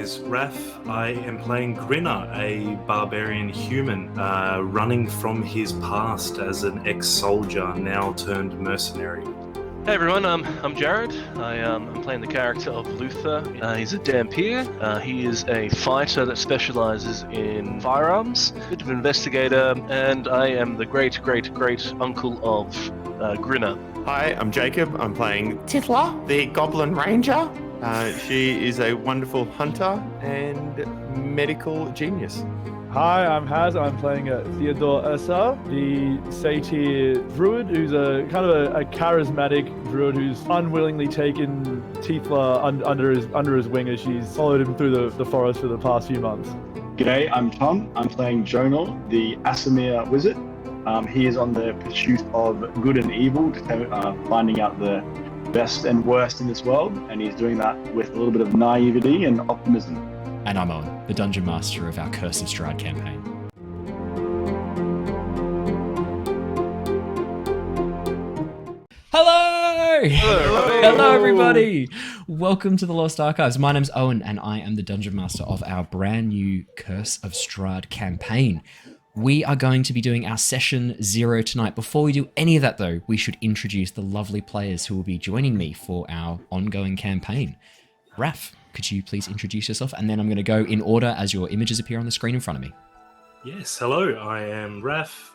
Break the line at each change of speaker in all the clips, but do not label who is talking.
is Raph. I am playing Grinner, a barbarian human, running from his past as an ex-soldier, now turned mercenary.
Hey everyone, I'm Jared. I'm playing the character of Luther. He's a Dhampire. He is a fighter that specializes in firearms, a bit of an investigator, and I am the great uncle of Grinner.
Hi, I'm Jacob. I'm playing Tithla, the Goblin Ranger. She is a wonderful hunter and medical genius.
Hi, I'm Haz. I'm playing Theodore, the Satyr Druid, who's a kind of a charismatic druid who's unwillingly taken Tithla under his wing as she's followed him through the forest for the past few months.
G'day, I'm Tom. I'm playing Jonor, the Aasimar Wizard. He is on the pursuit of good and evil, finding out the best and worst in this world, and he's doing that with a little bit of naivety and optimism.
And I'm Owen, the Dungeon Master of our Curse of Strahd campaign. Hello! Hello, everybody! Welcome to the Lost Archives. My name's Owen, and I am the Dungeon Master of our brand new Curse of Strahd campaign. We are going to be doing our session 0 tonight. Before we do any of that, though, we should introduce the lovely players who will be joining me for our ongoing campaign. Raph, could you please introduce yourself? And then I'm going to go in order as your images appear on the screen in front of me.
Yes, hello, I am Raph,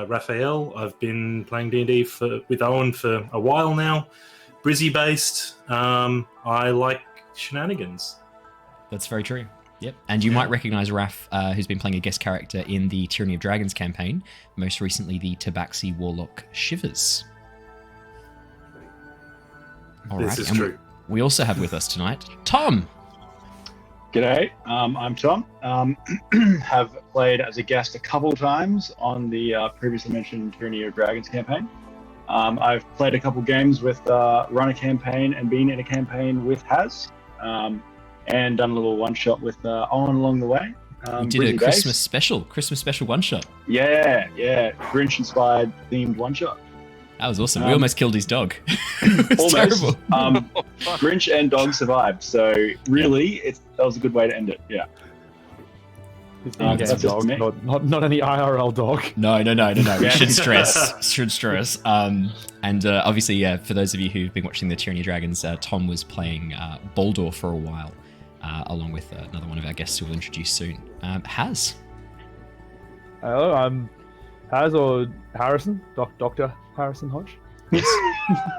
Raphael. I've been playing D&D with Owen for a while now. Brizzy-based. I like shenanigans.
That's very true. Yep. And you might recognize Raph, who's been playing a guest character in the Tyranny of Dragons campaign, most recently the Tabaxi Warlock Shivers. All
this
right.
is
and
true.
We also have with us tonight, Tom.
G'day, I'm Tom. Have played as a guest a couple times on the previously mentioned Tyranny of Dragons campaign. I've played a couple games with run a campaign and been in a campaign with Haz. And done a little one-shot with Owen along the way.
You did a Christmas special one-shot.
Yeah, Grinch-inspired themed one-shot.
That was awesome. We almost killed his dog. It was
almost.
terrible.
Grinch and dog survived, so really, that was a good way to end it, yeah.
That's
dog,
not any IRL dog.
No. We should stress. And obviously, yeah, for those of you who've been watching the Tyranny of Dragons, Tom was playing Baldur for a while, along with another one of our guests who we'll introduce soon. Haz.
Hello, I'm Haz or Harrison, Dr. Harrison Hodge.
Yes.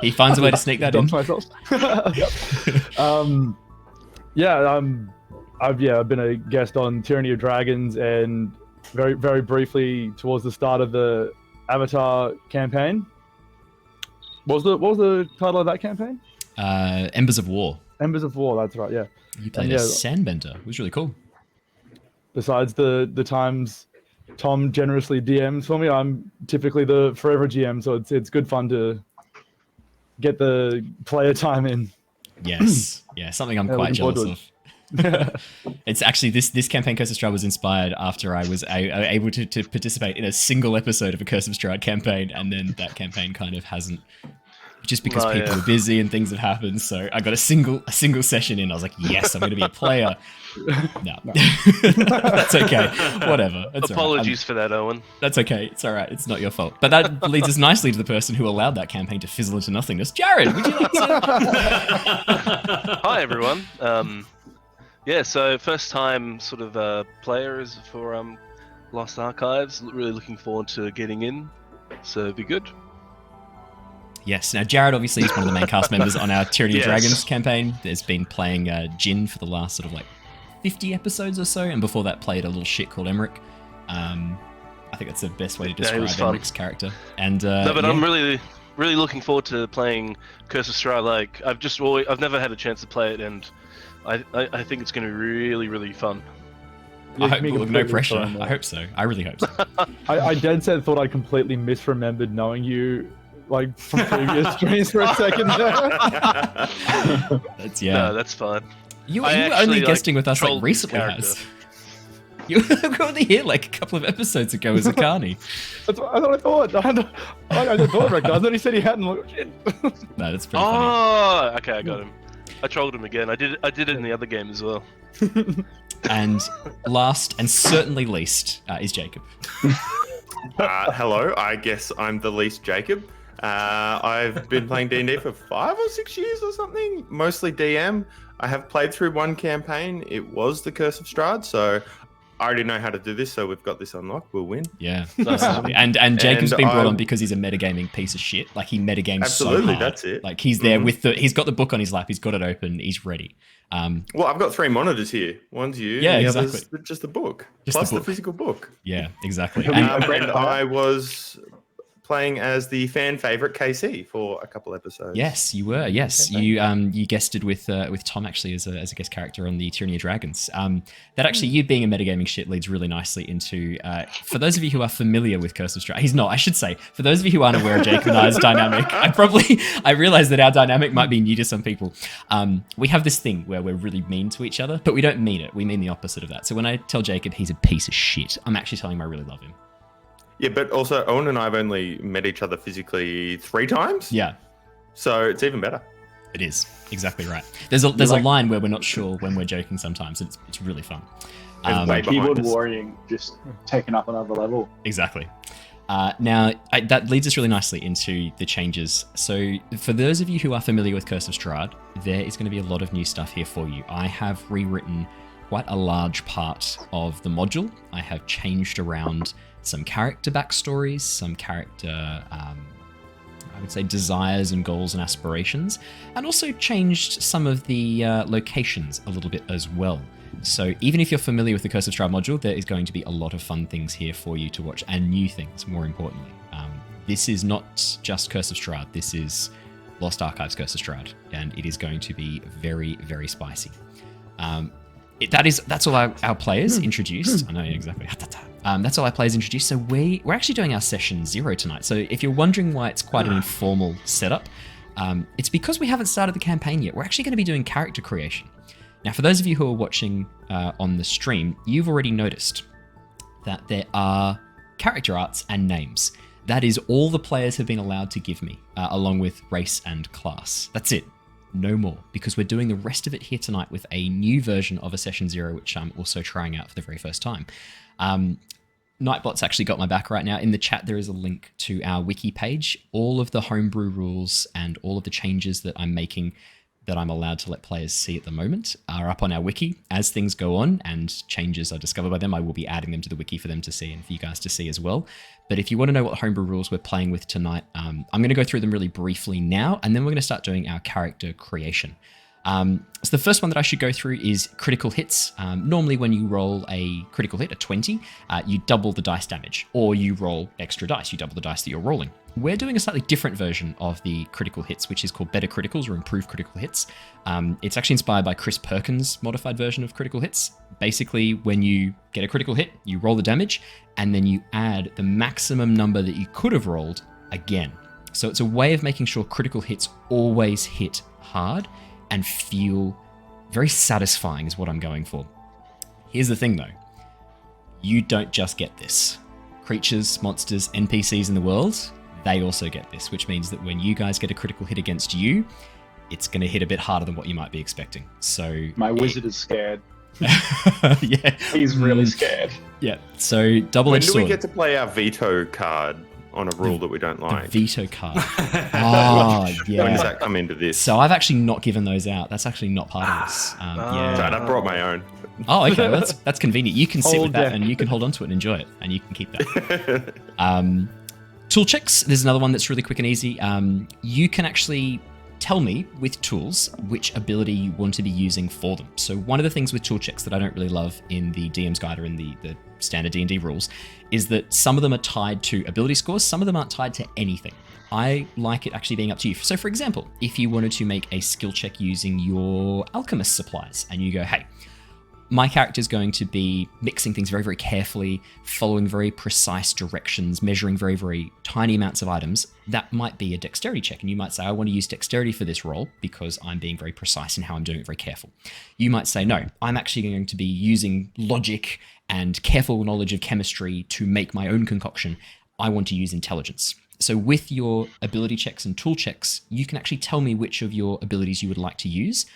He finds a way to sneak that in.
Myself. I've been a guest on Tyranny of Dragons, and very, very briefly towards the start of the Avatar campaign. What was the title of that campaign?
Embers of War.
Embers of War, that's right, yeah.
You played a sandbender. It was really cool.
Besides the times Tom generously DMs for me, I'm typically the forever GM, so it's good fun to get the player time in.
Yes, yeah, something I'm quite jealous of. It's actually this campaign Curse of Strahd was inspired after I was able to participate in a single episode of a Curse of Strahd campaign, and then that campaign kind of hasn't, just because people are busy and things have happened. So I got a single session in. I was like, yes, I'm going to be a player. No. That's okay. Whatever. That's
Apologies for that, Owen.
That's okay. It's all right. It's not your fault. But that leads us nicely to the person who allowed that campaign to fizzle into nothingness. Jared, would you like to?
Hi, everyone. So first time sort of players for Lost Archives. Really looking forward to getting in. So it'd be good.
Yes. Now, Jared obviously is one of the main cast members on our Tyranny of Dragons campaign. There's been playing Jin for the last sort of 50 episodes or so, and before that played a little shit called Emmerich. I think that's the best way to describe Emmerich's character. And
I'm really looking forward to playing Curse of Strahd. I've never had a chance to play it, and I think it's going to be really, really fun.
I hope, no pressure. I hope so. I really hope so.
I dead set thought I completely misremembered knowing you from previous streams for a second there.
No, that's fine.
You were only guesting with us recently, Haz. You were only here a couple of episodes ago as a carny.
That's what I thought. I thought recognized. Then he said he hadn't. Shit.
No, that's pretty funny.
Oh, okay, I got him. I trolled him again. I did it in the other game as well.
And last and certainly least is Jacob.
Hello, I guess I'm the least Jacob. I've been playing D&D for 5 or 6 years or something, mostly DM. I have played through one campaign. It was the Curse of Strahd, so I already know how to do this, so we've got this unlocked. We'll win.
Yeah, absolutely. And Jacob's been brought on because he's a metagaming piece of shit. Like, he metagames
absolutely,
so hard.
That's it.
Like, he's there with he's got the book on his lap, he's got it open, he's ready.
Well, I've got 3 monitors here. One's you,
yeah,
the
exactly.
other's just the book,
Just
plus
the
the
book.
physical book.
Yeah, exactly.
And I was playing as the fan favorite KC for a couple episodes.
Yes, you were. Yes, you guested with Tom actually as a guest character on the Tyranny of Dragons. That actually, you being a metagaming shit leads really nicely into for those of you who are familiar with Curse of Strahd. He's not. I should say, for those of you who aren't aware of Jacob and I's dynamic, I realize that our dynamic might be new to some people. We have this thing where we're really mean to each other, but we don't mean it. We mean the opposite of that. So when I tell Jacob he's a piece of shit, I'm actually telling him I really love him.
Yeah, but also Owen and I have only met each other physically 3 times.
Yeah.
So it's even better.
It is. Exactly right. There's a line where we're not sure when we're joking sometimes, and it's really fun.
Keyboard warring just taken up another level.
Exactly. Now, that leads us really nicely into the changes. So for those of you who are familiar with Curse of Strahd, there is going to be a lot of new stuff here for you. I have rewritten quite a large part of the module. I have changed around some character backstories, some character, I would say, desires and goals and aspirations, and also changed some of the locations a little bit as well. So even if you're familiar with the Curse of Strahd module, there is going to be a lot of fun things here for you to watch, and new things, more importantly. This is not just Curse of Strahd, this is Lost Archives Curse of Strahd, and it is going to be very, very spicy. That's all our players introduced. I know exactly. That's all our players introduced. So we're actually doing our session 0 tonight. So if you're wondering why it's quite an informal setup, it's because we haven't started the campaign yet. We're actually going to be doing character creation. Now, for those of you who are watching on the stream, you've already noticed that there are character arts and names. That is all the players have been allowed to give me, along with race and class. That's it. No more, because we're doing the rest of it here tonight with a new version of a Session 0, which I'm also trying out for the very first time. Nightbot's actually got my back right now. In the chat, there is a link to our wiki page. All of the homebrew rules and all of the changes that I'm making that I'm allowed to let players see at the moment are up on our wiki. As things go on and changes are discovered by them, I will be adding them to the wiki for them to see and for you guys to see as well. But if you want to know what homebrew rules we're playing with tonight, I'm going to go through them really briefly now, and then we're going to start doing our character creation. So the first one that I should go through is critical hits. Normally when you roll a critical hit, a 20, you double the dice damage, or you roll extra dice, you double the dice that you're rolling. We're doing a slightly different version of the critical hits, which is called Better Criticals or Improved Critical Hits. It's actually inspired by Chris Perkins' modified version of critical hits. Basically, when you get a critical hit, you roll the damage, and then you add the maximum number that you could have rolled again. So it's a way of making sure critical hits always hit hard and feel very satisfying is what I'm going for. Here's the thing though. You don't just get this. Creatures, monsters, NPCs in the world, they also get this, which means that when you guys get a critical hit against you, it's going to hit a bit harder than what you might be expecting. So
my wizard is scared.
Yeah.
He's really scared.
Yeah. So double-edged sword.
When do we get to play our veto card on a rule that we don't like?
The veto card. Oh, yeah.
When does that come into this?
So I've actually not given those out. That's actually not part of this. Yeah.
Right, I brought my own.
Oh, okay. Well, that's convenient. You can sit with that
deck.
and you can hold on to it and enjoy it, and you can keep that. Tool checks. There's another one that's really quick and easy. You can actually tell me with tools which ability you want to be using for them. So one of the things with tool checks that I don't really love in the DM's guide or in the standard D&D rules is that some of them are tied to ability scores, some of them aren't tied to anything. I like it actually being up to you. So for example, if you wanted to make a skill check using your alchemist supplies and you go, hey, my character is going to be mixing things very, very carefully, following very precise directions, measuring very, very tiny amounts of items. That might be a dexterity check. And you might say, I want to use dexterity for this role because I'm being very precise in how I'm doing it, very careful. You might say, no, I'm actually going to be using logic and careful knowledge of chemistry to make my own concoction. I want to use intelligence. So with your ability checks and tool checks, you can actually tell me which of your abilities you would like to use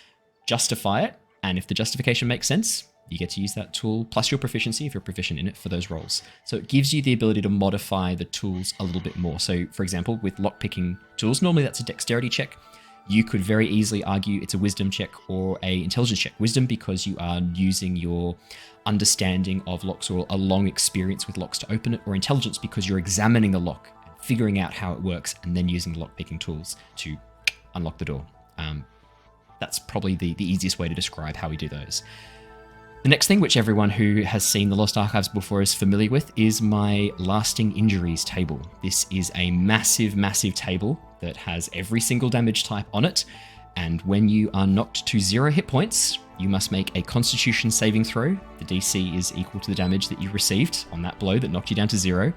justify it, and if the justification makes sense, you get to use that tool plus your proficiency if you're proficient in it for those rolls. So it gives you the ability to modify the tools a little bit more. So for example, with lockpicking tools, normally that's a dexterity check. You could very easily argue it's a wisdom check or a intelligence check. Wisdom because you are using your understanding of locks or a long experience with locks to open it, or intelligence because you're examining the lock, figuring out how it works, and then using the lockpicking tools to unlock the door. That's probably the easiest way to describe how we do those. The next thing, which everyone who has seen the Lost Archives before is familiar with, is my lasting injuries table. This is a massive, massive table that has every single damage type on it, and when you are knocked to 0 hit points, you must make a Constitution saving throw. The DC is equal to the damage that you received on that blow that knocked you down to 0,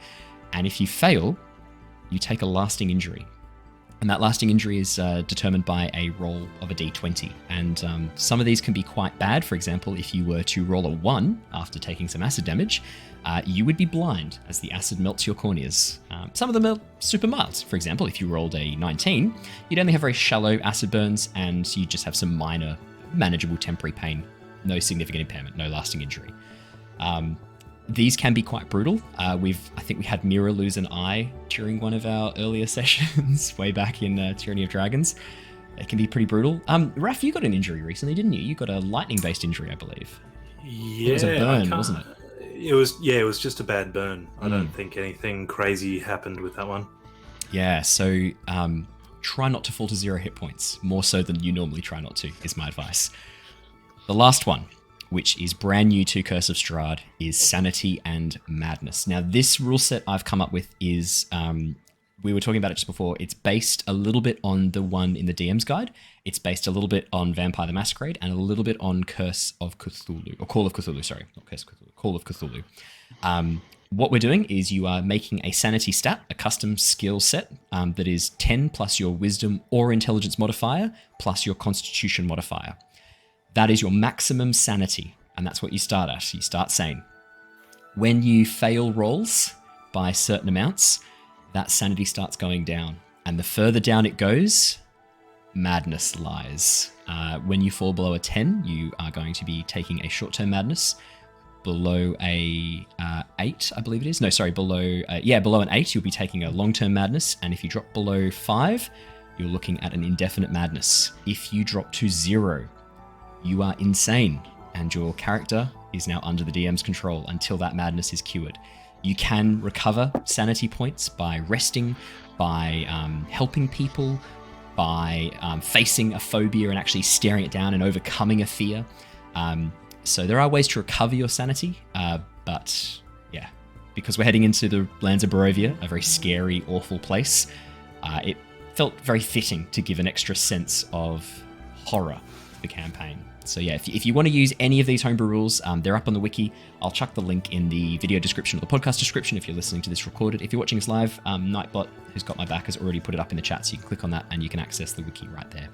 and if you fail, you take a lasting injury. And that lasting injury is determined by a roll of a d20. And some of these can be quite bad. For example, if you were to roll a 1 after taking some acid damage, you would be blind as the acid melts your corneas. Some of them are super mild. For example, if you rolled a 19, you'd only have very shallow acid burns and you just have some minor, manageable temporary pain. No significant impairment, no lasting injury. These can be quite brutal. I think we had Mira lose an eye during one of our earlier sessions way back in Tyranny of Dragons. It can be pretty brutal. Raph, you got an injury recently, didn't you? You got a lightning-based injury, I believe.
Yeah,
it was a burn, wasn't it?
It was just a bad burn. I don't think anything crazy happened with that one.
Yeah, so try not to fall to 0 hit points, more so than you normally try not to, is my advice. The last one, which is brand new to Curse of Strahd, is Sanity and Madness. Now, this rule set I've come up with is, we were talking about it just before, it's based a little bit on the one in the DM's Guide. It's based a little bit on Vampire the Masquerade and a little bit on Curse of Cthulhu, or Call of Cthulhu, sorry, not Curse of Cthulhu, Call of Cthulhu. What we're doing is you are making a Sanity stat, a custom skill set that is 10 plus your Wisdom or Intelligence modifier plus your Constitution modifier. That is your maximum sanity, and that's what you start at. You start sane. When you fail rolls by certain amounts, that sanity starts going down. And the further down it goes, madness lies. When you fall below a 10, you are going to be taking a short-term madness. Below a 8, I believe it is. No, sorry, below an 8, you'll be taking a long-term madness. And if you drop below 5, you're looking at an indefinite madness. If you drop to 0, you are insane, and your character is now under the DM's control until that madness is cured. You can recover sanity points by resting, by helping people, by facing a phobia and actually staring it down and overcoming a fear. So there are ways to recover your sanity, but yeah, because we're heading into the lands of Barovia, a very scary, awful place, it felt very fitting to give an extra sense of horror to the campaign. So yeah, if you want to use any of these homebrew rules, they're up on the wiki. I'll chuck the link in the video description or the podcast description if you're listening to this recorded. If you're watching us live, Nightbot, who's got my back, has already put it up in the chat, so you can click on that and you can access the wiki right there.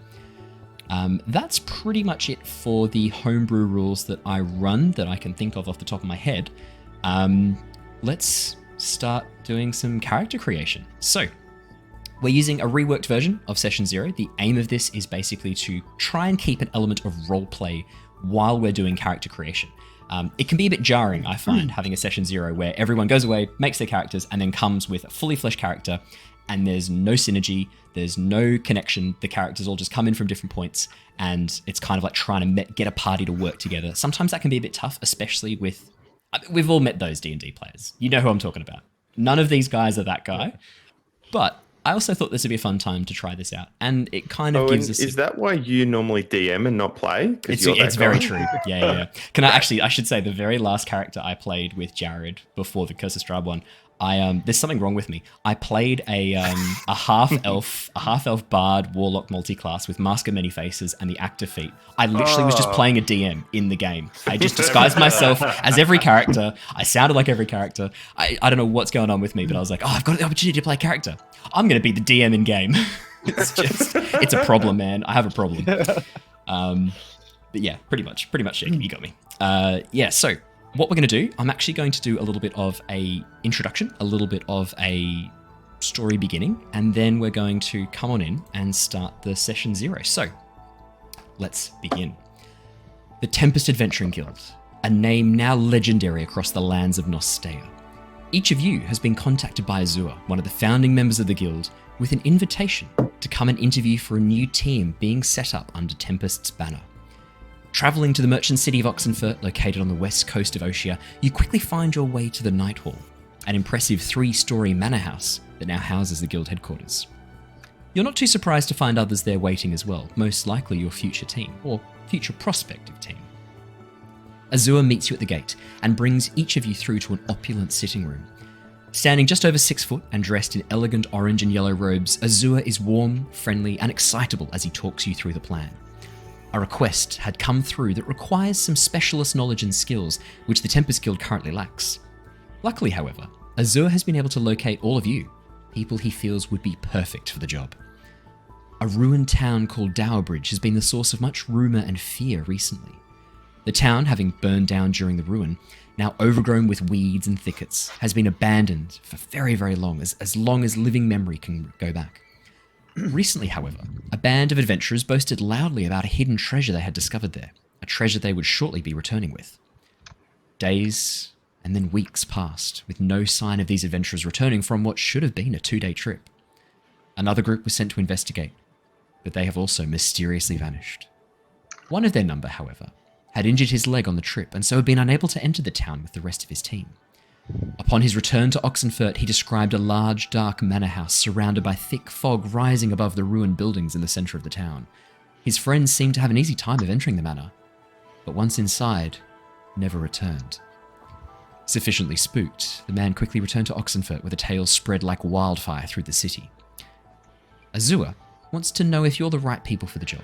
That's pretty much it for the homebrew rules that I run that I can think of off the top of my head. Let's start doing some character creation. So, we're using a reworked version of Session 0. The aim of this is basically to try and keep an element of roleplay while we're doing character creation. It can be a bit jarring, I find, having a Session 0 where everyone goes away, makes their characters, and then comes with a fully fleshed character, and there's no synergy, there's no connection, the characters all just come in from different points, and it's kind of like trying to get a party to work together. Sometimes that can be a bit tough, especially with... We've all met those D&D players. You know who I'm talking about. None of these guys are that guy, but... I also thought this would be a fun time to try this out, and it kind of gives us...
Is that why you normally DM and not play?
It's very true. Yeah. I should say the very last character I played with Jared before the Curse of Strahd one, there's something wrong with me. I played a half elf bard warlock multi-class with Mask of Many Faces and the actor feat. I literally was just playing a DM in the game. I just disguised myself as every character. I sounded like every character. I don't know what's going on with me, but I was like, I've got the opportunity to play a character. I'm going to be the DM in game. It's a problem, man. I have a problem. But yeah, pretty much it. You got me. So what we're going to do, I'm actually going to do a little bit of a introduction, a little bit of a story beginning, and then we're going to come on in and start the Session 0. So let's begin. The Tempest Adventuring Guild, a name now legendary across the lands of Nostea. Each of you has been contacted by Azure, one of the founding members of the guild, with an invitation to come and interview for a new team being set up under Tempest's banner. Travelling to the merchant city of Oxenfurt, located on the west coast of Oceania, you quickly find your way to the Nighthall, an impressive 3-story manor house that now houses the guild headquarters. You're not too surprised to find others there waiting as well, most likely your future team, or future prospective team. Azure meets you at the gate and brings each of you through to an opulent sitting room. Standing just over 6 foot and dressed in elegant orange and yellow robes, Azure is warm, friendly, and excitable as he talks you through the plan. A request had come through that requires some specialist knowledge and skills, which the Tempest Guild currently lacks. Luckily, however, Azure has been able to locate all of you, people he feels would be perfect for the job. A ruined town called Dowbridge has been the source of much rumour and fear recently. The town, having burned down during the ruin, now overgrown with weeds and thickets, has been abandoned for very, very long as living memory can go back. Recently, however, a band of adventurers boasted loudly about a hidden treasure they had discovered there, a treasure they would shortly be returning with. Days and then weeks passed, with no sign of these adventurers returning from what should have been a 2-day trip. Another group was sent to investigate, but they have also mysteriously vanished. One of their number, however, had injured his leg on the trip and so had been unable to enter the town with the rest of his team. Upon his return to Oxenfurt, he described a large, dark manor house surrounded by thick fog rising above the ruined buildings in the centre of the town. His friends seemed to have an easy time of entering the manor, but once inside, never returned. Sufficiently spooked, the man quickly returned to Oxenfurt with a tale spread like wildfire through the city. Azure wants to know if you're the right people for the job,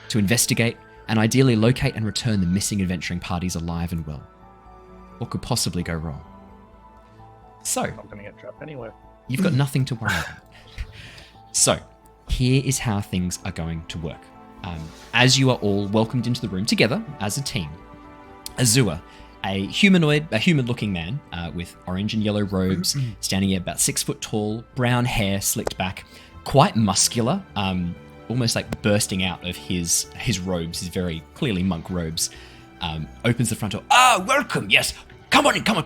to investigate and ideally locate and return the missing adventuring parties alive and well. What could possibly go wrong? So,
I'm not going to get trapped anywhere.
you've got nothing to worry about. So, here is how things are going to work. As you are all welcomed into the room together as a team, Azure, a human-looking man with orange and yellow robes, standing at about 6 foot tall, brown hair slicked back, quite muscular, almost like bursting out of his robes, his very clearly monk robes, opens the front door. Ah, welcome, yes. Come on in, come.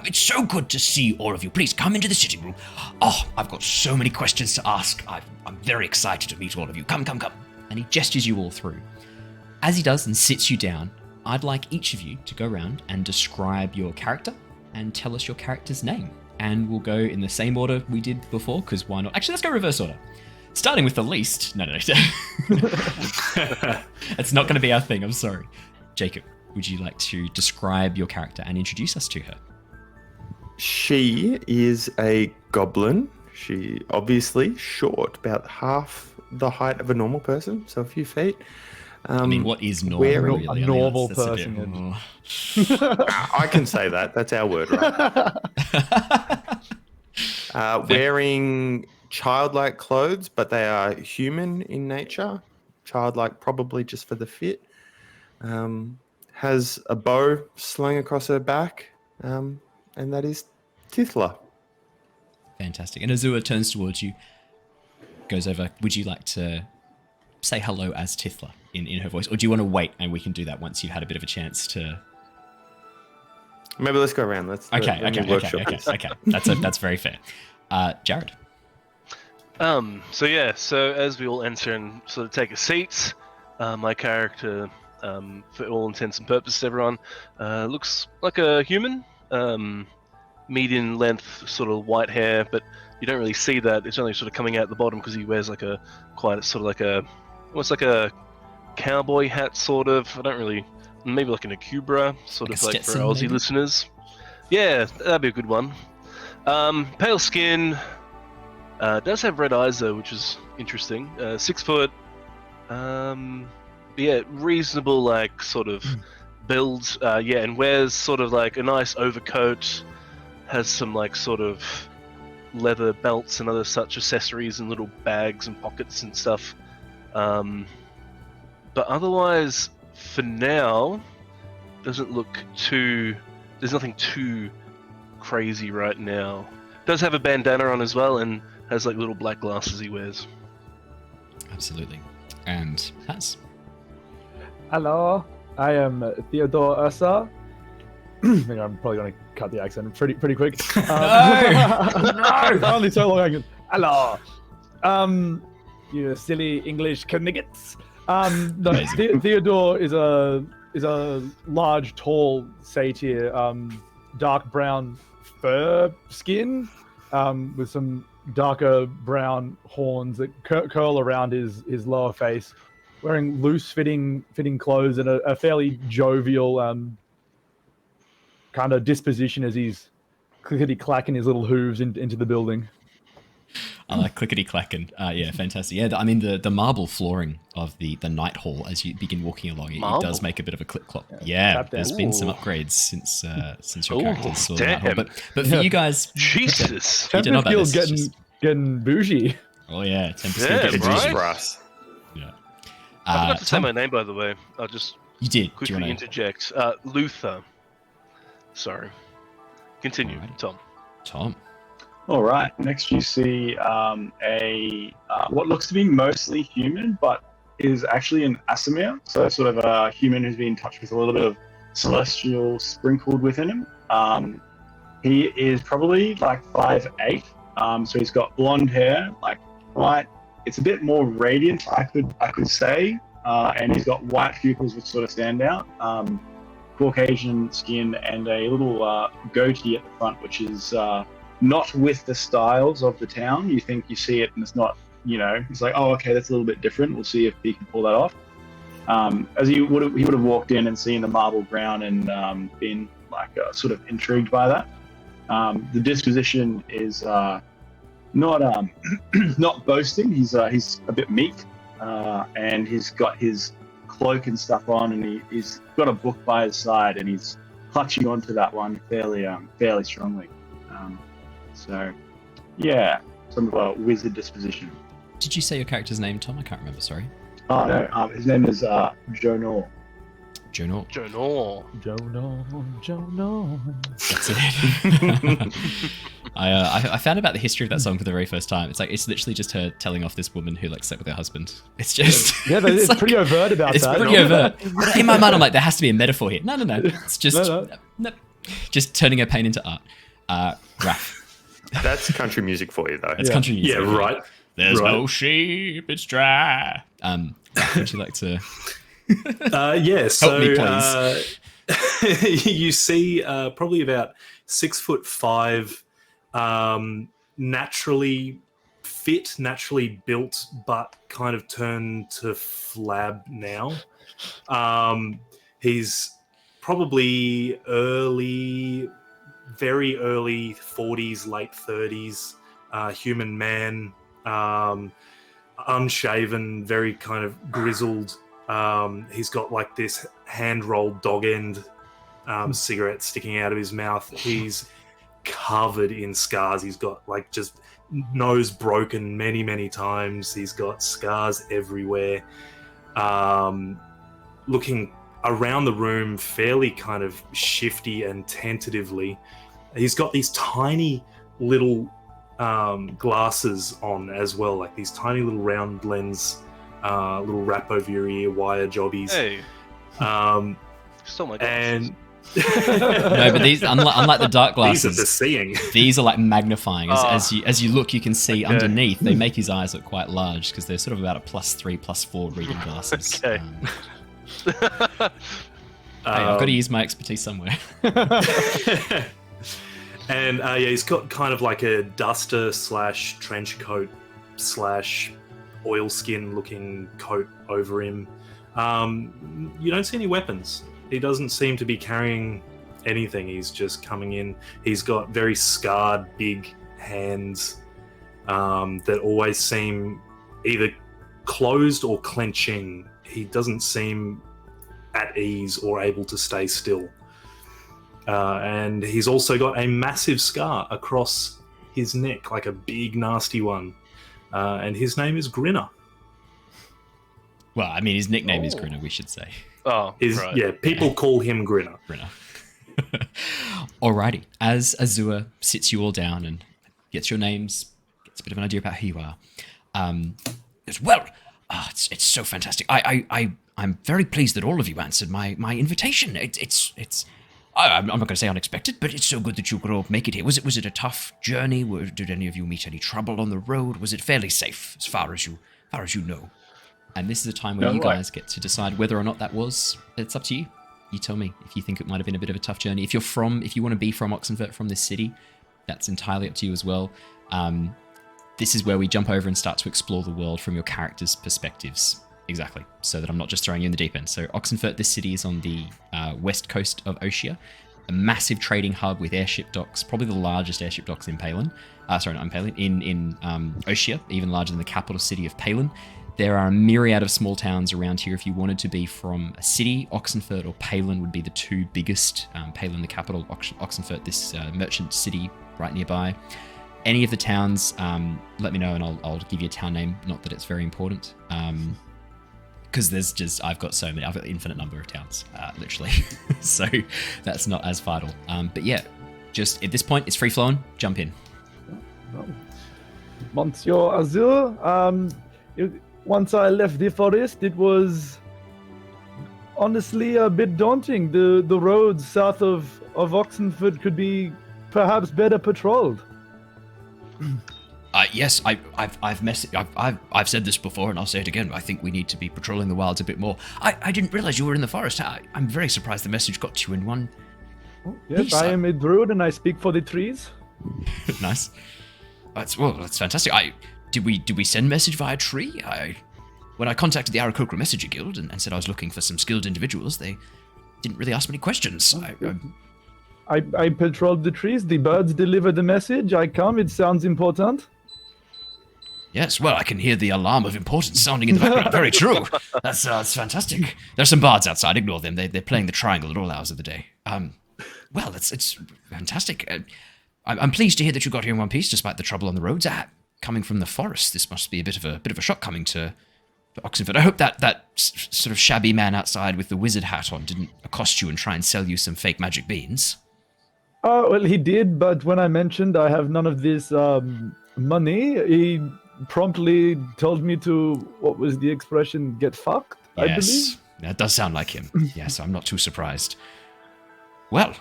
It's so good to see all of you. Please come into the sitting room. Oh, I've got so many questions to ask. I'm very excited to meet all of you. Come. And he gestures you all through. As he does and sits you down, I'd like each of you to go around and describe your character and tell us your character's name. And we'll go in the same order we did before, because why not? Actually, let's go reverse order. Starting with the least. No. That's not going to be our thing, I'm sorry. Jacob, would you like to describe your character and introduce us to her?
She is a goblin. She obviously short, about half the height of a normal person, so a few feet.
I mean, what is normal?
wearing
Really?
a normal person.
I can say that. That's our word, right? Wearing childlike clothes, but they are human in nature. Childlike probably just for the fit. Has a bow slung across her back, and that is Tithla.
Fantastic. And Azure turns towards you, goes over. Would you like to say hello as Tithla in her voice, or do you want to wait and we can do that once you've had a bit of a chance to?
Maybe let's go around.
Okay. That's very fair. Jared.
So as we all enter and sort of take a seat, my character, for all intents and purposes, everyone, looks like a human, median length, sort of white hair, but you don't really see that. It's only sort of coming out the bottom because he wears like a almost like a cowboy hat, sort of. I don't really, maybe like an Akubra, sort of like for
Stetson,
Aussie
maybe?
listeners. Yeah, that'd be a good one. Pale skin. Does have red eyes though, which is interesting. 6 foot. Reasonable like sort of build. And wears sort of like a nice overcoat. Has some like sort of leather belts and other such accessories and little bags and pockets and stuff. But otherwise, for now, doesn't look too. There's nothing too crazy right now. Does have a bandana on as well and has like little black glasses he wears.
Absolutely. And Haz.
Hello, I am Theodore Ursa. I think I'm probably going to cut the accent pretty quick.
No!
Only so long I can. Hello. You silly English kniggets. No, Theodore is a large, tall satyr, dark brown fur skin, with some darker brown horns that curl around his lower face, wearing loose fitting clothes and a fairly jovial kind of disposition as he's clickety clacking his little hooves into the building.
I like clickety clacking. Yeah, fantastic. Yeah, I mean the marble flooring of the Nighthall as you begin walking along, it does make a bit of a clip clop. Yeah, there's been some upgrades since your characters saw the Nighthall. But for you guys,
Jesus,
Tempest Guild getting bougie.
Oh yeah, Tempest
Yeah,
Guild getting
right?
bougie.
For us.
Yeah.
I forgot to say
Tom,
my name, by the way. I'll just
you did. Do you
quickly
wanna-
interject. Luther. Sorry. Continue,
Alright.
Tom.
All right. Next, you see what looks to be mostly human, but is actually an Aasimar. So sort of a human who's been touched with a little bit of celestial sprinkled within him. He is probably like 5'8". So he's got blonde hair, like white. It's a bit more radiant, I could say. And he's got white pupils which sort of stand out. Caucasian skin and a little goatee at the front, which is not with the styles of the town. You think you see it and it's not, it's like, oh, okay, that's a little bit different. We'll see if he can pull that off. As he would have walked in and seen the marble ground and been like sort of intrigued by that. The disposition is not not boasting. He's a bit meek, and he's got his cloak and stuff on, and he's got a book by his side, and he's clutching onto that one fairly strongly. So, yeah, some of a wizard disposition.
Did you say your character's name, Tom? I can't remember. Sorry.
Oh no, his name is Jonor.
Jonor.
Jonor.
That's it. I found about the history of that song for the very first time. It's literally just her telling off this woman who slept with her husband. It's just
It's like, pretty overt about
it's
that.
pretty overt. In my mind, I'm like, there has to be a metaphor here. No. It's just no. Just turning her pain into art. Raph.
That's country music for you, though.
It's country music.
Yeah, right.
There's
Right.
no sheep. It's dry. Raph, would you like to?
So
me, please.
you see probably about 6'5", naturally fit, naturally built, but kind of turned to flab now. He's probably very early 40s, late 30s, human man, unshaven, very kind of grizzled. He's got like this hand-rolled dog end cigarette sticking out of his mouth. He's covered in scars. He's got like just nose broken many times. He's got scars everywhere. Looking around the room fairly kind of shifty and tentatively. He's got these tiny little glasses on as well, like these tiny little round lens, little wrap over your ear wire jobbies.
Hey. Stole my glasses.
And
No, but these, unlike the dark
these are
glasses,
the seeing.
these are like magnifying. As you look, you can see underneath. They make his eyes look quite large because they're sort of about a +3, +4 reading glasses.
Okay.
Hey, I've got to use my expertise somewhere.
And he's got kind of like a duster / trench coat / oilskin looking coat over him. You don't see any weapons. He doesn't seem to be carrying anything. He's just coming in. He's got very scarred, big hands that always seem either closed or clenching. He doesn't seem at ease or able to stay still. And he's also got a massive scar across his neck, like a big, nasty one. And his name is Grinner.
Well, I mean, his nickname is Grinner, we should say.
Oh, right.
Yeah, people call him Grinner.
Grinner. Alrighty. As Azure sits you all down and gets your names, gets a bit of an idea about who you are, goes, well, it's so fantastic. I I'm very pleased that all of you answered my invitation. I'm not going to say unexpected, but it's so good that you could all make it here. Was it a tough journey? Did any of you meet any trouble on the road? Was it fairly safe as far as you know? And this is a time where you guys get to decide whether or not that was. It's up to you. You tell me if you think it might have been a bit of a tough journey. If you want to be from Oxenfurt, from this city, that's entirely up to you as well. This is where we jump over and start to explore the world from your characters' perspectives. Exactly, so that I'm not just throwing you in the deep end. So Oxenfurt, this city is on the west coast of Oshia, a massive trading hub with airship docks, probably the largest airship docks in Palin. In Oshia, even larger than the capital city of Palin. There are a myriad of small towns around here. If you wanted to be from a city, Oxenfurt or Palin would be the two biggest. Palin, the capital, Oxenfurt, this merchant city right nearby. Any of the towns, let me know and I'll give you a town name. Not that it's very important. Because I've got an infinite number of towns, literally. So that's not as vital. But yeah, just at this point, it's free flowing. Jump in.
Monsieur Azur, once I left the forest, it was honestly a bit daunting. The roads south of Oxenford could be perhaps better patrolled.
Yes, I've said this before, and I'll say it again. I think we need to be patrolling the wilds a bit more. I didn't realize you were in the forest. I'm very surprised the message got to you in one.
Yes, piece. I am a druid, and I speak for the trees.
Nice. That's fantastic. Did we send message via tree? When I contacted the Aarakocra Messenger Guild and said I was looking for some skilled individuals, they didn't really ask many questions.
I patrolled the trees. The birds deliver the message. I come. It sounds important.
Yes, well, I can hear the alarm of importance sounding in the background. Very true. That's fantastic. There's some bards outside. Ignore them. They're playing the triangle at all hours of the day. Well, it's fantastic. I'm pleased to hear that you got here in one piece, despite the trouble on the roads. Coming from the forest, this must be a bit of a shock coming to Oxenford. I hope that sort of shabby man outside with the wizard hat on didn't accost you and try and sell you some fake magic beans.
Well, he did, but when I mentioned I have none of this money, he promptly told me to, what was the expression, get fucked,
yes,
I believe?
That does sound like him. Yes, I'm not too surprised. Well,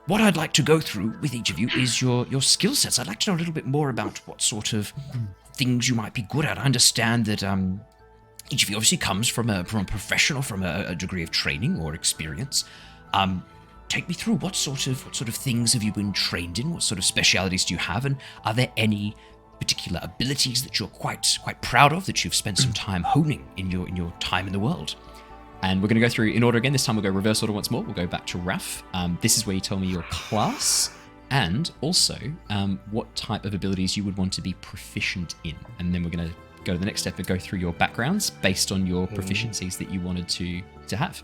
what I'd like to go through with each of you is your skill sets. I'd like to know a little bit more about what sort of things you might be good at. I understand that each of you obviously comes from a professional, from a degree of training or experience. Take me through what sort of things have you been trained in? What sort of specialities do you have? And are there any particular abilities that you're quite proud of, that you've spent some time honing in your time in the world? And we're going to go through in order again. This time we'll go reverse order once more. We'll go back to Raph. This is where you tell me your class and also what type of abilities you would want to be proficient in. And then we're going to go to the next step and go through your backgrounds based on your proficiencies that you wanted to have.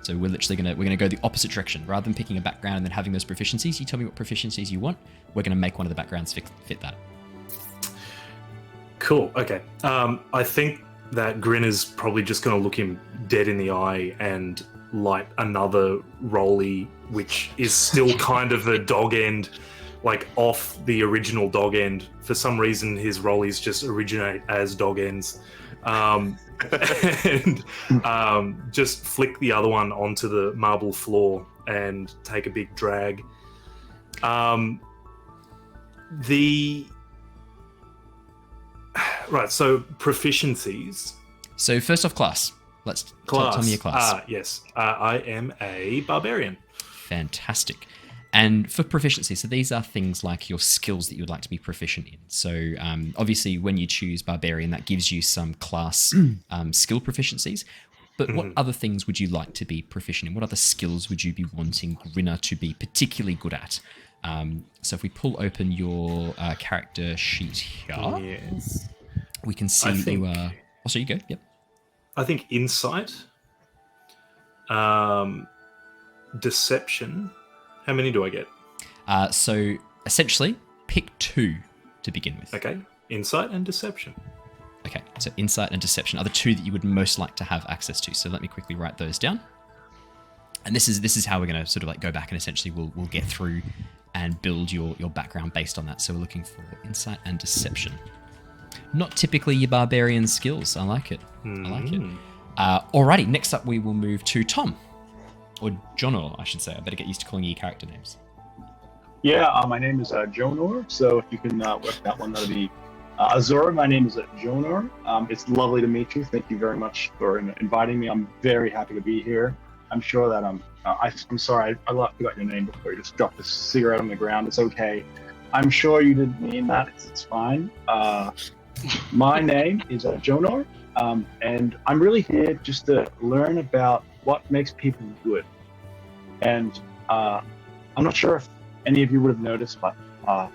So we're literally we're gonna go the opposite direction. Rather than picking a background and then having those proficiencies, you tell me what proficiencies you want. We're going to make one of the backgrounds fit that.
Cool. Okay. I think that Grinner's probably just going to look him dead in the eye and light another rolly, which is still kind of a dog end, like off the original dog end. For some reason, his rollies just originate as dog ends. And just flick the other one onto the marble floor and take a big drag. Right, so proficiencies.
So first off, class. Tell me your class.
Yes, I am a barbarian.
Fantastic. And for proficiency, so these are things like your skills that you would like to be proficient in. So obviously when you choose barbarian, that gives you some class skill proficiencies. But what other things would you like to be proficient in? What other skills would you be wanting Grinner to be particularly good at? So if we pull open your character sheet here,
yes,
we can see that you are... Oh, so you go, yep.
I think insight, deception. How many do I get?
So essentially, pick 2 to begin with.
Okay, insight and deception.
Okay, so insight and deception are the 2 that you would most like to have access to. So let me quickly write those down. And this is how we're going to sort of like go back and essentially we'll get through and build your background based on that. So we're looking for insight and deception. Not typically your barbarian skills. I like it. I like it. Alrighty, next up we will move to Tom. Or Jonor, I should say. I better get used to calling you character names.
Yeah, my name is Jonor, so if you can work that one, that'll be Azora. My name is Jonor. It's lovely to meet you. Thank you very much for inviting me. I'm very happy to be here. I'm sure that I'm sorry, I forgot your name before you just dropped a cigarette on the ground. It's okay. I'm sure you didn't mean that. It's fine. My name is Jonor, and I'm really here just to learn about what makes people good. And I'm not sure if any of you would have noticed, but I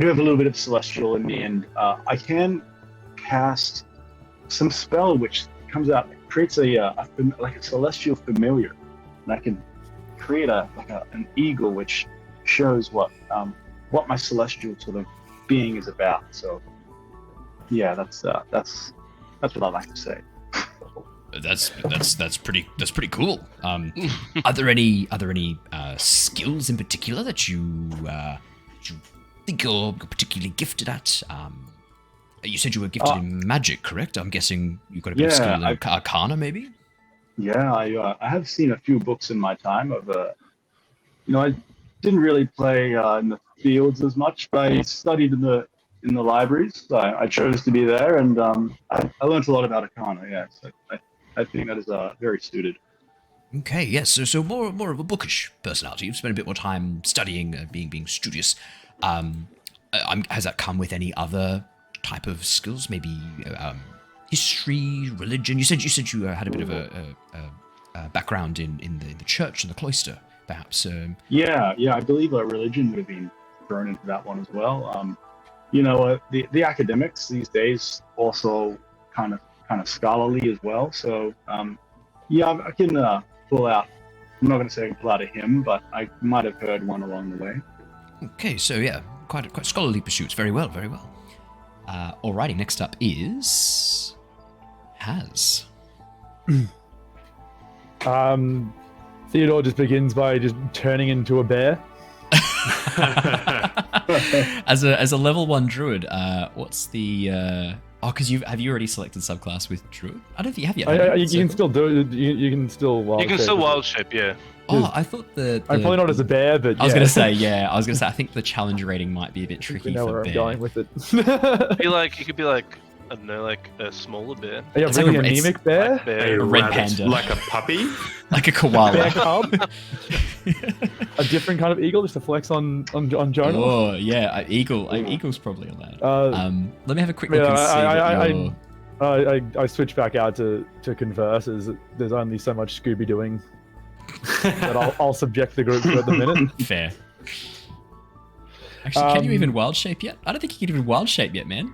do have a little bit of celestial in me, and I can cast some spell which comes out, creates like a celestial familiar, and I can create an eagle which shows what my celestial sort of being is about. So yeah, that's what I like to say.
That's pretty cool. Are there any skills in particular that you think you're particularly gifted at? You said you were gifted in magic, correct? I'm guessing you've got a bit of skill in Arcana, maybe.
Yeah, I have seen a few books in my time of I didn't really play in the fields as much, but I studied in the libraries. So I chose to be there, and I learned a lot about Arcana. Yeah, so I think that is very suited.
Okay, yes. So more of a bookish personality. You've spent a bit more time studying, being studious. Has that come with any other type of skills? Maybe history, religion. You said you had a bit of a background in the church and the cloister, perhaps.
Yeah. I believe religion would have been thrown into that one as well. The academics these days also kind of scholarly as well. So I can pull out. I'm not going to say I can pull out a hymn, but I might have heard one along the way.
Okay, so yeah, quite scholarly pursuits. Very well, very well. Alrighty, next up is Has.
Theodore just begins by just turning into a bear.
As a level 1 druid, what's the because have you already selected subclass with druid? I don't think you have yet.
You can still do it. You can still wild shape.
You can still wild shape, yeah.
Oh, I thought I'm
probably not as a bear, but
I was gonna say, I think the challenge rating might be a bit tricky
know
for
where
bear.
I'm going with it.
You could be like I don't know, like a smaller bear.
Yeah,
It's
really
like
anemic bear?
A red panda.
Like a puppy?
Like a koala.
Bear cub? A different kind of eagle, just to flex on Jonor?
Oh, yeah, eagle's probably on that. Let me have a quick look and see
I switch back out to converse, as there's only so much Scooby doing that I'll subject the group to at the minute.
Fair. Actually, can you even wild shape yet? I don't think you can even wild shape yet, man.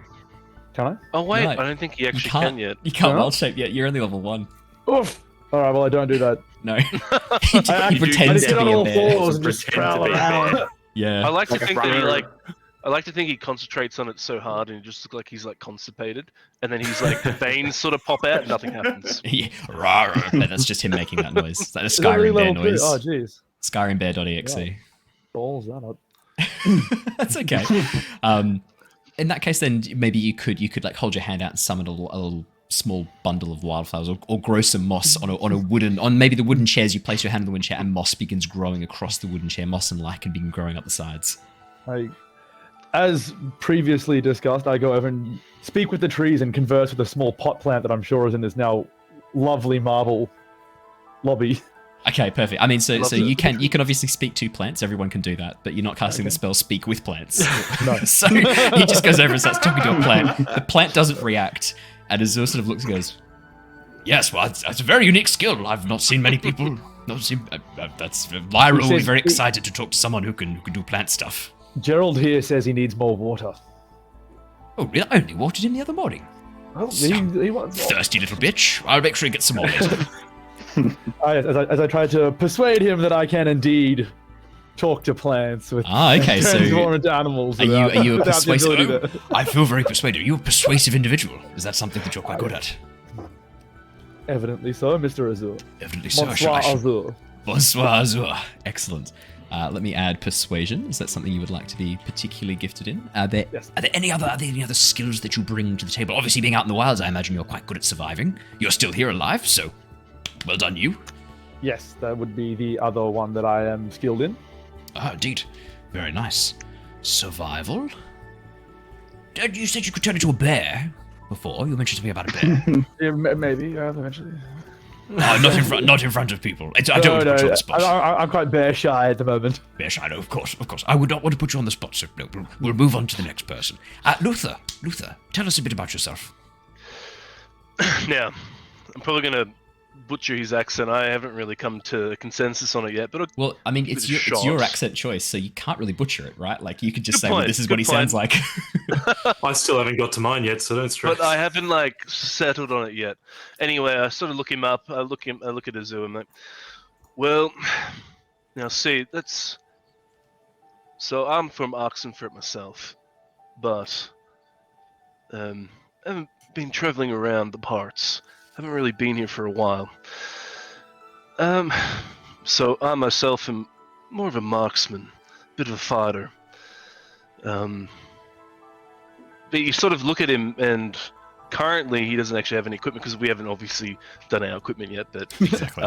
Can I?
Oh wait,
No,
I don't think you actually can yet.
You can't
No?
wild shape yet. You're only level 1.
Oof. Alright, well I don't do that.
No. he pretends to
get on
be a
all
bear.
fours and just
Pretend to
prowl
be a
around.
bear.
Yeah.
I like to
Like a
think that
runner.
I like to think he concentrates on it so hard and it just looks like he's like constipated, and then he's like the veins sort of pop out and nothing happens.
Yeah. Rawr. No, that's just him making that noise. It's like a
Is that really
Skyrim bear
level 2?
noise.
Oh jeez.
Skyrim bear.exe.
Wow. Balls that up.
That's okay. In that case, then maybe you could like hold your hand out and summon a little small bundle of wildflowers, or grow some moss on maybe the wooden chairs. You place your hand on the wooden chair, and moss begins growing across the wooden chair. Moss and lichen begin growing up the sides.
As previously discussed, I go over and speak with the trees and converse with a small pot plant that I'm sure is in this now lovely marble lobby.
Okay, perfect. I mean, so you can obviously speak to plants. Everyone can do that, but you're not casting the spell Speak with Plants.
No.
So he just goes over and starts talking to a plant. The plant doesn't react, and Azur sort of looks and goes, "Yes, well, that's a very unique skill. I've not seen many people. Lyra will be very excited to talk to someone who can do plant stuff."
Gerald here says he needs more water.
Oh, really? I only watered him the other morning.
Well, he wants more.
Thirsty little bitch. I'll make sure he gets some more later.
As I try to persuade him that I can indeed talk to plants with
okay, so
transform into animals.
are you a
without the
persuasive?
ability to-
I feel very persuaded. Are you a persuasive individual? Is that something that you're quite good at?
Evidently so, Mr. Azur.
Evidently so.
Bonsoir, Azur.
Bonsoir, Azur. Excellent. Let me add persuasion. Is that something you would like to be particularly gifted in?
Yes.
Are there any other skills that you bring to the table? Obviously, being out in the wilds, I imagine you're quite good at surviving. You're still here alive, so well done, you.
Yes, that would be the other one that I am skilled in.
Ah, indeed. Very nice. Survival? You said you could turn into a bear before. You mentioned something about a bear.
Yeah, maybe eventually.
Not in front of people. I don't want to put you on the spot.
I'm quite bear shy at the moment.
Bear shy, no, of course. I would not want to put you on the spot, so no, we'll move on to the next person. Luther, tell us a bit about yourself.
Now, I'm probably going to butcher his accent. I haven't really come to a consensus on it yet, but
well, I mean, it's your accent choice, so you can't really butcher it, right? Like, you could just say, well, this is what he sounds like.
I still haven't got to mine yet, so don't stress.
But I haven't settled on it yet. Anyway, I sort of look him up. I look at Azu. I'm like, well, now see, so I'm from Oxenford myself, but I haven't been traveling around the parts. Haven't really been here for a while. So I myself am more of a marksman, bit of a fighter. But you sort of look at him, and currently he doesn't actually have any equipment because we haven't obviously done our equipment yet. But
exactly.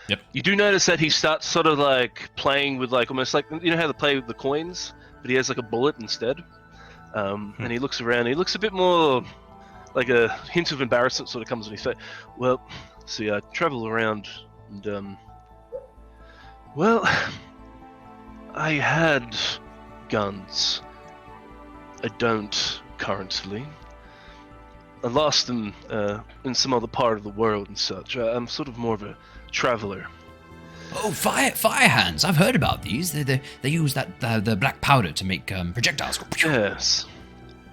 Yep.
You do notice that he starts sort of playing with almost you know how they play with the coins, but he has a bullet instead. And he looks around. He looks a bit more. A hint of embarrassment sort of comes on his face. Well, see, I travel around, and well, I had guns. I don't currently. I lost them in some other part of the world and such. I'm sort of more of a traveler.
Oh, fire hands! I've heard about these. They use the black powder to make projectiles.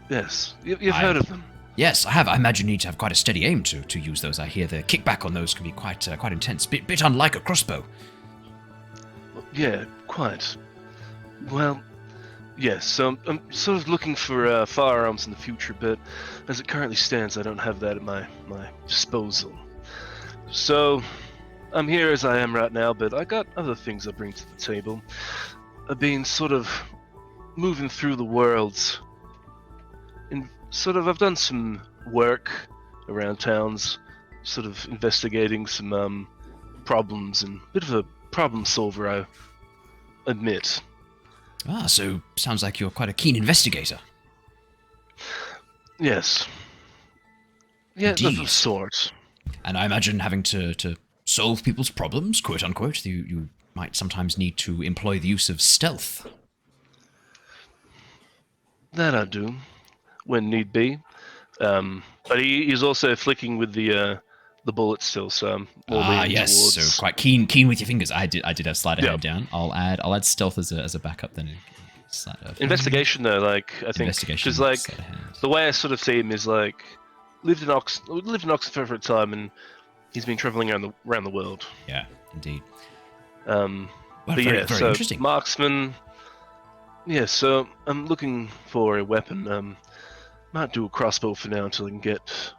Yes. You've heard of them.
Yes, I have. I imagine you need to have quite a steady aim to use those. I hear the kickback on those can be quite intense. Bit unlike a crossbow.
Yeah, quite. Well, yes. So I'm sort of looking for firearms in the future, but as it currently stands, I don't have that at my disposal. So I'm here as I am right now, but I got other things I bring to the table. I've been sort of moving through the worlds. I've done some work around towns, sort of investigating some problems, and a bit of a problem solver, I admit.
Ah, so sounds like you're quite a keen investigator.
Yes. Yeah, of
Indeed.
a sort.
And I imagine having to solve people's problems, quote unquote, you might sometimes need to employ the use of stealth.
That I do. When need be, but he's also flicking with the bullet still. So I'm more leaning
yes,
towards...
so quite keen with your fingers. I did have sleight of hand down. I'll add stealth as a backup then.
Investigation though, I think,
investigation,
because the way I sort of see him is lived in Oxford for a time, and he's been traveling around the world.
Yeah, indeed.
But
very interesting.
Marksman. Yeah, so I'm looking for a weapon. Might do a crossbow for now until I can get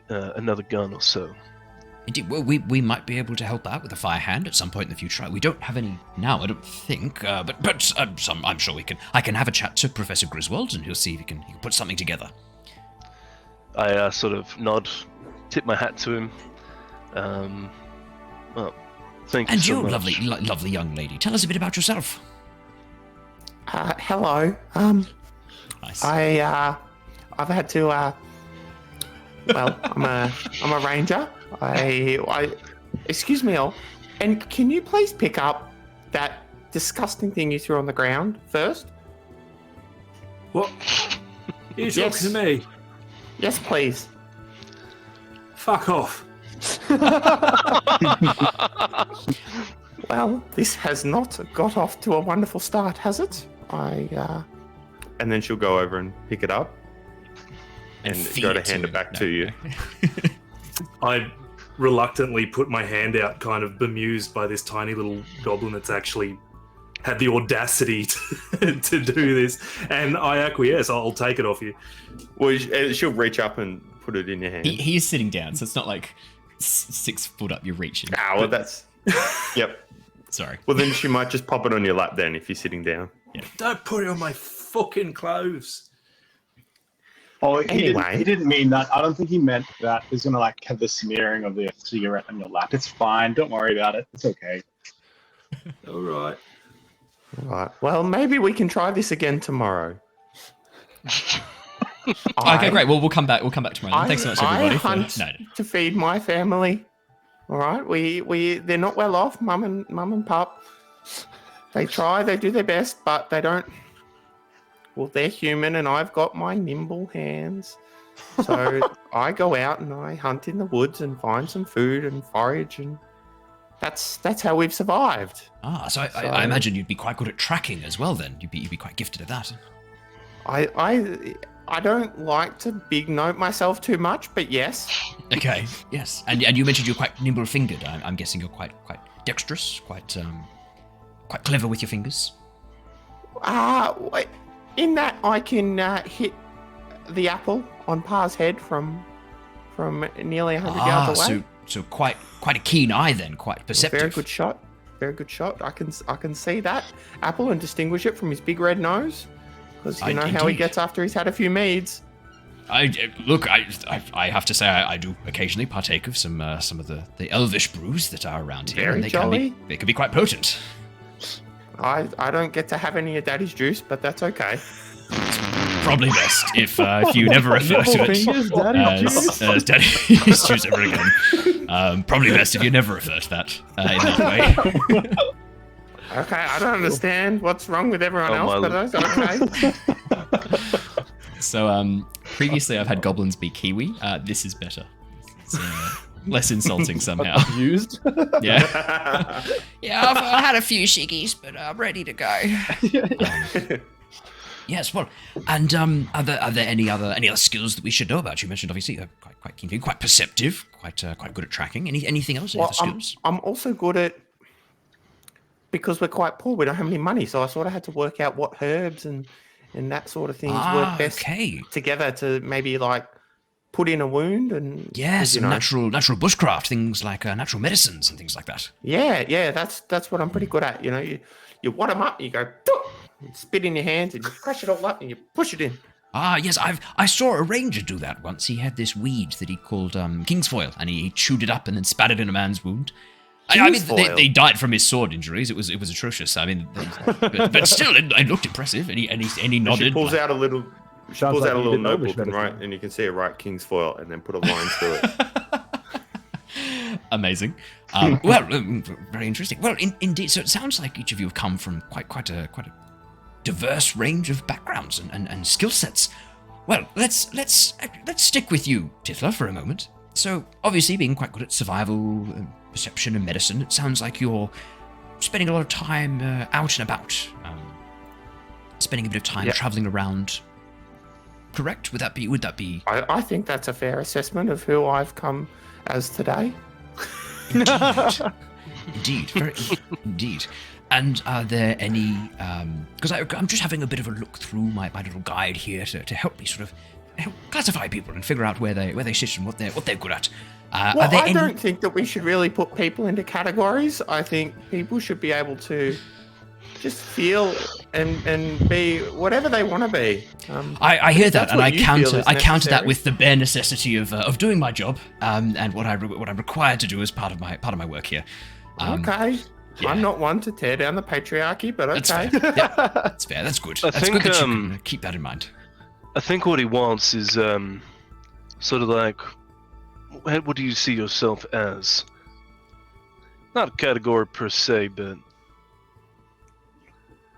another gun or so.
Indeed, well, we might be able to help out with a fire hand at some point in the future. We don't have any now, I don't think, but I'm sure we can. I can have a chat to Professor Griswold, and he'll see if he can put something together.
I sort of nod, tip my hat to him. Well, thank you so much.
And you, lovely young lady, tell us a bit about yourself.
Hello.
Nice.
I've had to. Well, I'm a ranger. I excuse me all. And can you please pick up that disgusting thing you threw on the ground first?
What? You talking to me?
Yes, please.
Fuck off.
Well, this has not got off to a wonderful start, has it? And then she'll go over and pick it up and go to hand it back to you.
I reluctantly put my hand out, kind of bemused by this tiny little goblin that's actually had the audacity to do this, and I acquiesce. I'll take it off you.
Well, she'll reach up and put it in your hand.
He is sitting down, so it's not 6 foot up you're reaching.
Well, that's... Yep.
Sorry.
Well, then she might just pop it on your lap then if you're sitting down.
Don't put it on my fucking clothes.
Oh,
Anyway.
he didn't mean that. I don't think he meant that. He's gonna like have the smearing of the cigarette on your lap. It's fine. Don't worry about it. It's okay.
All right.
All right. Well, maybe we can try this again tomorrow.
Okay, great. Well, we'll come back tomorrow. Thanks so much, everybody.
I hunt to feed my family. All right. They're not well off, mum and pup. They try, they do their best, but they don't. Well, they're human, and I've got my nimble hands. So I go out and I hunt in the woods and find some food and forage, and that's how we've survived.
So I imagine you'd be quite good at tracking as well. Then you'd be quite gifted at that.
I don't like to big note myself too much, but yes.
Okay. Yes. And you mentioned you're quite nimble-fingered. I'm guessing you're quite dexterous, quite clever with your fingers.
In that I can hit the apple on Pa's head from nearly 100 yards away.
So quite a keen eye then, quite perceptive.
Very good shot. Very good shot. I can see that apple and distinguish it from his big red nose, because you know how he gets after he's had a few meads.
I have to say I do occasionally partake of some of the elvish brews that are around here.
Very
and
jolly.
They can be quite potent.
I don't get to have any of Daddy's juice, but that's okay.
Probably best if you never refer to it
Fingers,
as Daddy's juice ever again. Probably best if you never refer to that in that way.
Okay, I don't understand what's wrong with everyone else, but that's okay.
So previously I've had goblins be Kiwi. This is better. It's less insulting somehow.
Used?
Yeah. Yeah, I've had a few shiggies, but I'm ready to go. Yes, well, and are there any other skills that we should know about? You mentioned obviously you're quite keen, quite perceptive, quite good at tracking. Anything else? Any other skills?
I'm also good at, because we're quite poor, we don't have any money, so I sort of had to work out what herbs and that sort of things work best together to maybe like put in a wound and
natural bushcraft, things like natural medicines and things like that.
Yeah, that's what I'm pretty good at. You know, you wad them up, you go. You spit in your hands and you crush it all up and you push it in.
Yes, I saw a ranger do that once. He had this weed that he called kingsfoil, and he chewed it up and then spat it in a man's wound. I mean, they died from his sword injuries. It was atrocious. I mean, but still, it looked impressive. And he nodded.
She pulls out a little notebook
medicine.
and you can see it write kingsfoil and then put a line through it.
Amazing. Well, very interesting. Well, indeed. So it sounds like each of you have come from quite a diverse range of backgrounds and skill sets. Well, let's stick with you, Tithla, for a moment. So, obviously, being quite good at survival, perception, and medicine, it sounds like you're spending a lot of time out and about, spending a bit of time traveling around. Correct? Would that be?
I think that's a fair assessment of who I've come as today.
Indeed, indeed. And are there any? Because I'm just having a bit of a look through my little guide here to help me sort of help classify people and figure out where they sit and what they're good at.
I don't think that we should really put people into categories. I think people should be able to just feel and be whatever they want to be.
I hear that, and I counter that with the bare necessity of doing my job and what I'm required to do as part of my work here.
Okay.
Yeah.
I'm not one to tear down the patriarchy, but okay.
That's fair. Yeah, that's fair. That's good. That's good that you can keep that in mind.
I think what he wants is sort of like, what do you see yourself as? Not a category per se, but...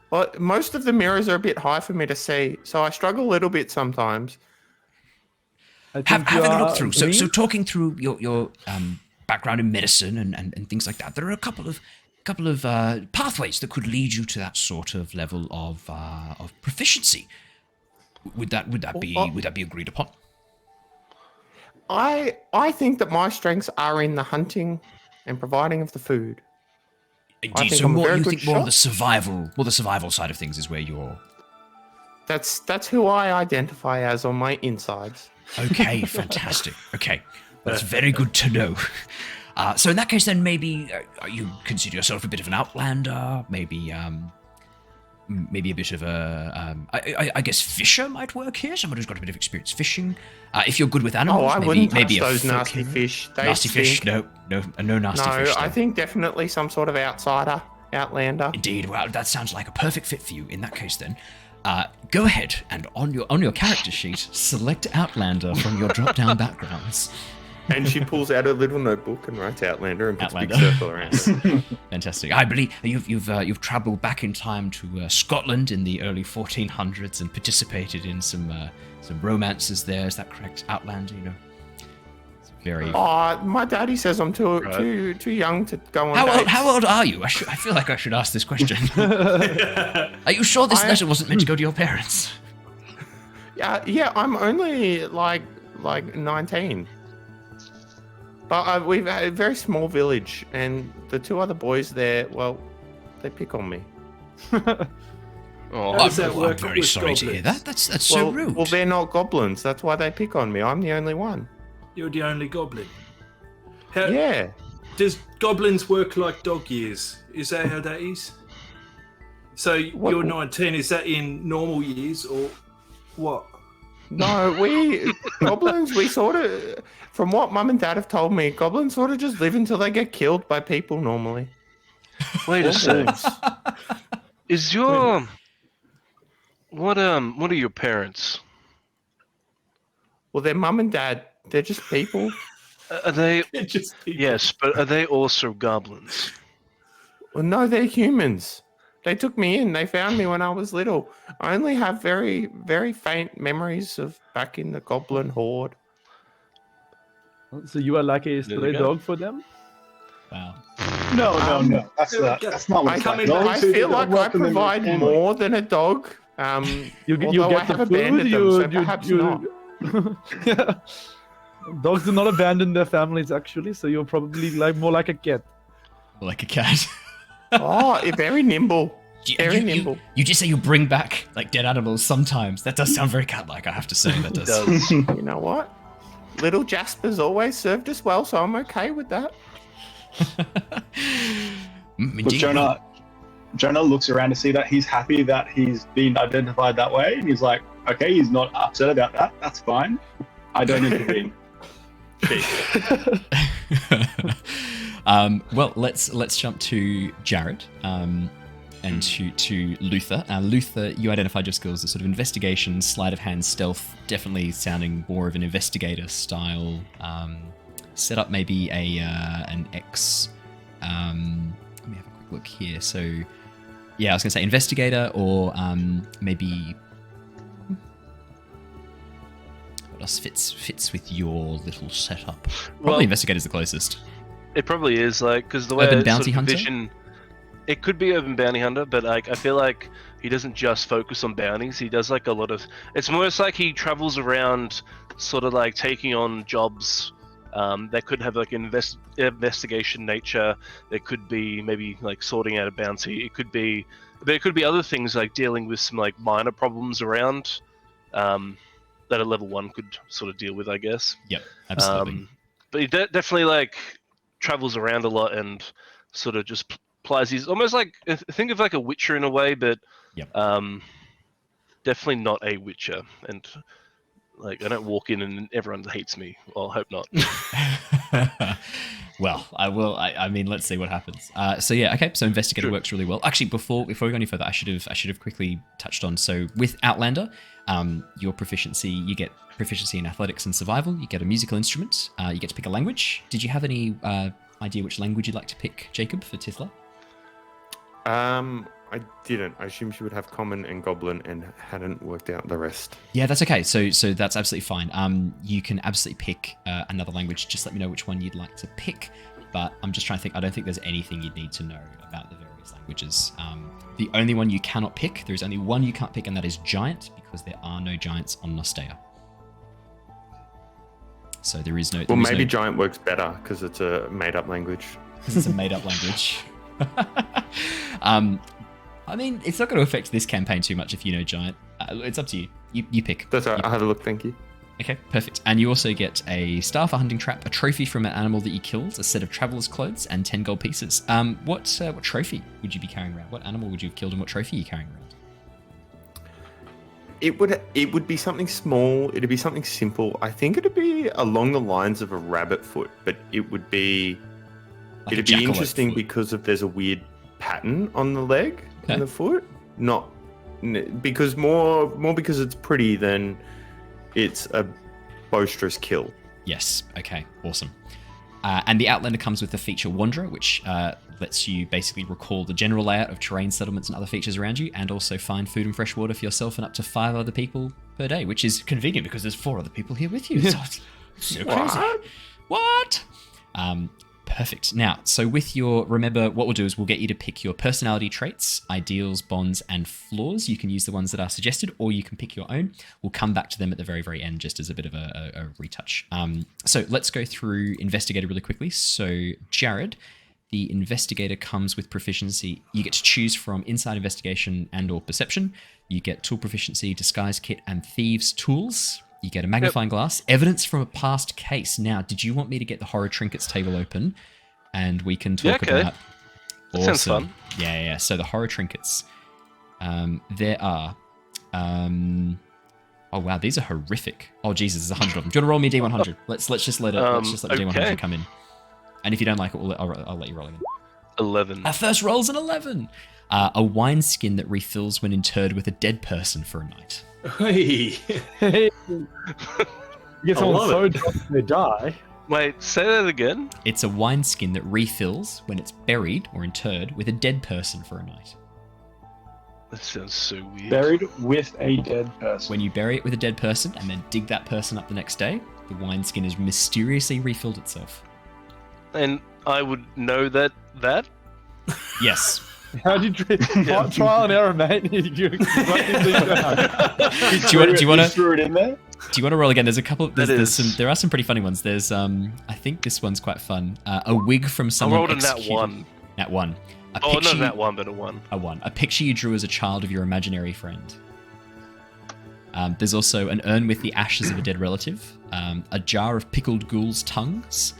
Well, most of the mirrors are a bit high for me to see, so I struggle a little bit sometimes.
Having a look through, so talking through your background in medicine and things like that, there are a couple of pathways that could lead you to that sort of level of proficiency. Would that be agreed upon?
I think that my strengths are in the hunting and providing of the food.
Indeed. So more of the survival side of things is where you're.
That's who I identify as on my insides.
Okay, fantastic. Okay, that's very good to know. So in that case, then maybe you consider yourself a bit of an outlander, maybe a bit of a, I guess fisher might work here. Someone who's got a bit of experience fishing. If you're good with animals,
I wouldn't
maybe
touch
a
those
folk
nasty
hero.
fish. They
Nasty fish?
stink.
No nasty fish.
No,
though.
I think definitely some sort of outsider, outlander.
Indeed. Well, that sounds like a perfect fit for you. In that case, then, go ahead and on your character sheet, select Outlander from your drop-down backgrounds.
And she pulls out a little notebook and writes Outlander and puts a big
Outlander.
circle around it.
Fantastic. I believe you've travelled back in time to Scotland in the early 1400s and participated in some romances there. Is that correct, Outlander? You know, it's very.
Oh, my daddy says I'm too young to go on dates.
How old are you? I feel like I should ask this question. Are you sure this letter wasn't meant to go to your parents?
Yeah, I'm only like 19. But we've had a very small village, and the two other boys there, well, they pick on me.
Oh,
How does that
I'm
work
very
with
sorry to hear
goblins?
that. That's so rude.
Well, they're not goblins. That's why they pick on me. I'm the only one.
You're the only goblin.
Yeah.
Does goblins work like dog years? Is that how that is? So you're 19. Is that in normal years or what?
No, goblins, we sort of, from what Mum and Dad have told me, goblins sort of just live until they get killed by people normally.
Wait a sec. Is your what are your parents?
Well, they're Mum and Dad. They're just people.
Are they?
It's just people.
Yes, but are they also goblins?
Well, no, they're humans. They took me in. They found me when I was little. I only have very, very faint memories of back in the goblin horde.
So you are like a stray
go.
dog for them?
Wow.
No. That's not what it's like.
I feel like I provide more than a dog.
You
although
get
I have
the
abandoned
food.
them, so perhaps not.
Yeah. Dogs do not abandon their families actually, so you're probably more like a cat.
Like a cat.
Oh, you're very nimble. Very nimble.
You just say you bring back like dead animals sometimes. That does sound very cat-like, I have to say. That does.
You know what? Little Jasper's always served us well, so I'm okay with that.
But
Indeed.
Jonor looks around to see that he's happy that he's been identified that way, and he's like, okay, he's not upset about that. That's fine. I don't intervene.
Well, let's jump to Jared and to Luther. Luther, you identified your skills as sort of investigation, sleight of hand, stealth, definitely sounding more of an investigator style setup. Maybe an X. Let me have a quick look here. So, yeah, I was going to say investigator or maybe. What else fits with your little setup? Probably
Well,
investigator's the closest.
It probably is because the way
Urban
I
bounty
sort of
hunter?
envision, it could be urban bounty hunter, but like I feel like he doesn't just focus on bounties. He does like a lot of. It's more like he travels around, sort of like taking on jobs that could have like investigation nature. There could be maybe like sorting out a bounty. It could be, but it could be other things like dealing with some like minor problems around. That a level 1 could sort of deal with, I guess.
Yep, absolutely.
But he definitely like travels around a lot and sort of just plies his almost like think of like a witcher in a way, but
Yep.
Definitely not a witcher. And like I don't walk in and everyone hates me. Well, I hope not.
Well, I will. I mean, let's see what happens. So yeah, okay. So investigator works really well. Actually, before we go any further, I should have quickly touched on. So with Outlander, your proficiency, you get proficiency in athletics and survival. You get a musical instrument. You get to pick a language. Did you have any idea which language you'd like to pick, Jacob, for Tithla?
I didn't. I assumed she would have common and goblin and hadn't worked out the rest.
Yeah, that's okay. So that's absolutely fine. You can absolutely pick another language. Just let me know which one you'd like to pick. But I'm just trying to think. I don't think there's anything you'd need to know about the various languages. The only one you cannot pick, there is only one you can't pick, and that is giant, because there are no giants on Nostea. So there is no.
Well, maybe giant works better because it's a made-up language.
Because it's a made-up language. I mean, it's not going to affect this campaign too much if you know giant. It's up to you. You pick.
That's all right. I'll have a look. Thank you.
Okay, perfect. And you also get a star for hunting trap, a trophy from an animal that you killed, a set of traveler's clothes, and 10 gold pieces. What trophy would you be carrying around? What animal would you have killed, and what trophy are you carrying around?
It would be something small. It'd be something simple. I think it'd be along the lines of a rabbit foot, but it would be
Like a
it'd be
jackalope
interesting
foot.
because there's a weird pattern on the leg and the foot. Not because more because it's pretty than it's a boisterous kill.
Yes. Okay. Awesome. And the Outlander comes with the feature Wanderer, which lets you basically recall the general layout of terrain, settlements, and other features around you, and also find food and fresh water for yourself and up to 5 other people per day, which is convenient because there's 4 other people here with you. So it's so crazy. What? Perfect. Now, so with your, remember what we'll do is we'll get you to pick your personality traits, ideals, bonds, and flaws. You can use the ones that are suggested, or you can pick your own. We'll come back to them at the very, very end, just as a bit of a retouch. So let's go through Investigator really quickly. So Jared, the Investigator comes with proficiency. You get to choose from Insight, Investigation, and or Perception. You get Tool Proficiency, Disguise Kit, and Thieves Tools. You get a magnifying glass, evidence from a past case. Now, did you want me to get the horror trinkets table open and we can talk about...
That sounds fun.
Yeah. So the horror trinkets. There are... oh, wow, these are horrific. Oh, Jesus, there's 100 of them. Do you want to roll me a D100? Let's just let the D100 come in. And if you don't like it, I'll let you roll again.
11.
Our first roll's an 11. A wineskin that refills when interred with a dead person for a night.
Hey.
Hey. You get someone so drunk they die.
Wait, say that again?
It's a wineskin that refills when it's buried or interred with a dead person for a night.
That sounds so weird.
Buried with a dead person.
When you bury it with a dead person and then dig that person up the next day, the wineskin has mysteriously refilled itself.
And I would know that?
Yes.
How'd you trial and error, mate? You
Do you want to
threw it in there?
Do you want to roll again? There's a couple. There are some pretty funny ones. There's I think this one's quite fun. A wig from someone.
I rolled in that one.
That one.
Not that one, but a one.
A one. A picture you drew as a child of your imaginary friend. There's also an urn with the ashes of a dead relative. A jar of pickled ghoul's tongues.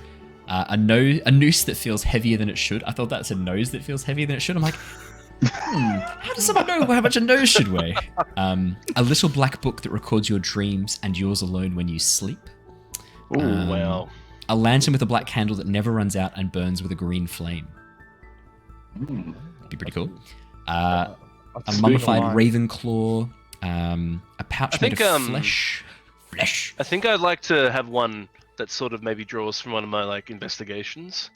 A noose that feels heavier than it should. I thought that's a nose that feels heavier than it should. I'm like, how does someone know how much a nose should weigh? A little black book that records your dreams and yours alone when you sleep.
Oh, wow.
A lantern with a black candle that never runs out and burns with a green flame. That'd be pretty cool. A mummified raven claw. A pouch made of flesh.
I think I'd like to have one that sort of maybe draws from one of my investigations.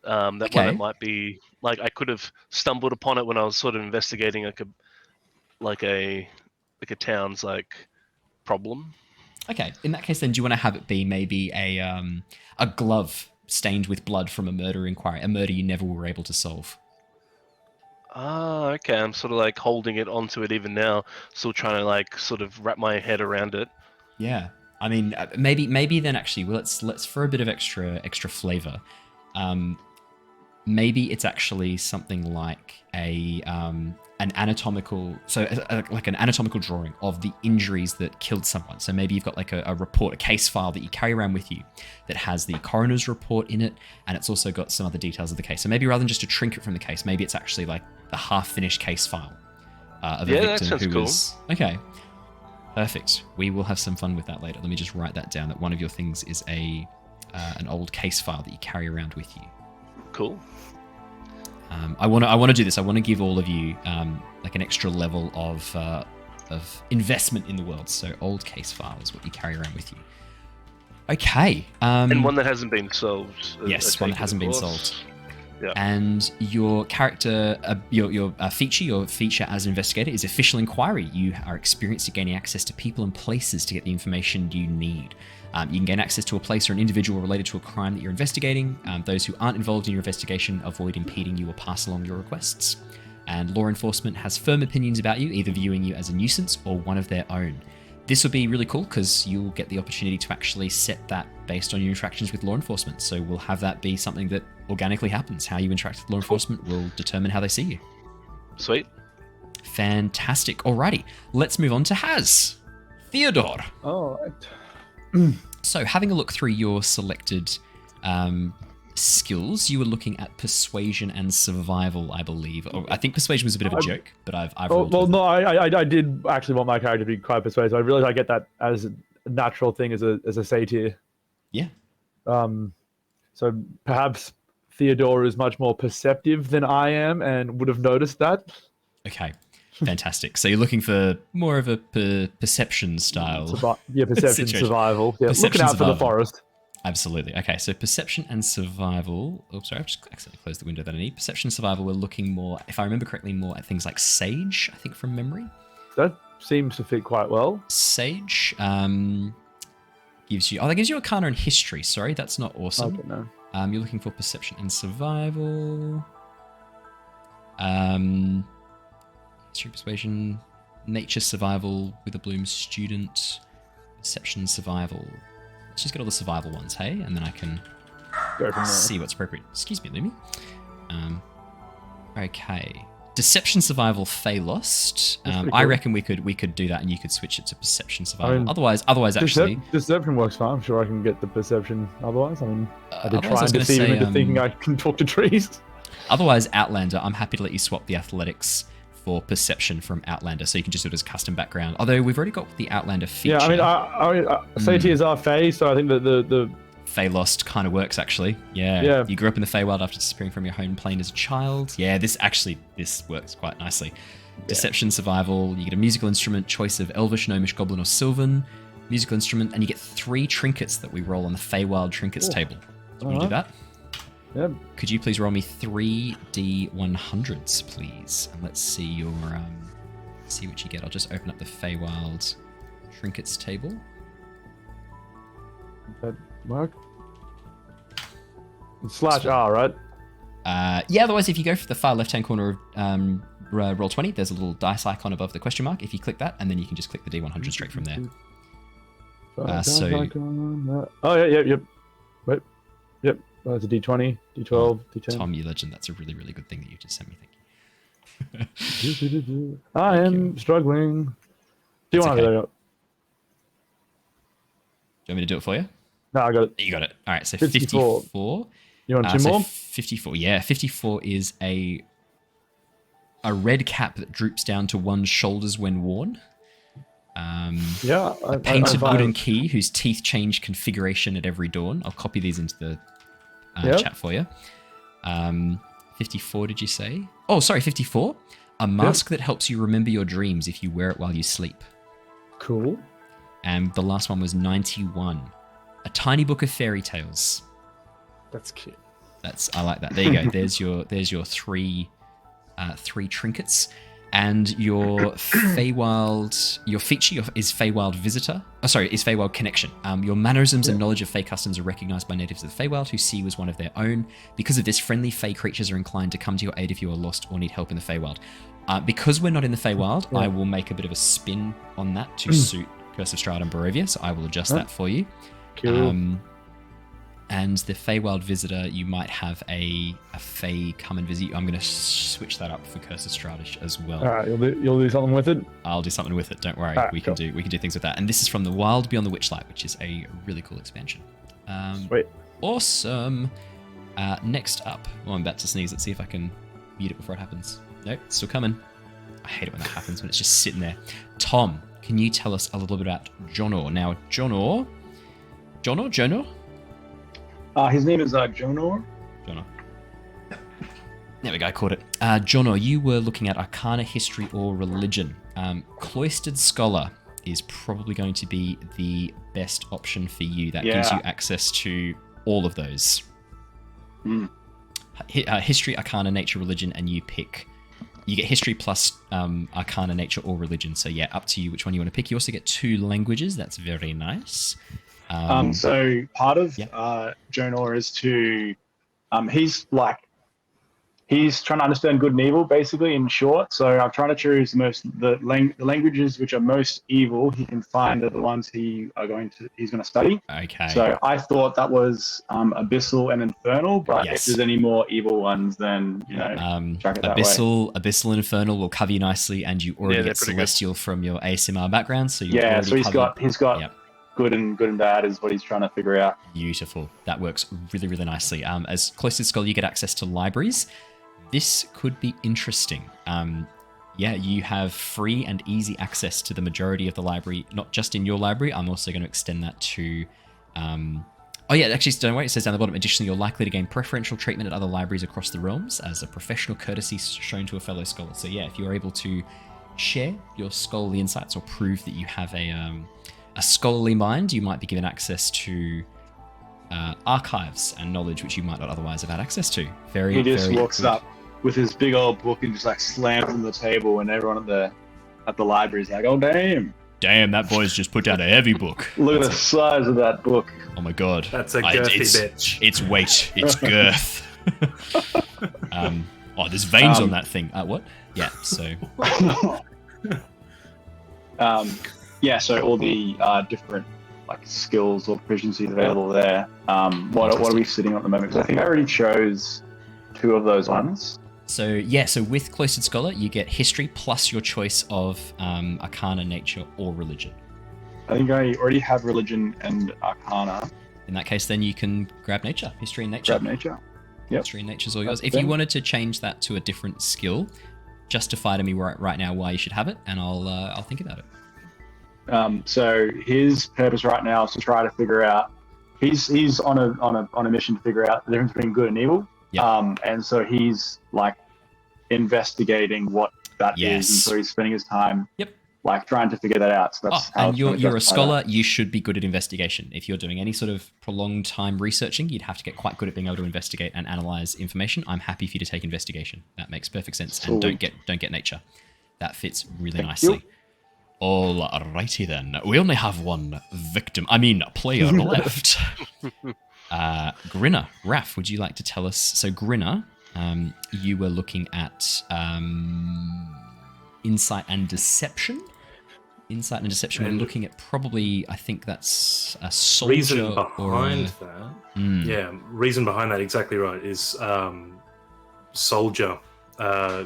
One that might be I could have stumbled upon it when I was sort of investigating a town's problem.
Okay, in that case, then, do you want to have it be maybe a glove stained with blood from a murder inquiry, a murder you never were able to solve?
Okay. I'm sort of holding it onto it even now, still trying to sort of wrap my head around it.
Yeah. I mean, maybe then actually, let's for a bit of extra flavor. Maybe it's actually something like an anatomical, an anatomical drawing of the injuries that killed someone. So maybe you've got a report, a case file that you carry around with you that has the coroner's report in it, and it's also got some other details of the case. So maybe rather than just a trinket from the case, maybe it's actually the half-finished case file of a victim who was okay. Perfect. We will have some fun with that later. Let me just write that down. That one of your things is an old case file that you carry around with you.
Cool.
I want to do this. I want to give all of you an extra level of investment in the world. So old case file is what you carry around with you. Okay.
And one that hasn't been solved.
Yes, one that hasn't been solved.
Yeah.
And your character, your feature as an investigator is official inquiry. You are experienced at gaining access to people and places to get the information you need. You can gain access to a place or an individual related to a crime that you're investigating. Those who aren't involved in your investigation avoid impeding you or pass along your requests. And law enforcement has firm opinions about you, either viewing you as a nuisance or one of their own. This will be really cool because you'll get the opportunity to actually set that based on your interactions with law enforcement. So we'll have that be something that organically happens. How you interact with law enforcement will determine how they see you.
Sweet.
Fantastic. Alrighty, let's move on to Theodore.
All right.
So, having a look through your selected skills, you were looking at persuasion and survival, I believe. Oh, I think persuasion was a bit of a joke, but I've rolled with it.
I did actually want my character to be quite persuasive. I realize I get that as a natural thing as a satyr.
Yeah.
So perhaps Theodore is much more perceptive than I am and would have noticed that.
Okay. Fantastic. So you're looking for more of a perception style.
Perception,
situation.
survival. Yeah,
Perception,
looking out
survival.
for the forest.
Absolutely. Okay, so perception and survival. Oh, sorry, I've just accidentally closed the window that I need. Perception and survival, we're looking more, if I remember correctly, more at things like Sage, I think, from memory.
That seems to fit quite well.
Sage gives you... Oh, that gives you Arcana and History. Sorry, that's not awesome.
Okay, no.
You're looking for perception and survival. History, persuasion, nature, survival with a Bloom student, perception, survival. Let's just get all the survival ones, hey? And then I can
Go from there.
see what's appropriate. Excuse me, Lumi. Okay. Deception, survival, Fey Lost.
pretty
I
cool.
reckon we could do that, and you could switch it to perception, survival.
I mean,
otherwise, actually,
Deception works fine. I'm sure I can get the perception otherwise. I mean, I did
otherwise
try
I was
and
gonna
deceive him
say,
into thinking I can talk to trees.
otherwise, Outlander. I'm happy to let you swap the athletics for perception from Outlander, so you can just do it as custom background. Although we've already got the Outlander feature.
Yeah, I mean, satyrs are Fey, so I think that the
Fey Lost kind of works, actually. Yeah.
Yeah.
You grew up in the Feywild after disappearing from your home plane as a child. Yeah, this works quite nicely. Deception, survival. You get a musical instrument, choice of Elvish, Gnomish, Goblin, or Sylvan. Musical instrument, and you get 3 trinkets that we roll on the Feywild trinkets table. Do you want to do that?
Yep.
Could you please roll me 3 D100s, please? And let's see your see what you get. I'll just open up the Feywild trinkets table.
That work. Slash R, right?
Yeah, otherwise, if you go for the far left-hand corner of Roll20, there's a little dice icon above the question mark. If you click that, and then you can just click the D100 straight from there.
Oh, yep. Wait. Yep. Oh, it's a D20, D12, D10.
Tom, you legend. That's a really, really good thing that you just sent me. Thank you.
I am struggling. Do you
It's
want to
okay.
do it?
Do you want me to do it for you?
No, I got it.
You got it. All right, so
54.
54.
You want 2
So
more?
54. Yeah, 54 is a red cap that droops down to one's shoulders when worn.
Yeah.
A painted wooden key whose teeth change configuration at every dawn. I'll copy these into the chat for you. 54, did you say? Oh, sorry, 54. A mask that helps you remember your dreams if you wear it while you sleep.
Cool.
And the last one was 91. A tiny book of fairy tales.
That's cute.
I like that. There you go. There's your three trinkets. And your Feywild, your feature is Feywild Visitor. Oh, sorry, is Feywild Connection. Your mannerisms and knowledge of Fey customs are recognized by natives of the Feywild who see you as one of their own. Because of this, friendly Fey creatures are inclined to come to your aid if you are lost or need help in the Feywild. Because we're not in the Feywild, I will make a bit of a spin on that to suit Curse of Strahd and Barovia, so I will adjust that for you.
Cool.
And the Feywild Visitor, you might have a Fey come and visit you. I'm going to switch that up for Curse of Strahd as well.
All right, you'll do something with it.
I'll do something with it. Don't worry.
Right,
we can do things with that. And this is from the Wild Beyond the Witchlight, which is a really cool expansion.
Sweet.
Awesome. Next up, I'm about to sneeze. Let's see if I can mute it before it happens. Nope, it's still coming. I hate it when that happens, when it's just sitting there. Tom, can you tell us a little bit about Jonor? Now, Jonor?
His name is Jonor.
Jonor. There we go, I caught it. Jonor, you were looking at Arcana, History, or Religion. Cloistered Scholar is probably going to be the best option for you. That gives you access to all of those. History, Arcana, Nature, Religion, and you get History plus Arcana, Nature, or Religion. So yeah, up to you which one you want to pick. You also get 2 languages. That's very nice.
So part of Jonor is to, he's trying to understand good and evil, basically, in short. So I'm trying to choose the languages which are most evil. He can find are the ones he's going to study.
Okay.
So I thought that was Abyssal and Infernal, but if there's any more evil ones, then track it that way.
Abyssal and Infernal will cover you nicely, and you already get Celestial from your Aasimar background. So
so he's got good and bad is what he's trying to figure out.
Beautiful. That works really, really nicely. As Cloistered Scholar, you get access to libraries. This could be interesting. Yeah, you have free and easy access to the majority of the library, not just in your library. I'm also going to extend that to... Oh yeah, actually, don't worry, it says down the bottom, additionally, you're likely to gain preferential treatment at other libraries across the realms as a professional courtesy shown to a fellow scholar. So yeah, if you're able to share your scholarly insights or prove that you have a scholarly mind, you might be given access to archives and knowledge which you might not otherwise have had access to.
He just
very
walks
good.
up with his big old book and just like slams on the table, and everyone at the library is like, "Oh damn!
Damn, that boy's just put down a heavy book.
Look at the size of that book."
Oh my god.
That's a girthy bitch.
It's weight. It's girth. Oh, there's veins on that thing. What? Yeah, so...
Yeah, so all the different like skills or proficiencies available there. What are we sitting on at the moment? Because I think I already chose 2 of those ones.
So yeah, so with Cloistered Scholar, you get history plus your choice of Arcana, Nature, or Religion.
I think I already have Religion and Arcana.
In that case, then you can grab Nature, History and Nature.
Grab Nature. Yep.
History and Nature's all yours.
That's
If you
it.
wanted to change that to a different skill, justify to me right now why you should have it, and I'll think about it.
So his purpose right now is to try to figure out. He's on a mission to figure out the difference between good and evil.
Yep.
And so he's like investigating what that is, and so he's spending his time.
Yep.
Like trying to figure that out. So that's how
and
it's
you're
gonna
a
justify
scholar,
that.
you should be good at investigation. If you're doing any sort of prolonged time researching, you'd have to get quite good at being able to investigate and analyze information. I'm happy for you to take investigation. That makes perfect sense. And don't get nature. That fits really nicely. Alrighty then. We only have one player left. Grinner. Raph, would you like to tell us? So Grinner, you were looking at Insight and Deception. Insight and Deception. We're looking at probably, I think that's a soldier.
Reason behind that. Yeah, reason behind that, exactly right, is soldier.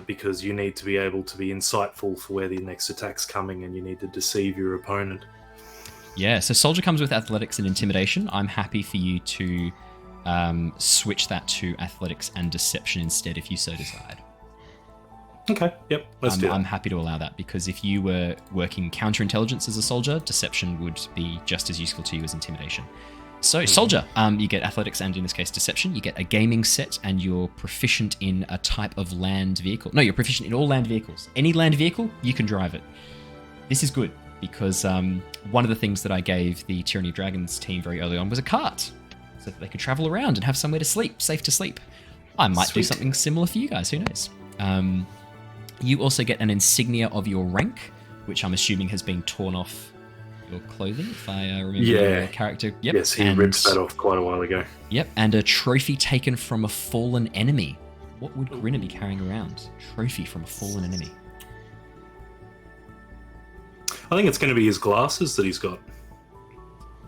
Because you need to be able to be insightful for where the next attack's coming, and you need to deceive your opponent.
Yeah, so soldier comes with athletics and intimidation. I'm happy for you to switch that to athletics and deception instead if you so desired.
Okay, yep, let's do that.
I'm happy to allow that, because if you were working counterintelligence as a soldier, deception would be just as useful to you as intimidation. So, soldier, you get athletics and, in this case, deception. You get a gaming set, and you're proficient in a type of land vehicle. No, you're proficient in all land vehicles. Any land vehicle, you can drive it. This is good, because one of the things that I gave the Tyranny of Dragons team very early on was a cart, so that they could travel around and have somewhere to sleep, safe to sleep. I might do something similar for you guys, who knows? You also get an insignia of your rank, which I'm assuming has been torn off your clothing, if I remember your character. Yep.
Yes, he ripped that off quite a while ago.
Yep, and a trophy taken from a fallen enemy. What would Grinner be carrying around? Trophy from a fallen enemy.
I think it's going to be his glasses that he's got.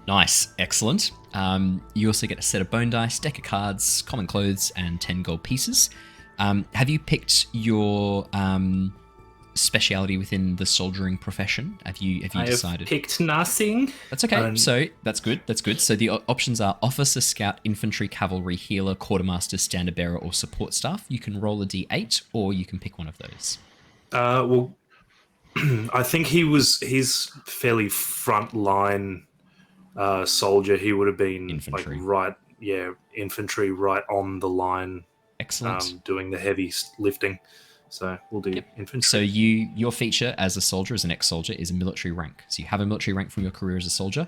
Nice, excellent. You also get a set of bone dice, deck of cards, common clothes, and 10 gold pieces. Have you picked your speciality within the soldiering profession? Have you decided?
I've picked nothing.
That's okay. So that's good. That's good. So the options are officer, scout, infantry, cavalry, healer, quartermaster, standard bearer, or support staff. You can roll a d8, or you can pick one of those.
Well, I think he's fairly frontline soldier. He would have been
Infantry.
infantry right on the line.
Excellent.
Doing the heavy lifting. So we'll do infantry.
So your feature as a soldier, as an ex-soldier, is a military rank. So you have a military rank from your career as a soldier.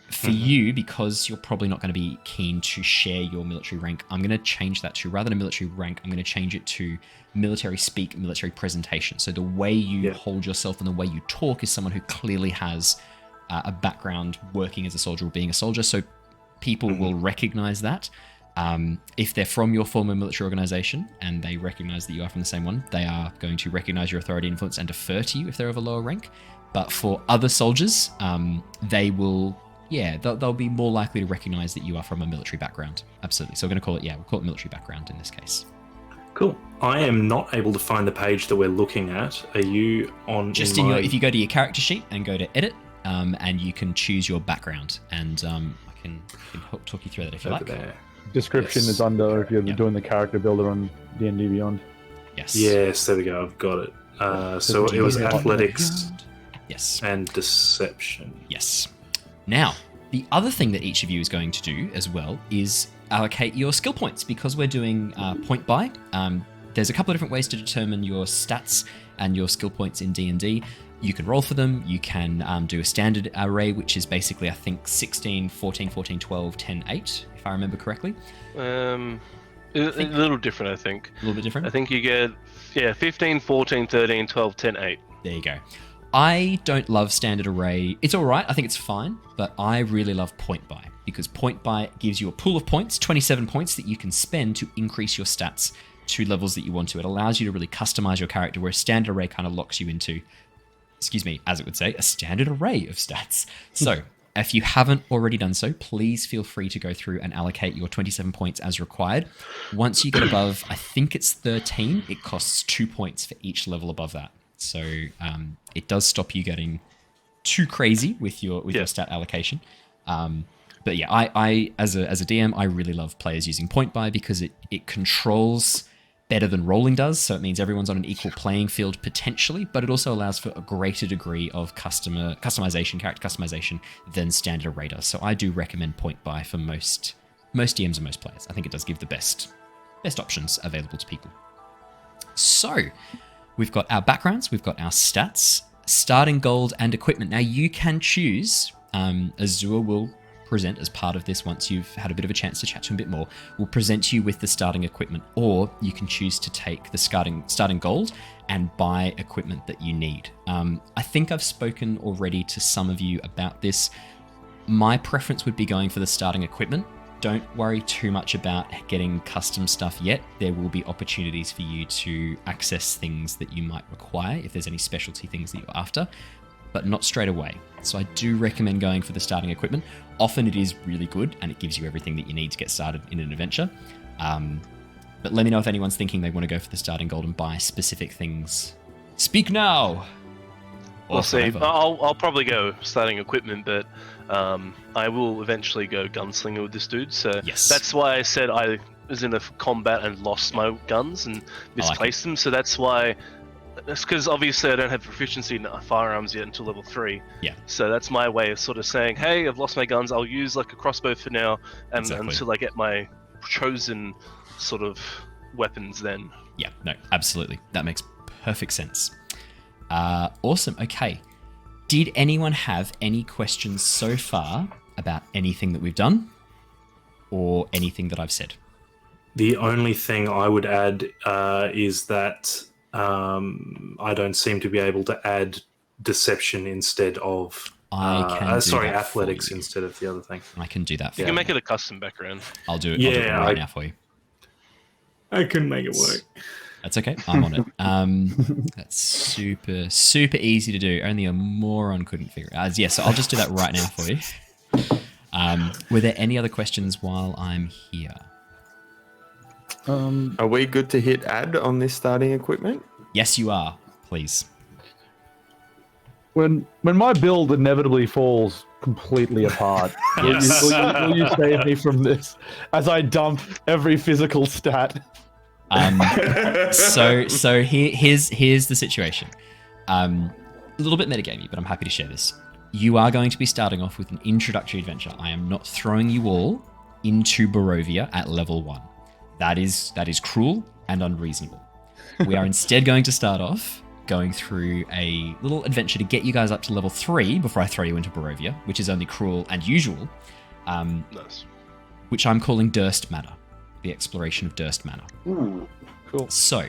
For you, because you're probably not going to be keen to share your military rank, I'm going to change that to, rather than a military rank, I'm going to change it to military speak, military presentation. So the way you hold yourself and the way you talk is someone who clearly has a background working as a soldier or being a soldier. So people will recognize that. If they're from your former military organization and they recognize that you are from the same one, they are going to recognize your authority and influence and defer to you if they're of a lower rank. But for other soldiers, they will, they'll be more likely to recognize that you are from a military background. Absolutely. So we're going to call it, we'll call it military background in this case.
Cool. I am not able to find the page that we're looking at. Are you on?
Just if you go to your character sheet and go to edit, and you can choose your background. And I can help talk you through that if you
Over
like.
there.
Description
Yes.
is under if you're
Yep.
doing the character builder on D&D Beyond.
Yes.
Yes, there we go. I've got it. So it was athletics
Yes.
and deception.
Yes. Now, the other thing that each of you is going to do as well is allocate your skill points, because we're doing point buy. There's a couple of different ways to determine your stats and your skill points in D&D. You can roll for them. You can do a standard array, which is basically, I think, 16, 14, 14, 12, 10, 8, if I remember correctly.
A little different, I think.
A little bit different.
I think you get 15, 14, 13, 12, 10, 8.
There you go. I don't love standard array. It's all right. I think it's fine, but I really love point buy, because point buy gives you a pool of points, 27 points that you can spend to increase your stats to levels that you want to. It allows you to really customize your character, where standard array kind of locks you into, as it would say, a standard array of stats. So if you haven't already done so, please feel free to go through and allocate your 27 points as required. Once you get above, I think it's 13, it costs 2 points for each level above that. So it does stop you getting too crazy with your stat allocation. But yeah, I as a DM, I really love players using point buy, because it controls better than rolling does. So it means everyone's on an equal playing field potentially, but it also allows for a greater degree of character customization than standard array does. So I do recommend point buy for most DMs and most players. I think it does give the best options available to people. So we've got our backgrounds, we've got our stats, starting gold, and equipment. Now you can choose, Azure will present as part of this, once you've had a bit of a chance to chat to him a bit more, will present you with the starting equipment, or you can choose to take the starting gold and buy equipment that you need. I think I've spoken already to some of you about this. My preference would be going for the starting equipment. Don't worry too much about getting custom stuff yet. There will be opportunities for you to access things that you might require if there's any specialty things that you're after, but not straight away. So I do recommend going for the starting equipment. Often it is really good and it gives you everything that you need to get started in an adventure. But let me know if anyone's thinking they want to go for the starting gold and buy specific things. Speak now!
We'll see. I'll probably go starting equipment, but I will eventually go gunslinger with this dude. So
Yes.
that's why I said I was in a combat and lost my guns and misplaced them. So that's why. That's because obviously I don't have proficiency in firearms yet until level 3.
Yeah.
So that's my way of sort of saying, hey, I've lost my guns. I'll use like a crossbow for now, and until I get my chosen sort of weapons. Then.
Yeah. No. Absolutely. That makes perfect sense. Awesome. Okay. Did anyone have any questions so far about anything that we've done, or anything that I've said?
The only thing I would add is that I don't seem to be able to add deception instead of athletics instead of the other thing.
I can do that for
You
you.
can make it a custom background.
I'll do it right now for you.
I couldn't make it work.
That's okay. I'm on it. That's super, super easy to do. Only a moron couldn't figure it out. Yeah, so I'll just do that right now for you. Were there any other questions while I'm here?
Are we good to hit add on this starting equipment?
Yes, you are. Please.
When my build inevitably falls completely apart, will you save me from this as I dump every physical stat?
So here's the situation. A little bit metagamey, but I'm happy to share this. You are going to be starting off with an introductory adventure. I am not throwing you all into Barovia at level 1. That is cruel and unreasonable. We are instead going to start off going through a little adventure to get you guys up to level 3 before I throw you into Barovia, which is only cruel and usual.
Nice.
Which I'm calling Durst Manor. The exploration of Durst Manor.
Ooh, cool.
So,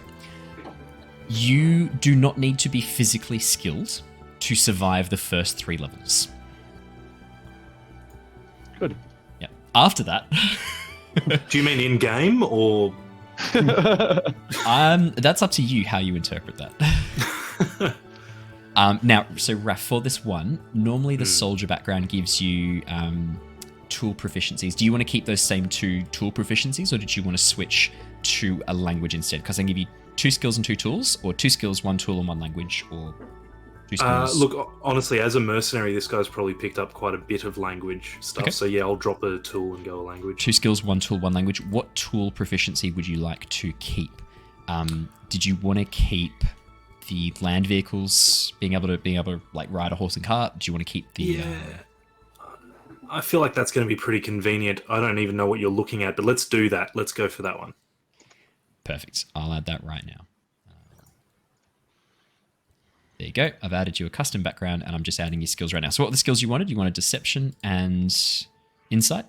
you do not need to be physically skilled to survive the first 3 levels.
Good.
Yeah. After that...
Do you mean in-game or...
That's up to you how you interpret that. Now, so Raph, for this one, normally the soldier background gives you tool proficiencies. Do you want to keep those same 2 tool proficiencies, or did you want to switch to a language instead? Because I can give you 2 skills and 2 tools, or 2 skills, 1 tool, and 1 language, or 2 skills.
Look, honestly, as a mercenary, this guy's probably picked up quite a bit of language stuff.
Okay.
So yeah, I'll drop a tool and go a language.
2 skills, 1 tool, 1 language. What tool proficiency would you like to keep? Did you want to keep the land vehicles, being able to like ride a horse and cart? Do you want to keep the?
Yeah. I feel like that's going to be pretty convenient. I don't even know what you're looking at, but let's do that. Let's go for that one.
Perfect. I'll add that right now. There you go. I've added you a custom background, and I'm just adding your skills right now. So what were the skills you wanted? You wanted deception and insight?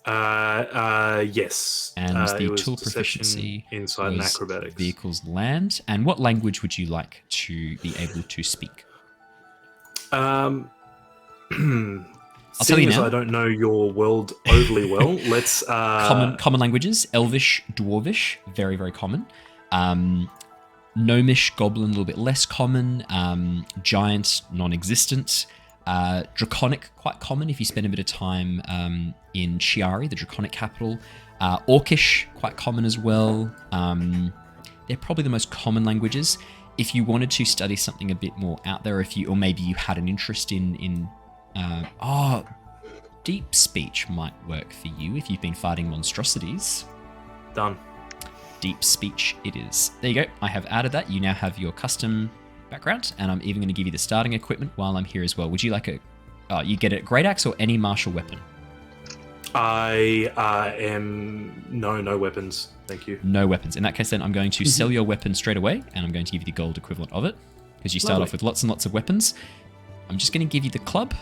Yes.
And
it
the
was
tool
deception,
proficiency
insight, and
was
acrobatics.
vehicles land. And what language would you like to be able to speak?
I'll
tell you
as
now.
I don't know your world overly well, let's...
Common languages. Elvish, Dwarvish, very, very common. Gnomish, Goblin, a little bit less common. Giant, non-existent. Draconic, quite common if you spend a bit of time in Chiari, the Draconic capital. Orcish, quite common as well. They're probably the most common languages. If you wanted to study something a bit more out there, or maybe you had an interest in deep speech might work for you if you've been fighting monstrosities.
Done.
Deep speech it is. There you go. I have added that. You now have your custom background, and I'm even going to give you the starting equipment while I'm here as well. Would you like you get a great axe or any martial weapon?
I am... No weapons. Thank you.
No weapons. In that case, then I'm going to sell your weapon straight away, and I'm going to give you the gold equivalent of it, because you start off with lots and lots of weapons. I'm just going to give you the club,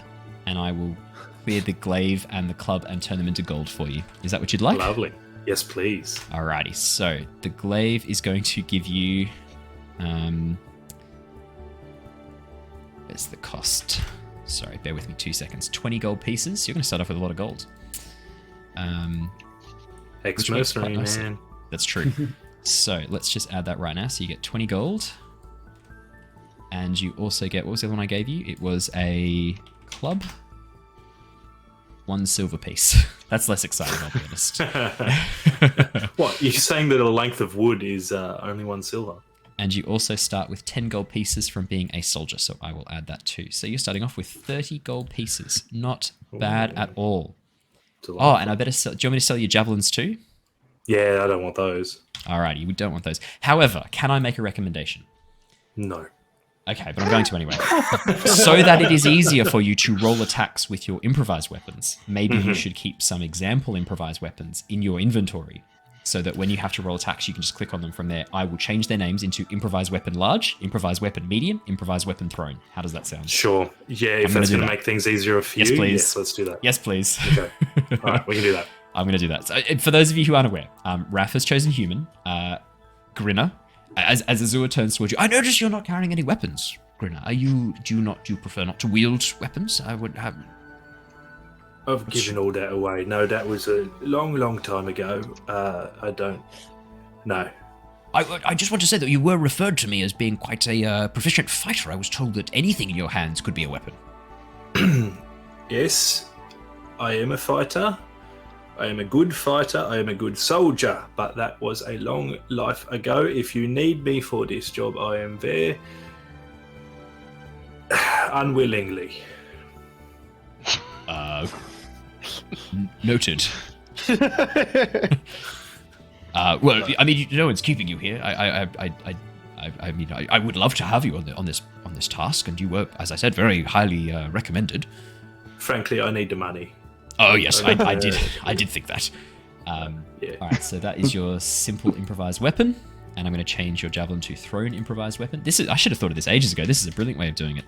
and I will clear the glaive and the club and turn them into gold for you. Is that what you'd like?
Lovely. Yes, please.
Alrighty. So the glaive is going to give you... Where's the cost? Sorry, bear with me 2 seconds. 20 gold pieces. You're going to start off with a lot of gold.
Ex-mercenary, man.
That's true. So let's just add that right now. So you get 20 gold. And you also get... What was the other one I gave you? It was a club. 1 silver piece. That's less exciting, I'll be honest.
What? You're saying that a length of wood is only 1 silver?
And you also start with 10 gold pieces from being a soldier, so I will add that too. So you're starting off with 30 gold pieces. Not bad at all. Oh, and I better sell... Do you want me to sell your javelins too?
Yeah, I don't want those.
Alrighty, we don't want those. However, can I make a recommendation?
No.
Okay, but I'm going to anyway. So that it is easier for you to roll attacks with your improvised weapons, maybe you should keep some example improvised weapons in your inventory, so that when you have to roll attacks, you can just click on them from there. I will change their names into improvised weapon large, improvised weapon medium, improvised weapon thrown. How does that sound?
Sure. Yeah, if that's going to make things easier for you,
yes, please.
Yes, let's do that.
Yes, please.
Okay. All right, we can do that.
I'm going to do that. So, for those of you who aren't aware, Raph has chosen human. Grinner, as Azure turns towards you, I notice you're not carrying any weapons. Grinner, do you prefer not to wield weapons? I would have...
I've given all that away. No, that was a long time ago. I don't... No.
I just want to say that you were referred to me as being quite a proficient fighter. I was told that anything in your hands could be a weapon.
Yes, I am a fighter. I am a good fighter. I am a good soldier. But that was a long life ago. If you need me for this job, I am there. Unwillingly.
Noted. Well, I mean, no one's keeping you here. I mean, I would love to have you on this task, and you were, as I said, very highly recommended.
Frankly, I need the money.
Oh yes, I did think that.
Yeah.
All right, so that is your simple improvised weapon, and I'm going to change your javelin to thrown improvised weapon. I should have thought of this ages ago. This is a brilliant way of doing it.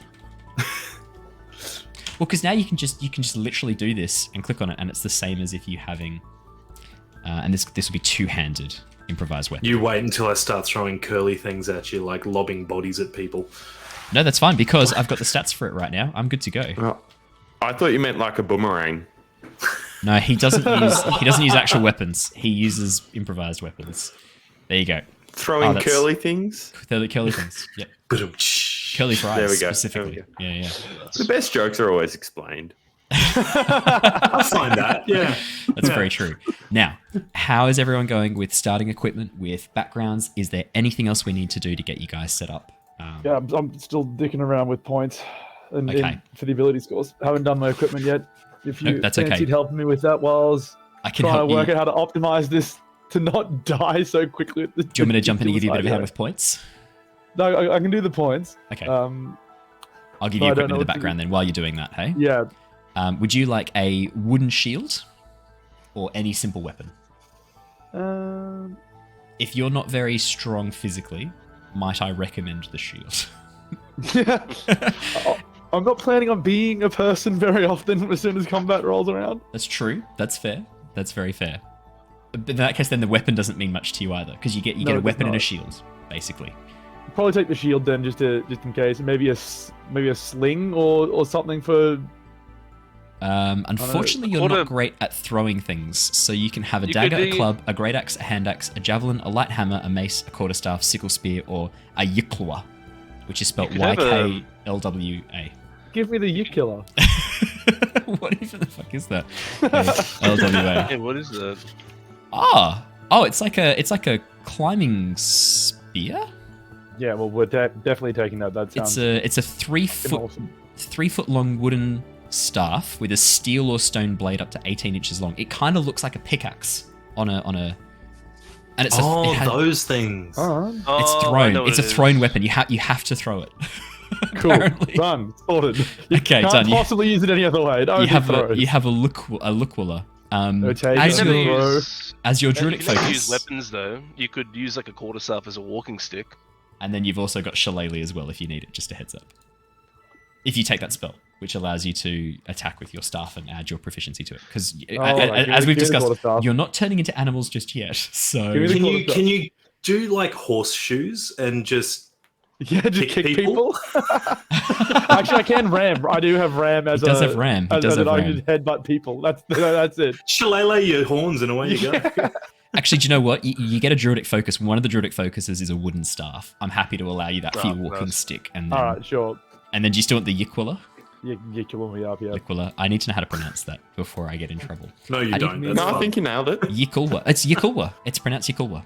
Well, because now you can just literally do this and click on it, and it's the same as if you having, and this will be two-handed improvised weapon.
You wait until I start throwing curly things at you, like lobbing bodies at people.
No, that's fine because I've got the stats for it right now. I'm good to go.
Oh, I thought you meant like a boomerang.
No, he doesn't use actual weapons. He uses improvised weapons. There you go.
Throwing curly things?
Curly things. Yep. Curly fries.
There we go.
Specifically. Yeah.
The best jokes are always explained.
I find that. Yeah.
That's very true. Now, how is everyone going with starting equipment, with backgrounds? Is there anything else we need to do to get you guys set up
Yeah, I'm still dicking around with points and
Okay.
for the ability scores. Haven't done my equipment yet. If you
that's okay.
fancied helping me with that while I was
I can
trying to
help
work
you.
out how to optimize this to not die so quickly.
Do you want me to jump in and give you a bit of a hand with points?
No, I can do the points.
Okay.
Um,
I'll give
but
you
I don't
equipment
know
in the
what to
background then while you're doing that, hey?
yeah.
Would you like a wooden shield or any simple weapon?
Um,
If you're not very strong physically, might I recommend the shield?
yeah. I'm not planning on being a person very often as soon as combat rolls around.
That's true. That's fair. That's very fair. But in that case, then the weapon doesn't mean much to you either, because you get
No,
a
it does
weapon and a
not.
shield, basically.
Probably take the shield then, just in case. Maybe a sling or something for.
Unfortunately, you're not great at throwing things, so you can have a dagger, a club, a great axe, a hand axe, a javelin, a light hammer, a mace, a quarterstaff, sickle spear, or a yiklwa, which is spelled
You could have
Y-K-L-W-A.
Give me the you killer.
What even the fuck is that? L-W-A.
Hey, what is that?
Oh, it's like a climbing spear.
Yeah, well, we're definitely taking that. That sounds
It's a 3 foot
awesome.
3 foot long wooden staff with a steel or stone blade up to 18 inches long. It kind of looks like a pickaxe on a, and it's
those things.
Alright.
it's
I
thrown.
know
It's
what
a
it
thrown
is.
weapon. You have to throw it.
Cool.
Apparently.
Done. Sorted. You
Okay,
can't
done.
possibly use it any other way. It only
You have
throws.
a lookwilla.
Okay,
As
you
You
never
your
never
use-
as your
you
druidic
can never
focus,
use weapons though. You could use like a quarterstaff as a walking stick.
and then you've also got shillelagh as well if you need it. Just a heads up. If you take that spell, which allows you to attack with your staff and add your proficiency to it, because
right,
as we've
give me the
discussed,
quarterstaff.
you're not turning into animals just yet. So
Give me the
Can you do like horseshoes and just
Yeah, just
kick
kick
people?
people. Actually, I can ram. I do have ram as
He does have ram. He
as
does
an
have
I
ram.
can headbutt people. That's it.
shillelagh your horns and away you go?
Actually, do you know what? You get a druidic focus. One of the druidic focuses is a wooden staff. I'm happy to allow you that for your walking
nice.
stick. And then,
All right, sure.
and then do you still want the yikwilla?
You're killing me up here.
Yikwilla. I need to know how to pronounce that before I get in trouble.
No, you
I
don't.
didn't-
That's
No, I
fine.
think you nailed it.
Yikulwa. It's Yikulwa. It's pronounced Yikulwa.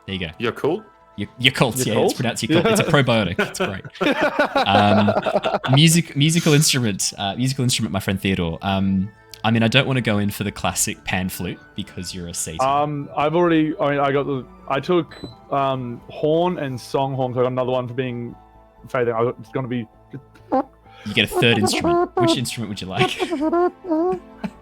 There you go.
You're cool.
Yakult, yeah,
Yakult?
it's pronounced Yakult. It's a probiotic. It's great. Musical instrument, my friend Theodore. I mean, I don't want to go in for the classic pan flute because you're a satyr.
I've already. I took horn and song horn. So I got another one for being fading. It's going to be.
You get a third instrument. Which instrument would you like?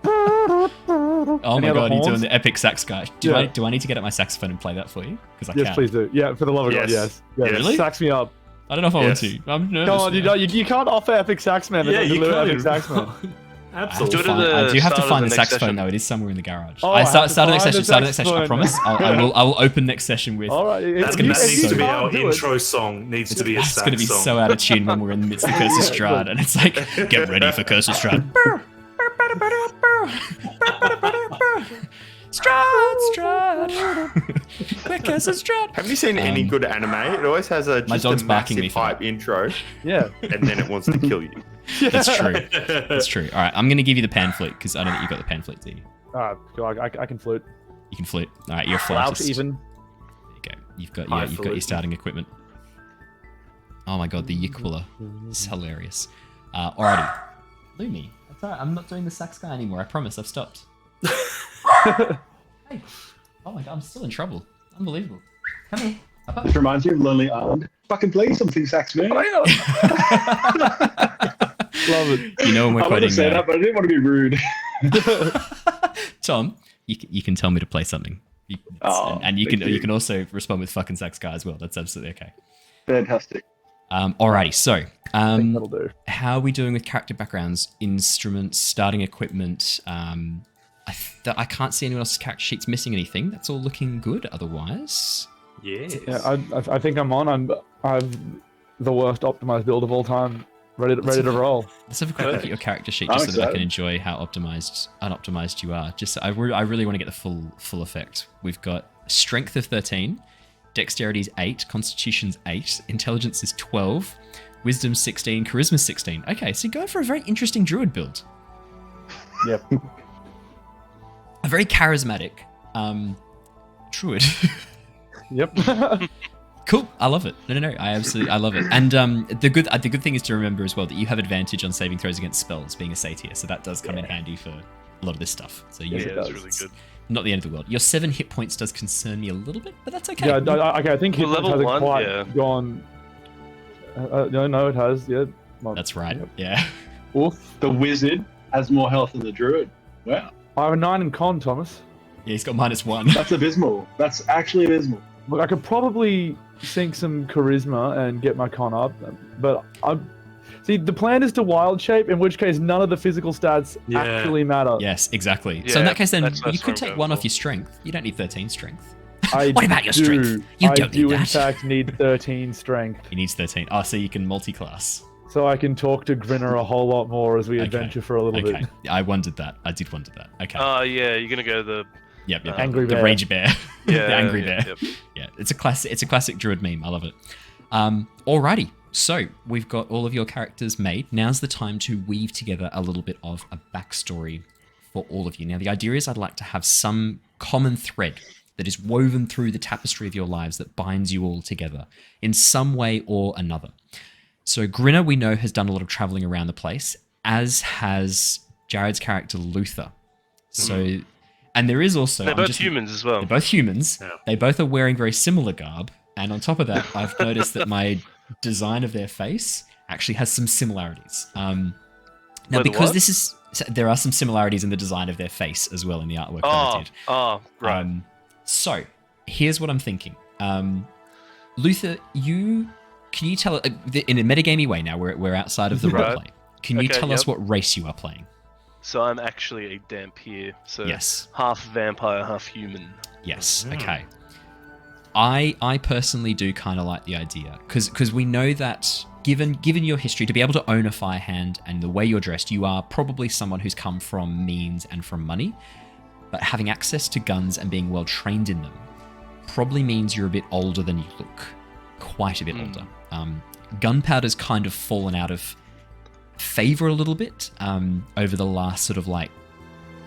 Oh
Any
my
other
god, you're doing
horns?
the epic sax guy. Do I need to get out my saxophone and play that for you? Because I
Yes,
can.
please do. Yeah, for the love of God,
Yes.
yes.
Yes.
Really?
Sax me up.
I don't know if I
Yes.
want to. I'm nervous.
Come on,
now.
you can't offer epic sax man.
Yeah, you
epic
can.
sax man.
I have to
Absolutely.
Do it at
find-
the
I do have to
start of
find
the
the
next
saxophone
session.
though. It is somewhere in the garage.
Oh,
I
I
start
have to
starting next
find
session.
the
Starting next session. I
saxophone.
promise. I will open next session with.
All right.
That
if you-
needs
if you
to be
can't
our
do it-
intro song. Needs to be a
It's
sax
going to be
song.
so out of tune when we're in the midst of Curse of
Yeah,
Strahd, and it's like, get ready for Curse of Strahd. Strahd. Quick Curse of Strahd.
Have you seen any good anime? It always has a
My
just
dog's
a
barking
massive
me for that.
hype intro,
Yeah.
and then it wants to kill you.
That's true. That's true. All right, I'm going to give you the pan flute because I don't think you got the pan flute, do you?
Cool, I can flute.
You can flute. All right, you're a
Flout
flautist.
even.
There you go. You've got
Hi,
you've got your
flute.
starting equipment. Oh my god, the Yikwilla. It's hilarious. Alrighty. Lumi. That's alright, I'm not doing the sax guy anymore, I promise, I've stopped. Hey. Oh my god, I'm still in trouble. Unbelievable. Come here. Up, up.
This reminds you of Lonely Island. Fucking play something, sax man.
Love it.
You know when we're
I wanted
quoting
to say that, but I didn't want to be rude.
Tom, you can tell me to play something.
Oh,
and you
thank
can
you.
you can also respond with fucking sax guy as well. That's absolutely okay.
Fantastic.
Alrighty, so
I think that'll do.
how are we doing with character backgrounds, instruments, starting equipment? I can't see anyone else's character sheets missing anything. That's all looking good otherwise.
Yes.
Yeah, I think I'm on. I've the worst optimized build of all time. Ready to roll.
Let's have a quick look at your character sheet
I'm
just so that I
excited.
can enjoy how unoptimized you are. I really want to get the full effect. We've got strength of 13, dexterity is 8, constitution's 8, intelligence is 12, wisdom 16, charisma 16. Okay, so you're going for a very interesting druid build.
Yep.
A very charismatic druid.
Yep.
Cool. I love it. No. I love it. And the good thing is to remember as well that you have advantage on saving throws against spells, being a satyr. So that does come in handy for a lot of this stuff. So
Yeah, that's really good.
Not the end of the world. Your 7 hit points does concern me a little bit, but that's okay.
Yeah, I think hit
Well,
points
level
hasn't
1,
quite
yeah.
gone. No, it has. Yeah.
That's right.
Yep.
Yeah.
Oof, the wizard has more health than the druid. Wow,
I have a 9 in con, Thomas.
Yeah, he's got -1.
that's abysmal. That's actually abysmal.
Look, I could probably sink some charisma and get my con up, but see, the plan is to wild shape, in which case none of the physical stats
Yeah.
actually matter.
Yes, exactly. So
Yeah,
in that case, then
that's
you
what
could
I'm
take
going
1
for.
off your strength. You don't need 13 strength.
What
about your strength? You
I
don't
do
need
in
that.
fact need 13 strength,
He needs 13. Oh, so you can multi-class.
so I can talk to Grinner a whole lot more as we
Okay.
adventure for a little
Okay.
bit.
I wondered that. I did wonder that. Okay.
Yeah, you're gonna go the
Yep.
Angry
The
bear.
Rage Bear.
yeah,
The Angry
yeah,
Bear.
yep.
Yeah, it's a classic druid meme. I love it. Alrighty, so we've got all of your characters made. Now's the time to weave together a little bit of a backstory for all of you. Now, the idea is I'd like to have some common thread that is woven through the tapestry of your lives that binds you all together in some way or another. So Grinner, we know, has done a lot of traveling around the place, as has Jared's character Luther. So, and there is also...
They're both humans as well.
They're both humans.
Yeah.
They both are wearing very similar garb. And on top of that, I've noticed that my design of their face actually has some similarities. Now,
Wait,
because
what?
this is... There are some similarities in the design of their face as well in the artwork that I did.
Right.
So, here's what I'm thinking. Luther, can you tell... in a metagamey way now, we're outside of the
Right.
roleplay. Can you
Okay,
tell us
yep.
what race you are playing?
So I'm actually a Dhampire, so
Yes.
half vampire, half human.
Yes.
Mm.
Okay. I personally do kind of like the idea because we know that given your history, to be able to own a fire hand and the way you're dressed, you are probably someone who's come from means and from money. But having access to guns and being well trained in them probably means you're a bit older than you look. Quite a bit older. Gunpowder's kind of fallen out of favor a little bit over the last sort of like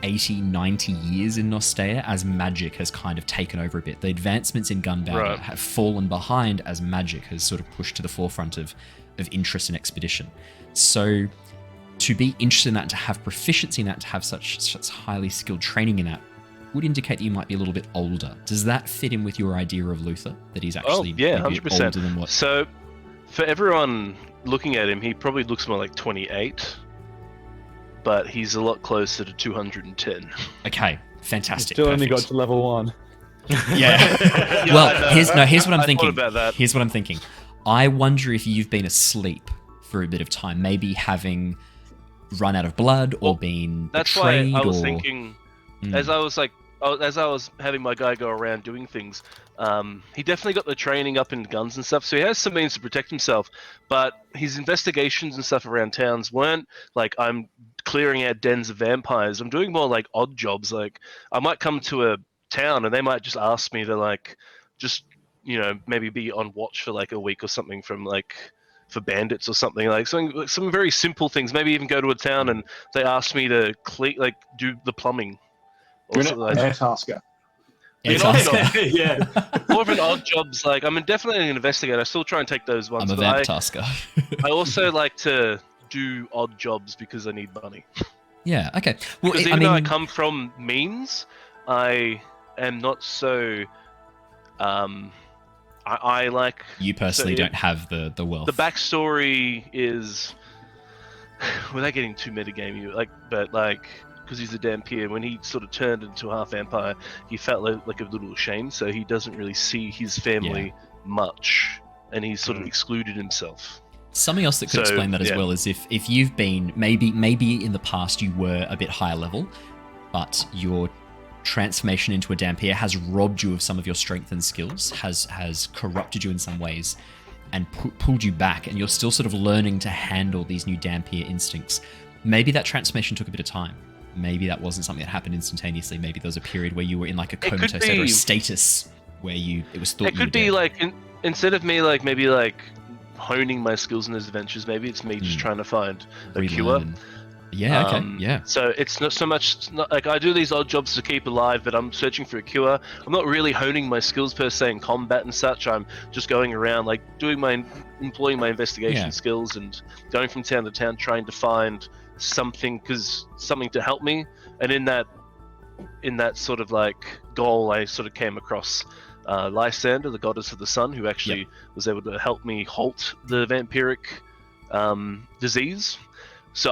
80, 90 years in Nostea as magic has kind of taken over a bit. The advancements in gunpowder
Right.
have fallen behind as magic has sort of pushed to the forefront of interest in expedition. So to be interested in that, to have proficiency in that, to have such highly skilled training in that would indicate that you might be a little bit older. Does that fit in with your idea of Luther? That he's actually
yeah,
maybe
100%.
older than what...
So for everyone looking at him, he probably looks more like 28, but he's a lot closer to 210.
Okay, fantastic.
Still only got
perfect.
to level 1.
Yeah.
Yeah,
Well,
I know.
here's what I'm
I
thinking.
thought about that.
Here's what I'm thinking. I wonder if you've been asleep for a bit of time, maybe having run out of blood or been
That's
betrayed.
why I was
or...
thinking,
Mm.
as I was having my guy go around doing things, he definitely got the training up in guns and stuff, so he has some means to protect himself. But his investigations and stuff around towns weren't like I'm clearing out dens of vampires. I'm doing more like odd jobs. Like I might come to a town and they might just ask me to like just maybe be on watch for like a week or something for bandits or something, like some very simple things. Maybe even go to a town and they ask me to do the plumbing. Or
You're
something
an
like
air
that.
tasker.
It's
You know,
awesome.
Yeah.
More of an odd jobs. Like I'm definitely an investigator. I still try and take those ones.
I'm a
but
vamp tasker.
I also like to do odd jobs because I need money.
Yeah. Okay. Well,
Because
I
even
mean,
though I come from means, I am not so. I like
you personally
so
don't have the wealth.
the backstory is without getting too metagamey, because he's a Dhampire, when he sort of turned into half vampire, he felt like a little ashamed, so he doesn't really see his family much, and he's sort of excluded himself.
Something else that could
So,
explain that as
yeah.
well is if you've been maybe in the past you were a bit higher level, but your transformation into a Dhampire has robbed you of some of your strength and skills, has corrupted you in some ways, and pulled you back, and you're still sort of learning to handle these new Dhampire instincts. Maybe that transformation took a bit of time. Maybe that wasn't something that happened instantaneously. Maybe there was a period where you were in like a
could
comatose state or a
be-
status where it was thought
It
you were
could be
dead.
like instead of me maybe honing my skills in those adventures, maybe it's me just trying to find a cure.
Relearn. Yeah, okay, yeah.
So it's not so much, it's not, like I do these odd jobs to keep alive, but I'm searching for a cure. I'm not really honing my skills per se in combat and such. I'm just going around, like employing my investigation skills and going from town to town, trying to find something to help me. And in that sort of like goal, I sort of came across Lysander, the goddess of the sun, who actually was able to help me halt the vampiric disease. So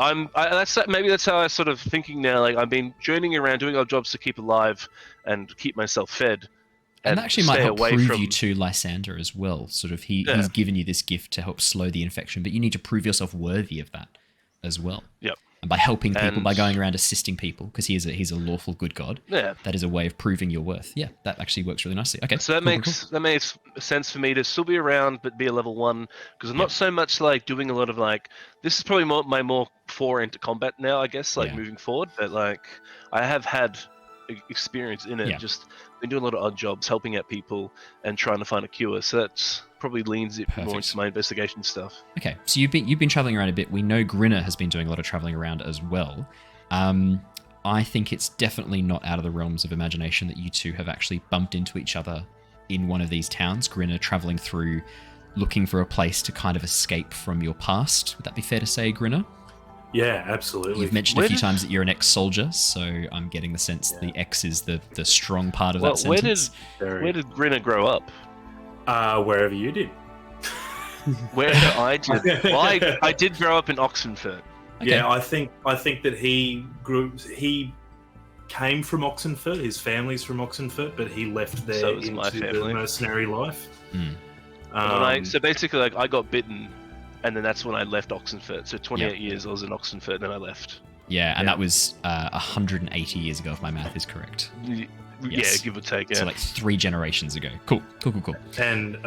maybe that's how I'm sort of thinking now. Like I've been journeying around doing odd jobs to keep alive and keep myself fed.
And that actually might help prove you to Lysander as well. Sort of he's given you this gift to help slow the infection, but you need to prove yourself worthy of that as well.
Yep.
And by helping people, by going around assisting people, because he's a lawful good god.
Yeah.
That is a way of proving your worth. Yeah, that actually works really nicely. Okay.
So that makes sense for me to still be around, but be a level 1, because I'm not so much like doing a lot of like. This is probably my more foray into combat now, I guess, like moving forward. But like, I have had experience in it.
Yeah.
Just been doing a lot of odd jobs, helping out people, and trying to find a cure. So that's probably leans it more into my investigation stuff.
Okay, so you've been traveling around a bit. We know Grinner has been doing a lot of traveling around as well. I think it's definitely not out of the realms of imagination that you two have actually bumped into each other in one of these towns. Grinner traveling through, looking for a place to kind of escape from your past. Would that be fair to say, Grinner?
Yeah, absolutely.
You've mentioned a few times that you're an ex-soldier, so I'm getting the sense the X is the strong part of that sentence.
Where did Grinner grow up?
Wherever you did.
Where I did. Well, I did grow up in Oxenfurt.
Okay. Yeah, I think that he came from Oxenfurt. His family's from Oxenfurt, but he left there into the mercenary life.
So basically, like I got bitten, and then that's when I left Oxenfurt. So 28 years I was in Oxenfurt, and then I left.
Yeah, and that was 180 years ago, if my math is correct.
Yes. Yeah, give or take. Yeah.
So like 3 generations ago. Cool.
And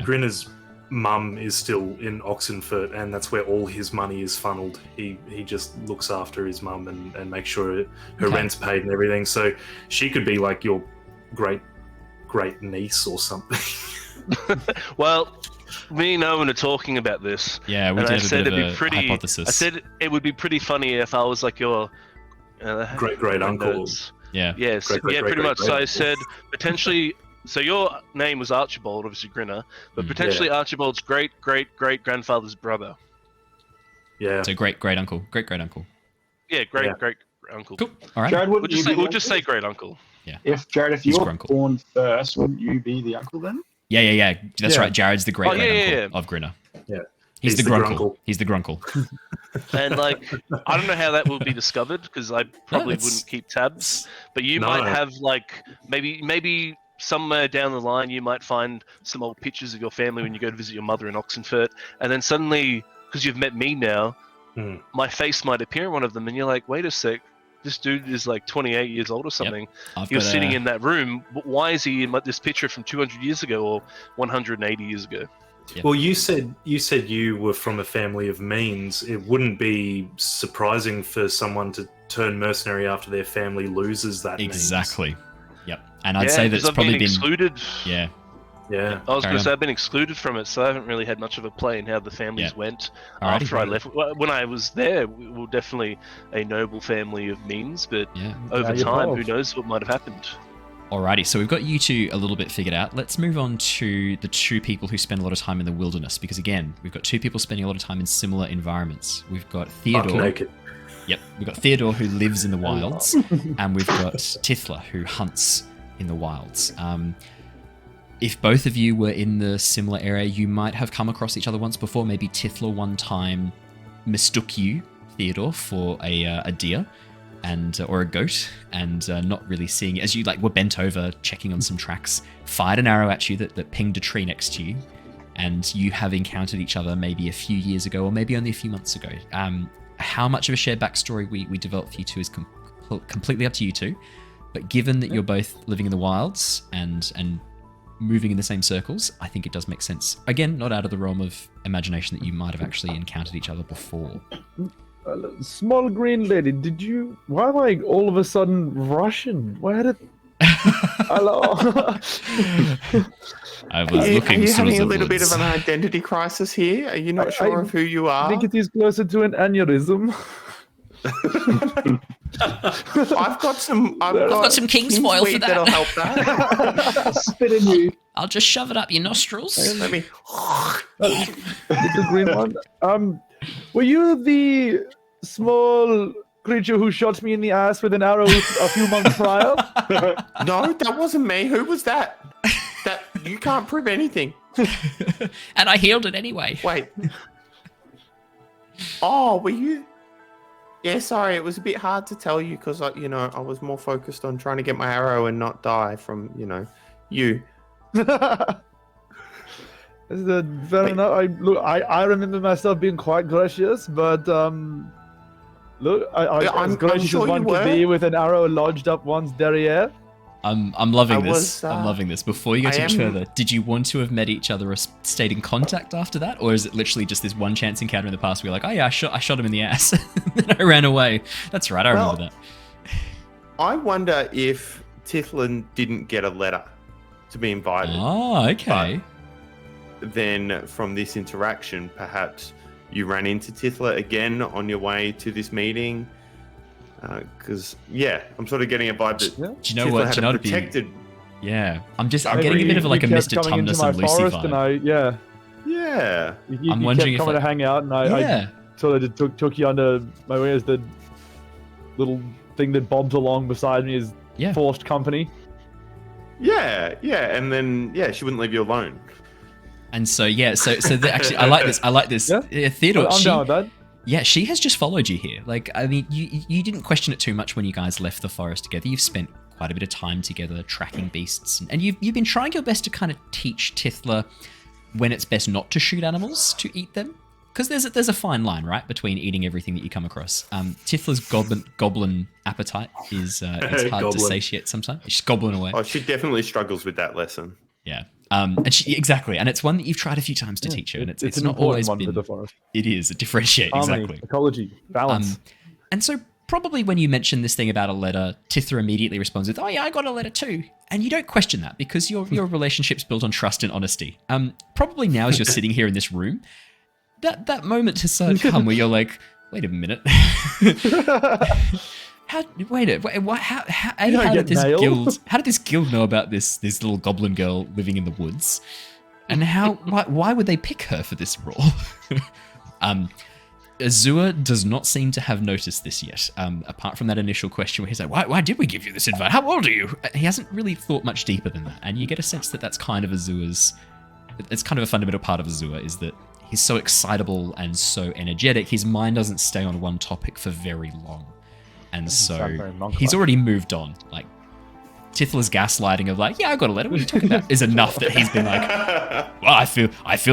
Grinner's mum is still in Oxenfurt, and that's where all his money is funneled. He just looks after his mum and makes sure her rent's paid and everything. So she could be like your great niece or something.
Well, me and Owen are talking about this.
Yeah, we did a bit of a hypothesis.
I said it would be pretty funny if I was like your
great uncle.
Yeah.
Yes. Pretty much. So I said potentially. So your name was Archibald, obviously Grinner, but potentially Archibald's great grandfather's brother.
Yeah. So great uncle.
Yeah, great uncle.
Cool. All right.
Jared,
we'll just say great uncle.
Yeah.
If you're born first, wouldn't you be the uncle then?
Yeah. That's right. Jared's the great uncle of Grinner.
Yeah.
He's the grunkle. He's the grunkle.
And like, I don't know how that will be discovered because I probably wouldn't keep tabs. But you might have like maybe somewhere down the line you might find some old pictures of your family when you go to visit your mother in Oxenfurt, and then suddenly, because you've met me now, my face might appear in one of them, and you're like, wait a sec, this dude is like 28 years old or something. You're sitting in that room. Why is he in this picture from 200 years ago or 180 years ago?
Yep.
Well, you said you were from a family of means. It wouldn't be surprising for someone to turn mercenary after their family loses that.
Exactly. Yep. And I'd say that's probably been
excluded.
Yeah.
Yeah.
I was going to say I've been excluded from it, so I haven't really had much of a play in how the families went after I left. When I was there, we were definitely a noble family of means, but over time, who knows what might have happened.
Alrighty, so we've got you two a little bit figured out. Let's move on to the 2 people who spend a lot of time in the wilderness, because again, we've got 2 people spending a lot of time in similar environments. We've got Theodore. Yep, we've got Theodore who lives in the wilds, and we've got Tithla who hunts in the wilds. If both of you were in the similar area, you might have come across each other once before. Maybe Tithla one time mistook you, Theodore, for a deer. Or a goat, and not really seeing it, as you were bent over checking on some tracks, fired an arrow at you that pinged a tree next to you, and you have encountered each other maybe a few years ago or maybe only a few months ago. How much of a shared backstory we develop for you two is completely up to you two, but given that you're both living in the wilds and moving in the same circles, I think it does make sense. Again, not out of the realm of imagination that you might have actually encountered each other before.
Small green lady, why am I all of a sudden Russian? Where did... Hello?
I was looking. Are you having a little bit of an identity crisis here? Are you not sure of who you are?
I think it is closer to an aneurysm.
I've got
some king's foil for
weed
that.
that'll help that.
Spit in you.
I'll just shove it up your nostrils.
Let me.
The green one. Were you the small creature who shot me in the ass with an arrow a few months prior?
No, that wasn't me. Who was that? That you can't prove anything.
And I healed it anyway.
Wait. Oh, were you? Yeah, sorry. It was a bit hard to tell you because, I was more focused on trying to get my arrow and not die from, you.
Fair enough. I remember myself being quite gracious, but look, I'm as gracious
sure
as one could be with an arrow lodged up one's derriere.
I'm loving this. I'm loving this. Before you go too much further, did you want to have met each other or stayed in contact after that? Or is it literally just this one chance encounter in the past where you're like, oh yeah, I shot him in the ass. And then I ran away. That's right, I remember that.
I wonder if Tithla didn't get a letter to be invited.
Oh, okay.
But then from this interaction, perhaps you ran into Tithla again on your way to this meeting. Because I'm sort of getting a vibe that
do you know what?
Had a protected.
Yeah, I'm getting a bit of like a Mr. Tumnus and Lucy vibe.
I'm
wondering if coming to hang out, and I sort of just took you under my wing as the little thing that bobs along beside me as forced company.
Yeah, and then she wouldn't leave you alone.
And so actually, I like this. Yeah? Theodore,
I'm down with that.
Yeah, she has just followed you here. Like, I mean, you didn't question it too much when you guys left the forest together. You've spent quite a bit of time together tracking beasts, and you've been trying your best to kind of teach Tithla when it's best not to shoot animals, to eat them. Because there's a fine line, right, between eating everything that you come across. Tithla's goblin appetite is it's hard to satiate sometimes. She's gobbling away.
Oh, she definitely struggles with that lesson.
Yeah. And exactly, and it's one that you've tried a few times to teach her, and it's not always been. For the forest. It is. It differentiates exactly.
Ecology, balance.
And so probably when you mention this thing about a letter, Tithla immediately responds with, "Oh yeah, I got a letter too," and you don't question that because your relationship's built on trust and honesty. Probably now as you're sitting here in this room, that moment has started to come where you're like, "Wait a minute." How did this guild know about this little goblin girl living in the woods, and why would they pick her for this role? Azure does not seem to have noticed this yet. Apart from that initial question where he's like, "Why did we give you this invite? How old are you?" He hasn't really thought much deeper than that, and you get a sense that that's kind of Azure's. It's kind of a fundamental part of Azure is that he's so excitable and so energetic. His mind doesn't stay on one topic for very long. And so he's already moved on. Like, Tithla's gaslighting of like, yeah, I got a letter. What are you talking about? Is enough that he's been like, well, I feel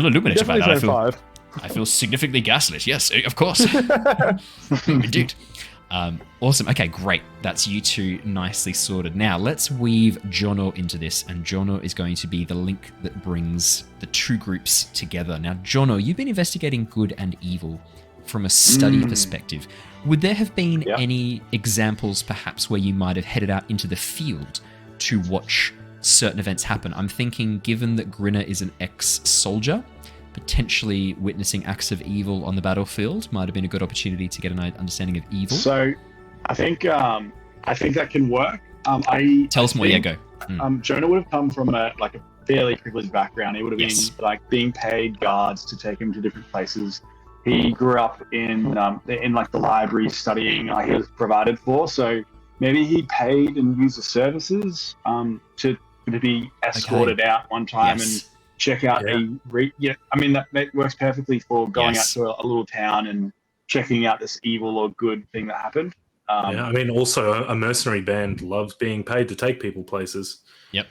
illuminated by that. I feel significantly gaslit. Yes, of course. Indeed. Awesome. Okay, great. That's you two nicely sorted. Now let's weave Jonor into this, and Jonor is going to be the link that brings the two groups together. Now, Jonor, you've been investigating good and evil from a study perspective. Would there have been any examples perhaps where you might have headed out into the field to watch certain events happen? I'm thinking, given that Grinner is an ex-soldier, potentially witnessing acts of evil on the battlefield might have been a good opportunity to get an understanding of evil.
So I think that can work.
Tell us more. Yeah, go.
Jonor would have come from a fairly privileged background. He would have been like being paid guards to take him to different places. He grew up in like the library studying. He was provided for, so maybe he paid and used the services to be escorted out one time and check out I mean that works perfectly for going out to a little town and checking out this evil or good thing that happened.
I mean, also a mercenary band loves being paid to take people places.
Yep.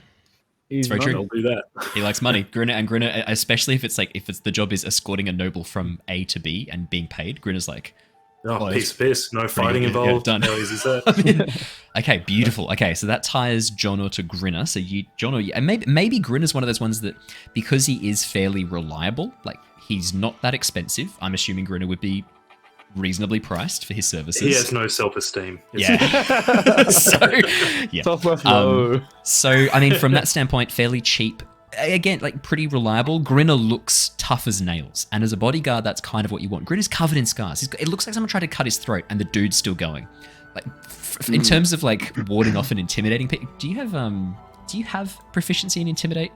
It's very true.
I'll do that.
He likes money. Grinner, especially if it's the job is escorting a noble from A to B and being paid. Grinner's like,
piss. No fighting involved.
Done.
No easy set.
Okay, beautiful. Okay, so that ties Jonor to Grinner. So Jonor, and maybe Grinner's one of those ones that, because he is fairly reliable, like he's not that expensive. I'm assuming Grinner would be reasonably priced for his services.
He has no self-esteem.
Yeah. So I mean, from that standpoint, fairly cheap again, like pretty reliable. Grinner looks tough as nails, and as a bodyguard, that's kind of what you want. Grinner's covered in scars. It looks like someone tried to cut his throat, and the dude's still going. Like, in terms of like warding off and intimidating people, do you have proficiency in intimidate,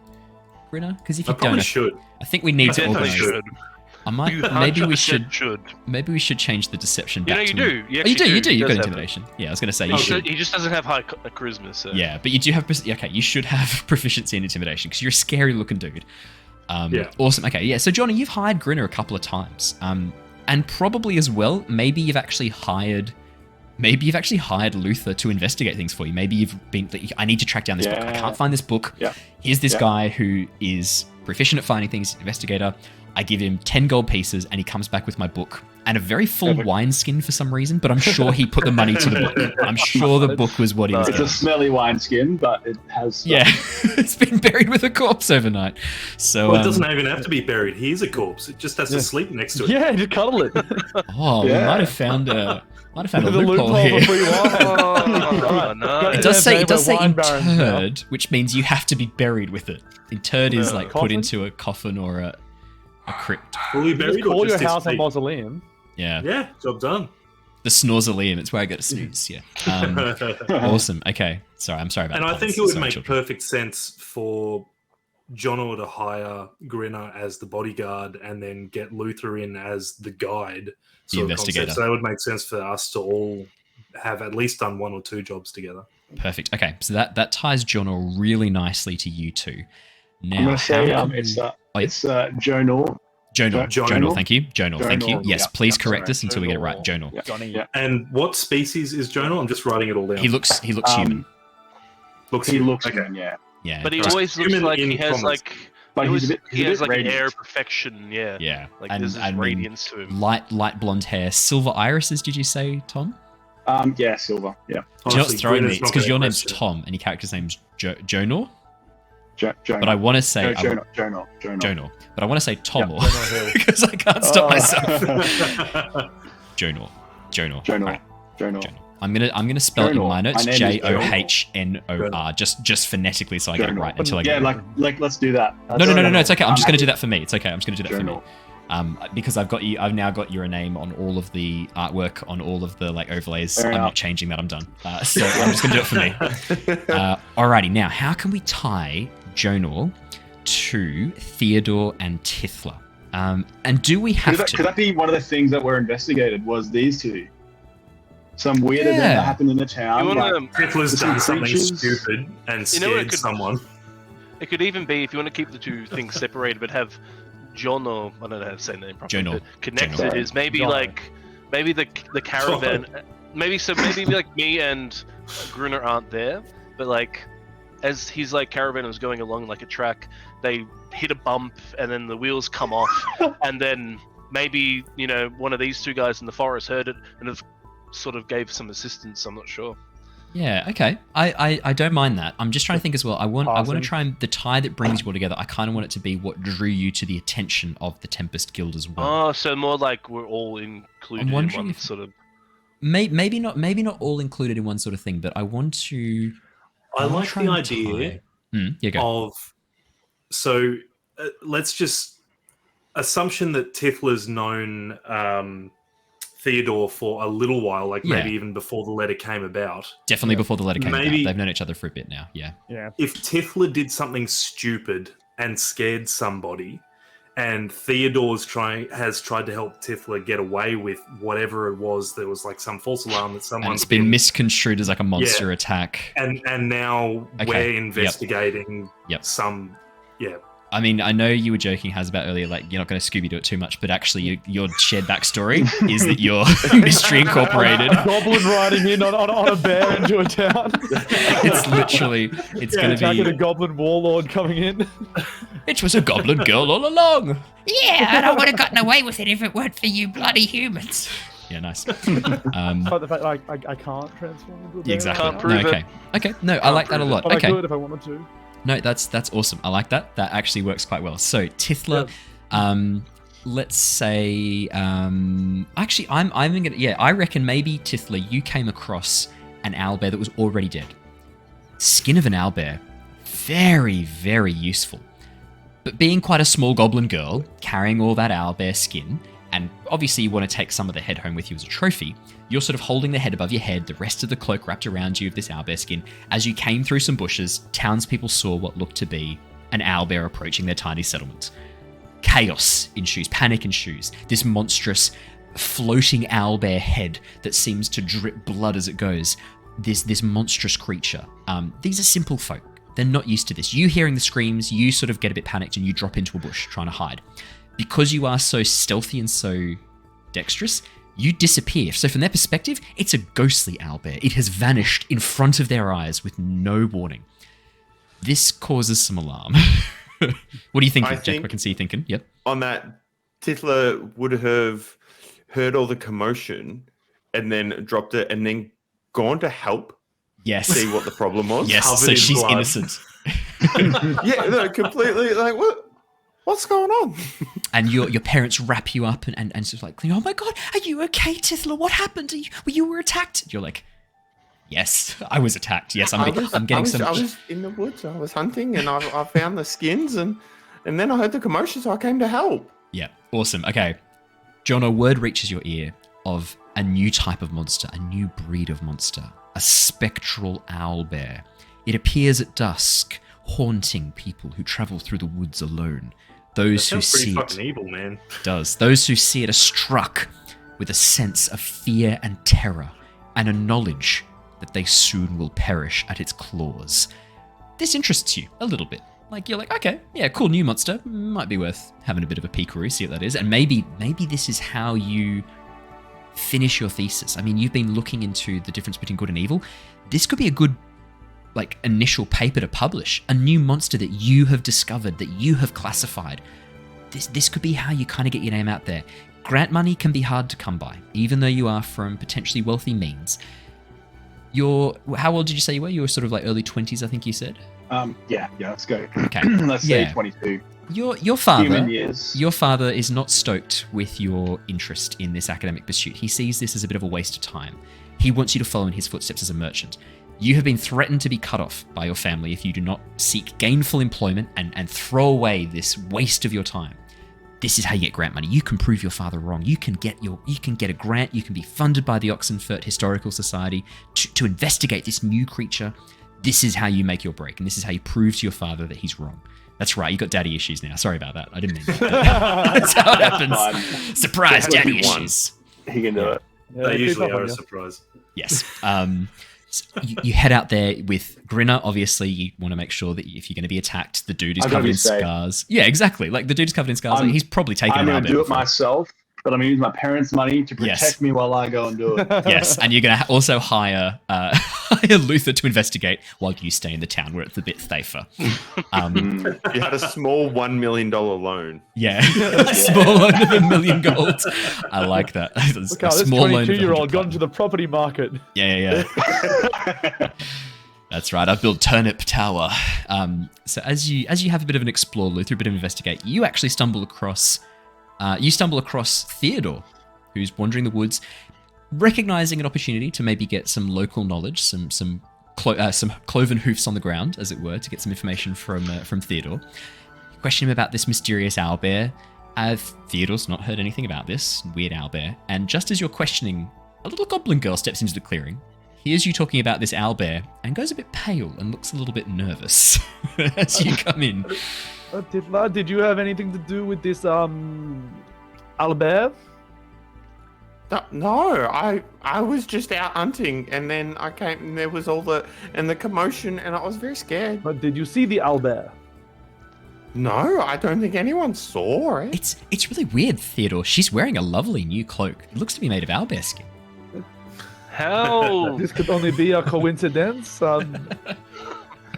Grinner? Because if you don't, I think we need to organize. I might. Maybe we should. Maybe we should change the deception back.
You
to
do.
You do. You've got intimidation. Yeah, I was going to say you should.
He just doesn't have high charisma. So.
Yeah, but you do have. Okay, you should have proficiency in intimidation because you're a scary looking dude. Awesome. Okay, yeah. So Johnny, you've hired Grinner a couple of times, and probably as well. Maybe you've actually hired Luther to investigate things for you. Maybe you've been. I need to track down this book. I can't find this book.
Yeah.
Here's this guy who is proficient at finding things. Investigator. I give him 10 gold pieces and he comes back with my book and a very full wineskin for some reason, but I'm sure he put the money to the book. I'm sure the book was what he was
doing. It's a smelly wineskin, but it has...
Yeah, it's been buried with a corpse overnight. So
it doesn't even have to be buried. He's a corpse. It just has to sleep next to it.
Yeah, just cuddle it.
We might have found a loophole here.
No.
It does say interred, which means you have to be buried with it. Interred is like put into a coffin or a crypt.
Fully buried.
Just call your house a mausoleum.
Yeah.
Yeah, job done.
The snorzaleum. It's where I go to snooze. Yeah. Awesome. Okay. I'm sorry about that.
And I think it would make perfect sense for Jonor to hire Grinner as the bodyguard and then get Luther in as the guide.
The investigator.
So that would make sense for us to all have at least done 1 or 2 jobs together.
Perfect. Okay. So that ties Jonor really nicely to you two. Now,
I'm going to say it's Jonor.
Jonor, thank you. Jonor, thank you. Yes, please correct us until we get it right. Jonor.
Yeah. Johnny, yeah.
And what species is Jonor? I'm just writing it all down.
He looks human.
He looks human, yeah.
Yeah.
But he always looks like he has like... He has like an air of perfection, yeah.
Yeah.
Like there's this radiance to him.
Light blonde hair. Silver irises, did you say, Tom?
Yeah, silver, yeah.
Do you know what's throwing me? It's because your name's Tom and your character's name's Jonor. But I want to say Jonor. But I want to say Tomor because I can't stop myself. Jonor. I'm gonna spell it in my notes. Johnor, just phonetically, so I get it right until I get it.
Yeah, like let's do that.
No. It's okay. I'm just gonna do that for me. It's okay. I'm just gonna do that for me. Because I've now got your name on all of the artwork, on all of the like overlays. I'm not changing that. I'm done. So I'm just gonna do it for me. Alrighty. Now, how can we tie Jonor to Theodore and Tithla? And do we have to?
Could that be one of the things that were investigated? Was these two? Some weird event that happened in the town.
Tithla's done something stupid and scared someone.
It could even be if you want to keep the two things separated, but have Jonor, I don't know how to say the name properly.
Jonor.
Connected is maybe maybe the caravan. maybe like me and Grinner aren't there, but like as his like caravan was going along like a track, they hit a bump and then the wheels come off, and then maybe one of these two guys in the forest heard it and have sort of gave some assistance. I'm not sure.
Yeah, okay. I don't mind that. I'm just trying to think as well. I want to try and the tie that brings you all together. I kind of want it to be what drew you to the attention of the Tempest Guild as well.
Oh, so more like we're all included in one sort of.
Maybe not all included in one sort of thing, but I want to.
I like the idea of. So let's just assumption that Tithla's known Theodore for a little while, like maybe even before the letter came about.
Definitely before the letter came about. They've known each other for a bit now. Yeah.
If Tithla did something stupid and scared somebody, and Theodore has tried to help Tithla get away with whatever it was, there was like some false alarm that someone.
And it's been misconstrued as like a monster attack.
And now we're investigating some. Yeah.
I mean, I know you were joking, Haz, about earlier, like you're not going to Scooby-Doo it too much, but actually your shared backstory is that you're Mystery Incorporated.
Goblin riding in on a bear into a town.
It's literally, going to be
a goblin warlord coming in.
It was a goblin girl all along.
Yeah, and I would have gotten away with it if it weren't for you bloody humans.
Yeah, nice.
But the fact I can't transform into a bear.
Exactly.
Can't prove it.
Okay. No, I like that a lot.
But
okay.
I could if I wanted to.
No, that's awesome. I like that. That actually works quite well. So Tithla, let's say, actually, I'm gonna. Yeah, I reckon maybe Tithla, you came across an owlbear that was already dead. Skin of an owlbear, very, very useful. But being quite a small goblin girl, carrying all that owlbear skin, and obviously you want to take some of the head home with you as a trophy, you're sort of holding the head above your head, the rest of the cloak wrapped around you of this owlbear skin. As you came through some bushes, townspeople saw what looked to be an owlbear approaching their tiny settlement. Chaos ensues, panic ensues. This monstrous, floating owlbear head that seems to drip blood as it goes. This monstrous creature. These are simple folk. They're not used to this. You hearing the screams, you sort of get a bit panicked and you drop into a bush trying to hide. Because you are so stealthy and so dexterous, you disappear. So from their perspective, it's a ghostly owlbear. It has vanished in front of their eyes with no warning. This causes some alarm. What do you think, Jacob? I can see you thinking. Yep.
On that, Tithla would have heard all the commotion and then dropped it and then gone to help.
Yes.
See what the problem was.
Yes, so she's
blood.
innocent.
Yeah, no, completely like what's going on?
And your parents wrap you up and sort of like, oh my god, are you okay, Tithla? What happened? You were attacked? You're like, yes, I was attacked. Yes, I'm getting some.
I was in the woods. I was hunting and I found the skins and then I heard the commotion, so I came to help.
Yeah, awesome. Okay, Jonor, word reaches your ear of a new type of monster, a new breed of monster, a spectral owlbear. It appears at dusk, haunting people who travel through the woods alone. Those who see
fucking evil, man.
Does. Those who see it are struck with a sense of fear and terror and a knowledge that they soon will perish at its claws. This interests you a little bit. Like, you're like, okay, yeah, cool new monster. Might be worth having a bit of a peekaroo, see what that is. And maybe this is how you finish your thesis. I mean, you've been looking into the difference between good and evil. This could be a good, like, initial paper to publish. A new monster that you have discovered, that you have classified. This could be how you kind of get your name out there. Grant money can be hard to come by, even though you are from potentially wealthy means. How old did you say you were? You were sort of like early 20s, I think you said?
Yeah, let's go.
Okay.
Let's say 22.
Your father,
Human years.
Your father is not stoked with your interest in this academic pursuit. He sees this as a bit of a waste of time. He wants you to follow in his footsteps as a merchant. You have been threatened to be cut off by your family if you do not seek gainful employment and throw away this waste of your time. This is how you get grant money. You can prove your father wrong. You can get a grant. You can be funded by the Oxenfurt Historical Society to investigate this new creature. This is how you make your break, and this is how you prove to your father that he's wrong. That's right. You got daddy issues now. Sorry about that. I didn't mean that. That's how it happens. Surprise, daddy issues.
He can do it.
Yeah,
They usually are a surprise.
Yes. So you head out there with Grinner. Obviously, you want to make sure that if you're going to be attacked, the dude is covered in scars. Yeah, exactly. Like, the dude is covered in scars. Like, he's probably taken
I'm
a
going to do it
before.
myself, but I'm going to use my parents' money to protect me while I go and do it.
Yes, and you're going to also hire Luther to investigate while you stay in the town where it's a bit safer.
You had a small $1 million loan.
Yeah, a small loan of $1 million gold. I like that.
Look how this 22-year-old got into the property market.
Yeah. That's right. I've built Turnip Tower. So as you have a bit of an explore, Luther, a bit of investigate, you actually stumble across Theodore, who's wandering the woods, recognizing an opportunity to maybe get some local knowledge, some cloven hoofs on the ground, as it were, to get some information from Theodore. You question him about this mysterious owlbear. Theodore's not heard anything about this weird owlbear, and just as you're questioning, a little goblin girl steps into the clearing, hears you talking about this owlbear, and goes a bit pale and looks a little bit nervous as you come in.
Tithla, did you have anything to do with this owlbear?
No, I was just out hunting, and then I came, and there was all the commotion, and I was very scared.
But did you see the owlbear?
No, I don't think anyone saw it.
It's really weird, Theodore. She's wearing a lovely new cloak. It looks to be made of owlbear skin.
How?
This could only be a coincidence. I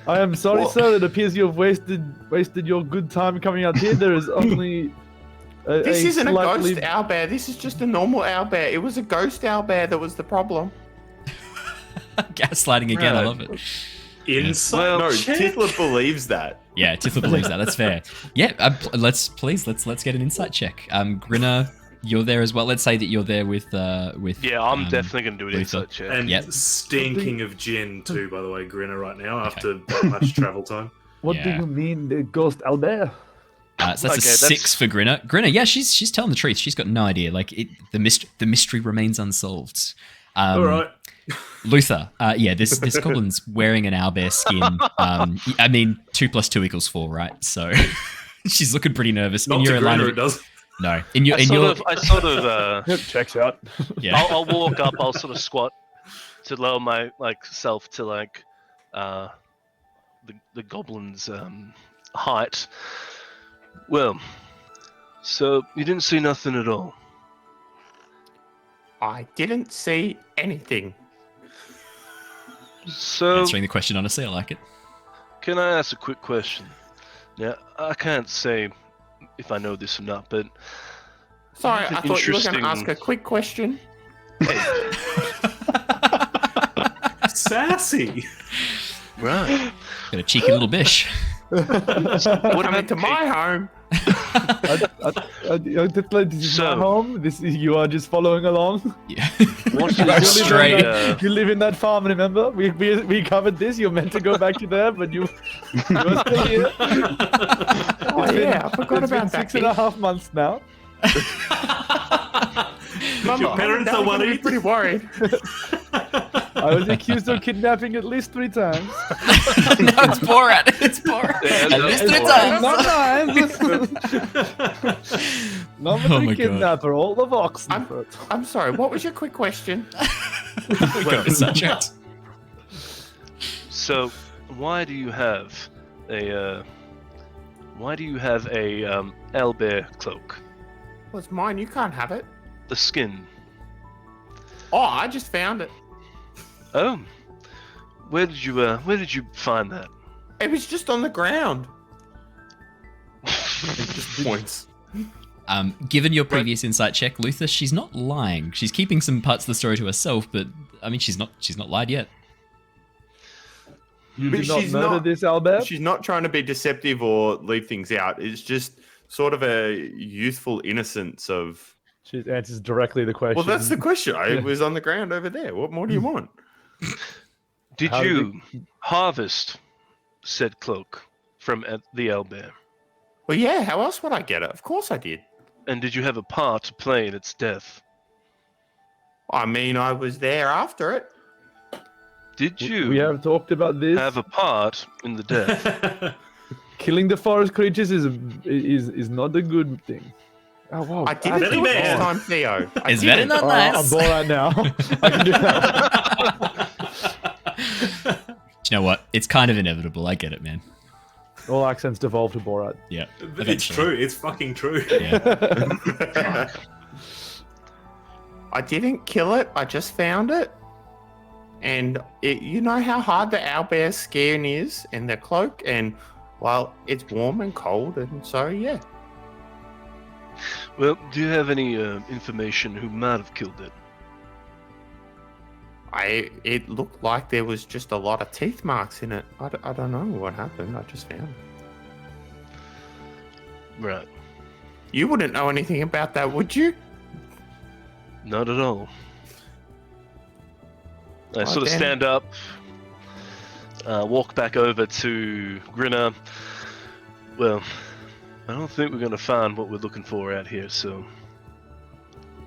am sorry, sir. It appears you have wasted your good time coming out here. There is only.
This isn't a ghost owlbear. This is just a normal owlbear. It was a ghost owlbear that was the problem.
Gaslighting again. I love it.
Inside
No,
check?
Tithla believes that.
Yeah, Tithla believes that. That's fair. Yeah, let's get an insight check. Grinner, you're there as well. Let's say that you're there with.
Yeah, I'm definitely gonna do an
Luther.
insight check.
And stinking of gin too, by the way, Grinner right now after that much travel time.
What do you mean, the ghost owlbear?
So that's a 6 for Grinner. Grinner, yeah, she's telling the truth. She's got no idea. Like the mystery remains unsolved.
All right.
Luther, this goblin's wearing an owlbear skin. I mean, 2 + 2 = 4, right? So she's looking pretty nervous.
Not to Grinner, it does.
No,
I sort of
Checks out.
Yeah.
I'll walk up. I'll sort of squat to lower my self to the goblin's height. Well, so you didn't see nothing at all.
I didn't see anything.
So
Answering the question honestly, I like it.
can I ask a quick question? Yeah, I can't say if I know this or not, but
Sorry,
An
I thought you were going
interesting-
to ask a quick question.
Sassy.
right.
Got a cheeky little bish.
What happened to my home?
This is
So-
my home. You are just following along.
Yeah.
What
You
is
Straight.
You live in that farm, remember? We covered this. You're meant to go back to there, but you're still here.
Oh, yeah, I forgot
It's been
about that.
6.5 months now.
Your parents are worried.
Pretty worried.
I was accused of kidnapping at least 3 times.
No, it's Borat. It's Borat.
Yeah,
At least
that's
3
Borat.
times.
Not times. Not
Oh
the
my God.
kidnapper, all the Oxenford.
I'm sorry, what was your quick question?
We got this subject.
So, why do you have a owlbear cloak?
Well, it's mine, you can't have it.
The skin.
Oh, I just found it.
Oh, where did you find that?
It was just on the ground. Just points.
Given your previous insight check, Luther, she's not lying. She's keeping some parts of the story to herself, but I mean, she's not lied yet.
You
But
did not
she's
murder
not-
this, Albert?
She's not trying to be deceptive or leave things out. It's just sort of a youthful innocence of.
She answers directly the question.
Well, that's the question. It was on the ground over there. What more do you want?
Did
How did
you harvest said cloak from the owlbear?
Well, yeah. How else would I get it? Of course I did.
And did you have a part to play in its death?
I mean, I was there after it.
Did you
We have talked about this.
have a part in the death?
Killing the forest creatures is not a good thing. Oh wow!
I didn't do it
man.
this time, Theo. I
Is
didn't.
that not
I'm
nice?
bored right now. I can do that.
Do you know what? It's kind of inevitable. I get it, man.
All accents devolve to Borat.
Yeah.
It's
eventually.
true. It's fucking true.
Yeah.
I didn't kill it. I just found it. And you know how hard the owlbear's skin is and the cloak? And, well, it's warm and cold. And so, yeah.
Well, do you have any information who might have killed it?
It looked like there was just a lot of teeth marks in it. I don't know what happened. I just found it.
Right.
You wouldn't know anything about that, would you?
Not at all. I
Oh,
sort of
damn.
stand up, walk back over to Grinner. Well, I don't think we're going to find what we're looking for out here, so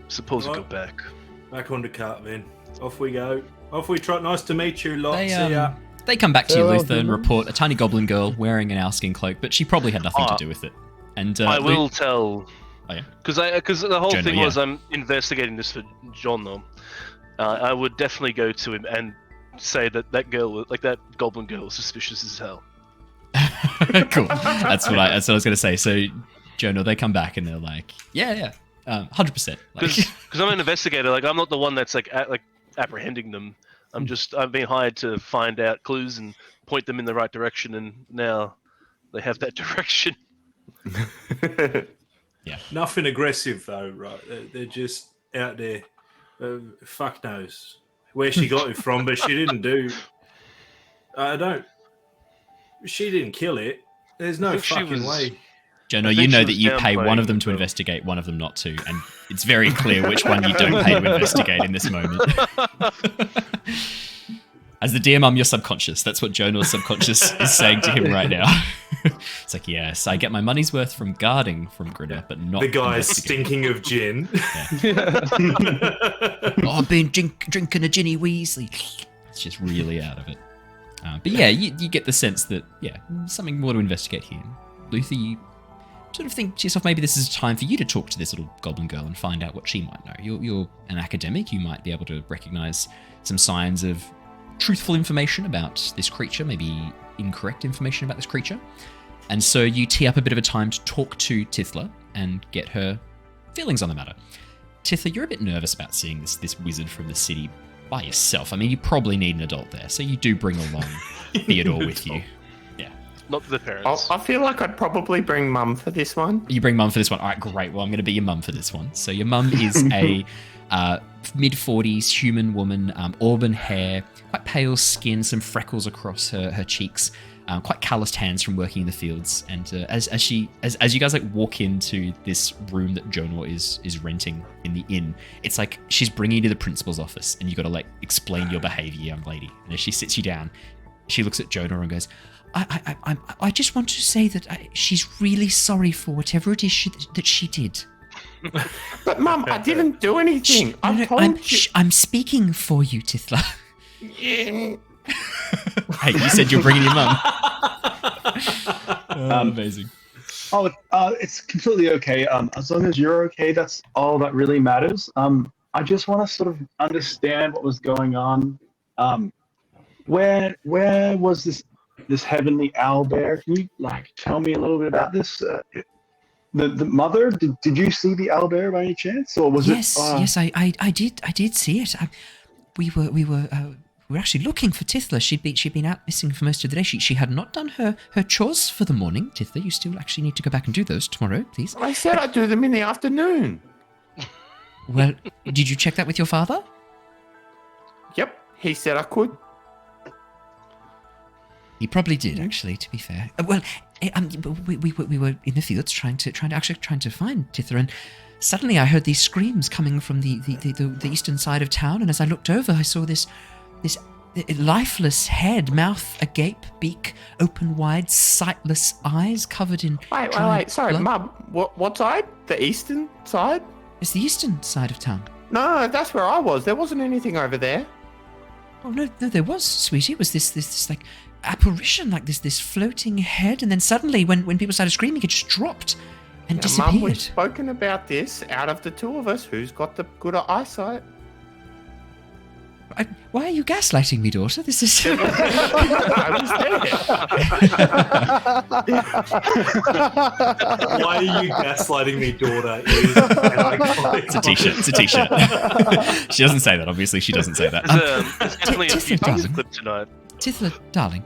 suppose we go
Right.
back.
Back on the cart, then. Off we go. Off we trot. Nice to meet you, lot. See ya.
They come back to you,
Farewell,
Luther, and
humans.
report a tiny goblin girl wearing an owlskin cloak, but she probably had nothing to do with it. And
I
Lu-
will tell,
Oh, yeah?
because the whole
Jonor,
thing
yeah.
was I'm investigating this for John, though. I would definitely go to him and say that girl, like that goblin girl, was suspicious as hell.
Cool. That's what I was going to say. So, Jonor, they come back and they're like, yeah, 100%. Like,
Because I'm an investigator, like I'm not the one that's like apprehending them. I've been hired to find out clues and point them in the right direction, and now they have that direction.
Nothing aggressive, though, right? They're just out there. Fuck knows where she got it from, but she didn't do. She didn't kill it. There's no
think she
fucking
was-
way.
Jonor,
I
you
think
know
she
that
was
you pay one of them to
downplaying,
investigate, one of them not to, and it's very clear which one you don't pay to investigate in this moment. As the DM, I'm your subconscious. That's what Jonor's subconscious is saying to him right now. It's like, yes, I get my money's worth from guarding from Grinner, but not
The guy's
investigating.
stinking of gin.
Oh, I've been drinking a Ginny Weasley. It's just really out of it. But yeah, you get the sense that, something more to investigate here. Luther, you sort of think to yourself, maybe this is a time for you to talk to this little goblin girl and find out what she might know. You're an academic. You might be able to recognize some signs of truthful information about this creature, maybe incorrect information about this creature. And so you tee up a bit of a time to talk to Tithla and get her feelings on the matter. Tithla, you're a bit nervous about seeing this wizard from the city by yourself. I mean, you probably need an adult there, so you do bring along Theodore with you. Yeah.
Not the parents.
I feel like I'd probably bring Mum for this one.
You bring Mum for this one. All right, great. Well, I'm going to be your Mum for this one. So your Mum is a mid-40s human woman, auburn hair, quite pale skin, some freckles across her cheeks, quite calloused hands from working in the fields. And as you guys like walk into this room that Jonor is renting in the inn, it's like she's bringing you to the principal's office, and you got to like explain your behavior, young lady. And as she sits you down, she looks at Jonor and goes, I just want to say that she's really sorry for whatever it is that she did.
But Mum, I didn't do anything.
I'm speaking for you, Tithla.
Yeah.
Hey, you said you're bringing your Mum. Amazing.
It's completely okay. As long as you're okay, that's all that really matters. I just want to sort of understand what was going on. Where was this heavenly owlbear? Can you tell me a little bit about this? The mother? Did you see the owlbear by any chance, or was it?
Yes, I did see it. We were actually looking for Tithla. She'd been out missing for most of the day. She had not done her chores for the morning. Tithla, you still actually need to go back and do those tomorrow, please.
I said I'd do them in the afternoon.
Well, did you check that with your father?
Yep, he said I could.
He probably did, actually. To be fair, we were in the fields trying to find Tithla, and suddenly I heard these screams coming from the eastern side of town. And as I looked over, I saw this lifeless head, mouth agape, beak open wide, sightless eyes covered in.
Wait. Sorry,
blood.
Mum. What side? The eastern side?
It's the eastern side of town.
No, that's where I was. There wasn't anything over there.
Oh no, there was, sweetie. It was this like apparition, like this floating head, and then suddenly, when people started screaming, it just dropped and disappeared.
Mum, we've spoken about this. Out of the two of us, who's got the gooder eyesight?
Why are you gaslighting me, daughter? This is.
I was there.
Why are you gaslighting me, daughter?
It's a t-shirt. It's a t-shirt. She doesn't say that. Obviously, she doesn't say that.
There's definitely a few things to clip tonight.
Tithla, darling,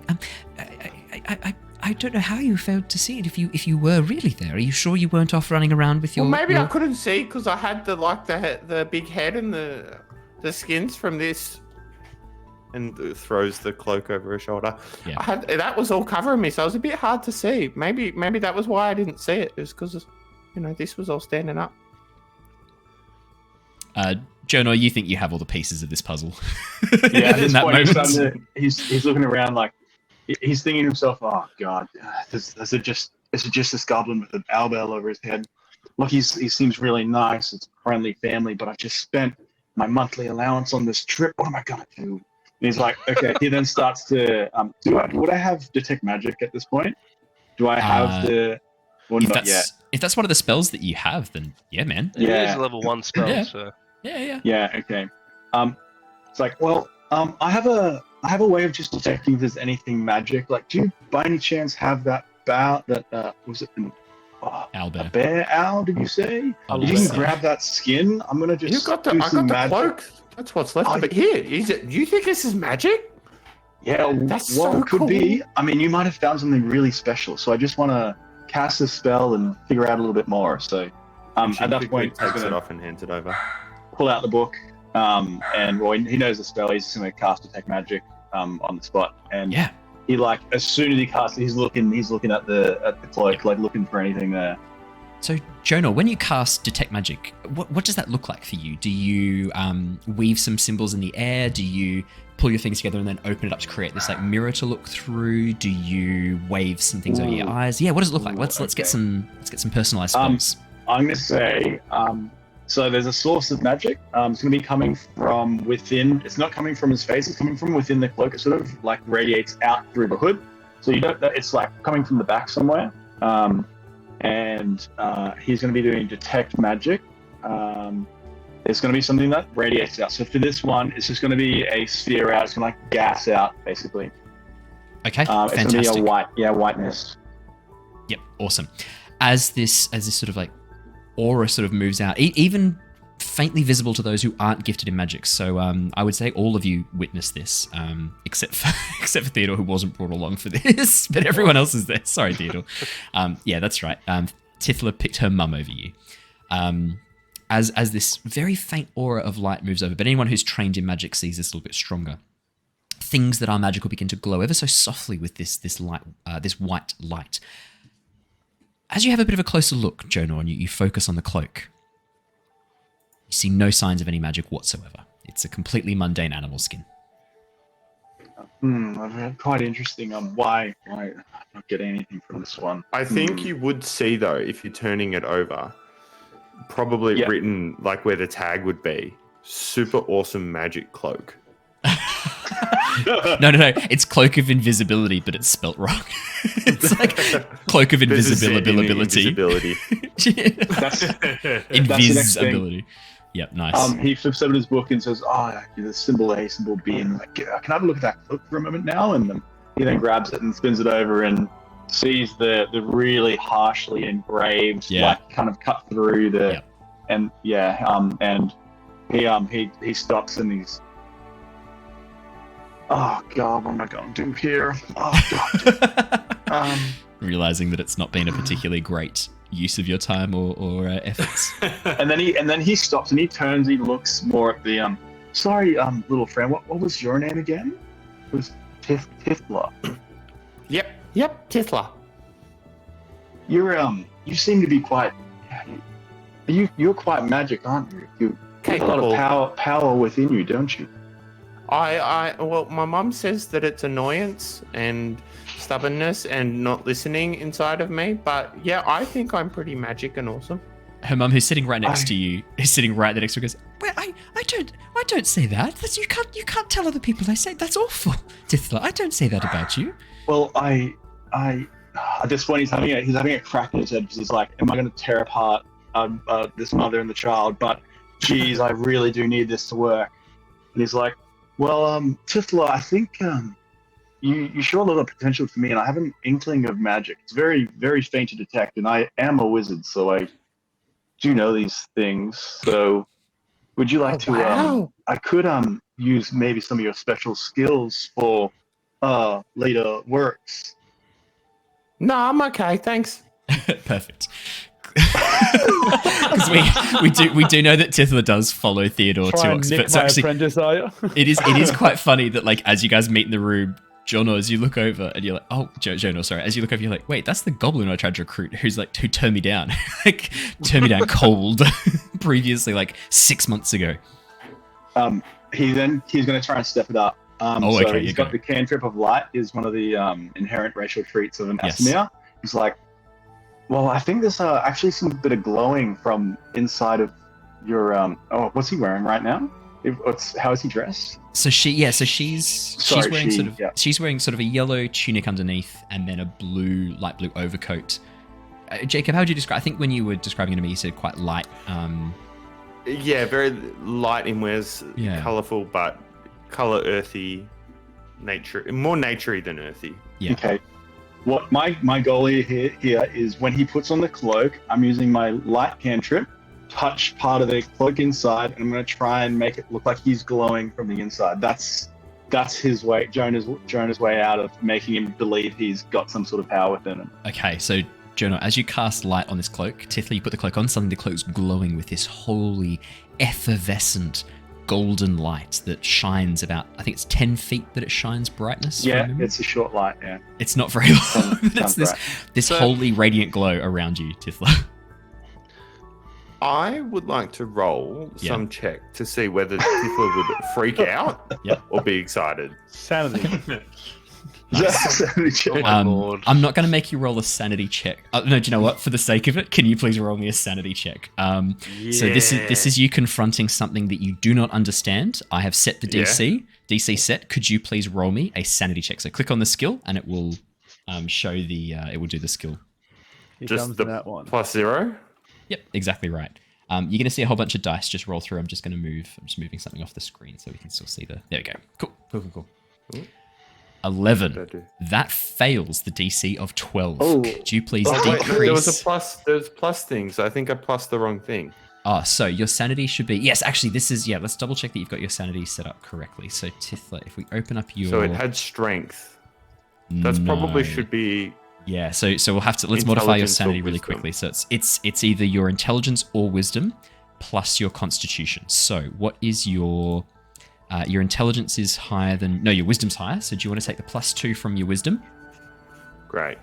I don't know how you failed to see it. If you were really there, are you sure you weren't off running around with your?
Well, maybe I couldn't see because I had the big head and the skins from this, and throws the cloak over her shoulder. Yeah. That was all covering me, so it was a bit hard to see. Maybe that was why I didn't see it. It was because this was all standing up.
Jonor, you think you have all the pieces of this puzzle?
Yeah, at
in
this
that
point,
moment.
he's looking around like he's thinking to himself, "Oh God, is it just this goblin with an owlbear over his head? Look, he seems really nice. It's a friendly family, but I just spent my monthly allowance on this trip. What am I gonna do?" And he's like, "Okay." He then starts to would I have detect magic at this point? Do I have the? Well, not yet.
If that's one of the spells that you have, then yeah, man.
It is a level 1 spell.
Yeah.
So.
Yeah.
Okay. It's like, well, I have a way of just detecting if there's anything magic. Like, do you by any chance have that was it
Owlbear.
a bear owl? Did you say? If you can grab that skin, I'm gonna just.
I got the cloak. That's what's left of it. Here, is it? Do you think this is magic?
Yeah,
that's so
could
cool.
be. I mean, you might have found something really special. So I just want to cast this spell and figure out a little bit more. So at that point,
takes it off and hands it over.
Pull out the book, and he knows the spell. He's just going to cast detect magic on the spot, and he as soon as he casts it, he's looking at the cloak, looking for anything there.
So Jonor, when you cast detect magic, what does that look like for you? Do you weave some symbols in the air? Do you pull your things together and then open it up to create this like mirror to look through? Do you wave some things over your eyes? Yeah, what does it look like? Let's get some personalized spells.
I'm gonna say so there's a source of magic. It's gonna be coming from within. It's not coming from his face. It's coming from within the cloak. It sort of like radiates out through the hood. So you don't. It's like coming from the back somewhere. And he's gonna be doing detect magic. There's going to be something that radiates out. So for this one, it's just going to be a sphere out. It's going to like gas out, basically.
Okay,
It's
fantastic.
going to be a white mist.
Yep, awesome. As this sort of like aura sort of moves out, even faintly visible to those who aren't gifted in magic. So I would say all of you witness this, except for Theodore, who wasn't brought along for this, but everyone else is there. Sorry, Theodore. Yeah, that's right. Tithla picked her mum over you. As this very faint aura of light moves over, but anyone who's trained in magic sees this a little bit stronger. Things that are magical begin to glow ever so softly with this light, this white light. As you have a bit of a closer look, Jonor, and you focus on the cloak, you see no signs of any magic whatsoever. It's a completely mundane animal skin.
Quite interesting. Why I'm not getting anything from this one?
I think you would see though if you're turning it over. Probably written like where the tag would be. Super awesome magic cloak.
No. It's cloak of invisibility, but it's spelt wrong. It's like cloak of invisibility. Invisibility. Yep, nice.
He flips over his book and says, the symbol A, symbol B, and like, can I have a look at that cloak for a moment now? And he then grabs it and spins it over and sees the really harshly engraved, like kind of cut through the, and he stops and he's, oh God, what am I going to do here? Oh God.
Realizing that it's not been a particularly great use of your time or efforts.
and then he stops and he turns. He looks more at the sorry, little friend. What was your name again? It was Tithla.
Yep, Tithla.
You seem to be quite. You're quite magic, aren't you? You have a lot of power within you, don't you?
Well, my mum says that it's annoyance and stubbornness and not listening inside of me, but yeah, I think I'm pretty magic and awesome.
Her mum, who's sitting right next to you, is sitting right next to her, goes, "Well, I don't say that. You can't tell other people I say that's awful, Tithla. I don't say that about you."
Well, I at this point he's having a crack in his head because he's like, am I going to tear apart this mother and the child? But geez, I really do need this to work. And he's like, well, Tithla, I think you show a lot of potential to me, and I have an inkling of magic. It's very, very faint to detect, and I am a wizard, so I do know these things. So would you like to I could use maybe some of your special skills for later works.
No, I'm okay, thanks.
Perfect. Because we do know that Tithla does follow Theodore to Oxford. So actually,
apprentice, are you?
it is quite funny that like as you guys meet in the room, Jonor, as you look over and you're like, oh, Jonor, sorry. As you look over, you're like, wait, that's the goblin I tried to recruit who turned me down, like turned me down cold previously, like 6 months ago.
He's going to try and step it up.
Okay,
he's got the cantrip of light is one of the inherent racial traits of an Aasimar. He's like, well, I think there's actually some bit of glowing from inside of your what's he wearing right now? How is he dressed?
She's wearing sort of a yellow tunic underneath and then a light blue overcoat. Jacob, how would you describe? I think when you were describing it to me, you said quite light.
Yeah, very light in wears, colourful, but colour earthy, more naturey than earthy.
Yeah.
Okay. What my goal here is when he puts on the cloak, I'm using my light cantrip, touch part of the cloak inside, and I'm going to try and make it look like he's glowing from the inside. That's his way, Jonah's way out of making him believe he's got some sort of power within him.
Okay, so Jonor, as you cast light on this cloak, Tithla, you put the cloak on, suddenly the cloak's glowing with this holy, effervescent, golden light that shines about, I think it's 10 feet that it shines brightness.
Yeah, it's a short light, yeah.
It's not very long, but it's this holy, radiant glow around you, Tithla.
I would like to roll some check to see whether Tithla would freak out or be excited.
Sanity.
Sanity check.
Oh my lord.
I'm not going to make you roll a sanity check. No, do you know what? For the sake of it, can you please roll me a sanity check? So this is you confronting something that you do not understand. I have set the DC. DC set. Could you please roll me a sanity check? So click on the skill, and it will show the. It will do the skill.
Here
Just
comes
the
that one.
+0.
Yep, exactly right. You're going to see a whole bunch of dice just roll through. I'm just moving something off the screen so we can still see the. There we go. Cool.
Ooh.
11. That fails the DC of 12.
Oh.
Could you please
Wait,
decrease?
there was a plus. There's plus things. I think I plus the wrong thing.
So your sanity should be... Yes, actually, this is... Yeah, let's double check that you've got your sanity set up correctly. So Tithla, if we open up your...
So it had strength. That's probably should be...
Yeah, so we'll have to... Let's modify your
Intelligence or
sanity really
wisdom.
quickly. So it's either your intelligence or wisdom plus your constitution. So what is your... your intelligence is higher than... No, your wisdom's higher. So do you want to take the +2 from your wisdom?
Great.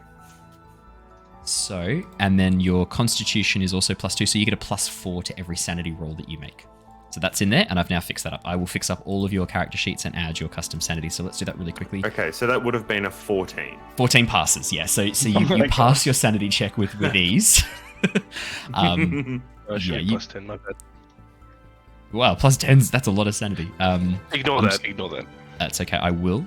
So, and then your constitution is also +2, so you get a +4 to every sanity roll that you make. So that's in there, and I've now fixed that up. I will fix up all of your character sheets and add your custom sanity. So let's do that really quickly.
Okay, so that would have been a 14.
14 passes, yeah. So you pass your sanity check with ease.
I
yeah,
should
you-
+10, my bad.
Wow, +10s, that's a lot of sanity.
Ignore that.
That's okay, I will.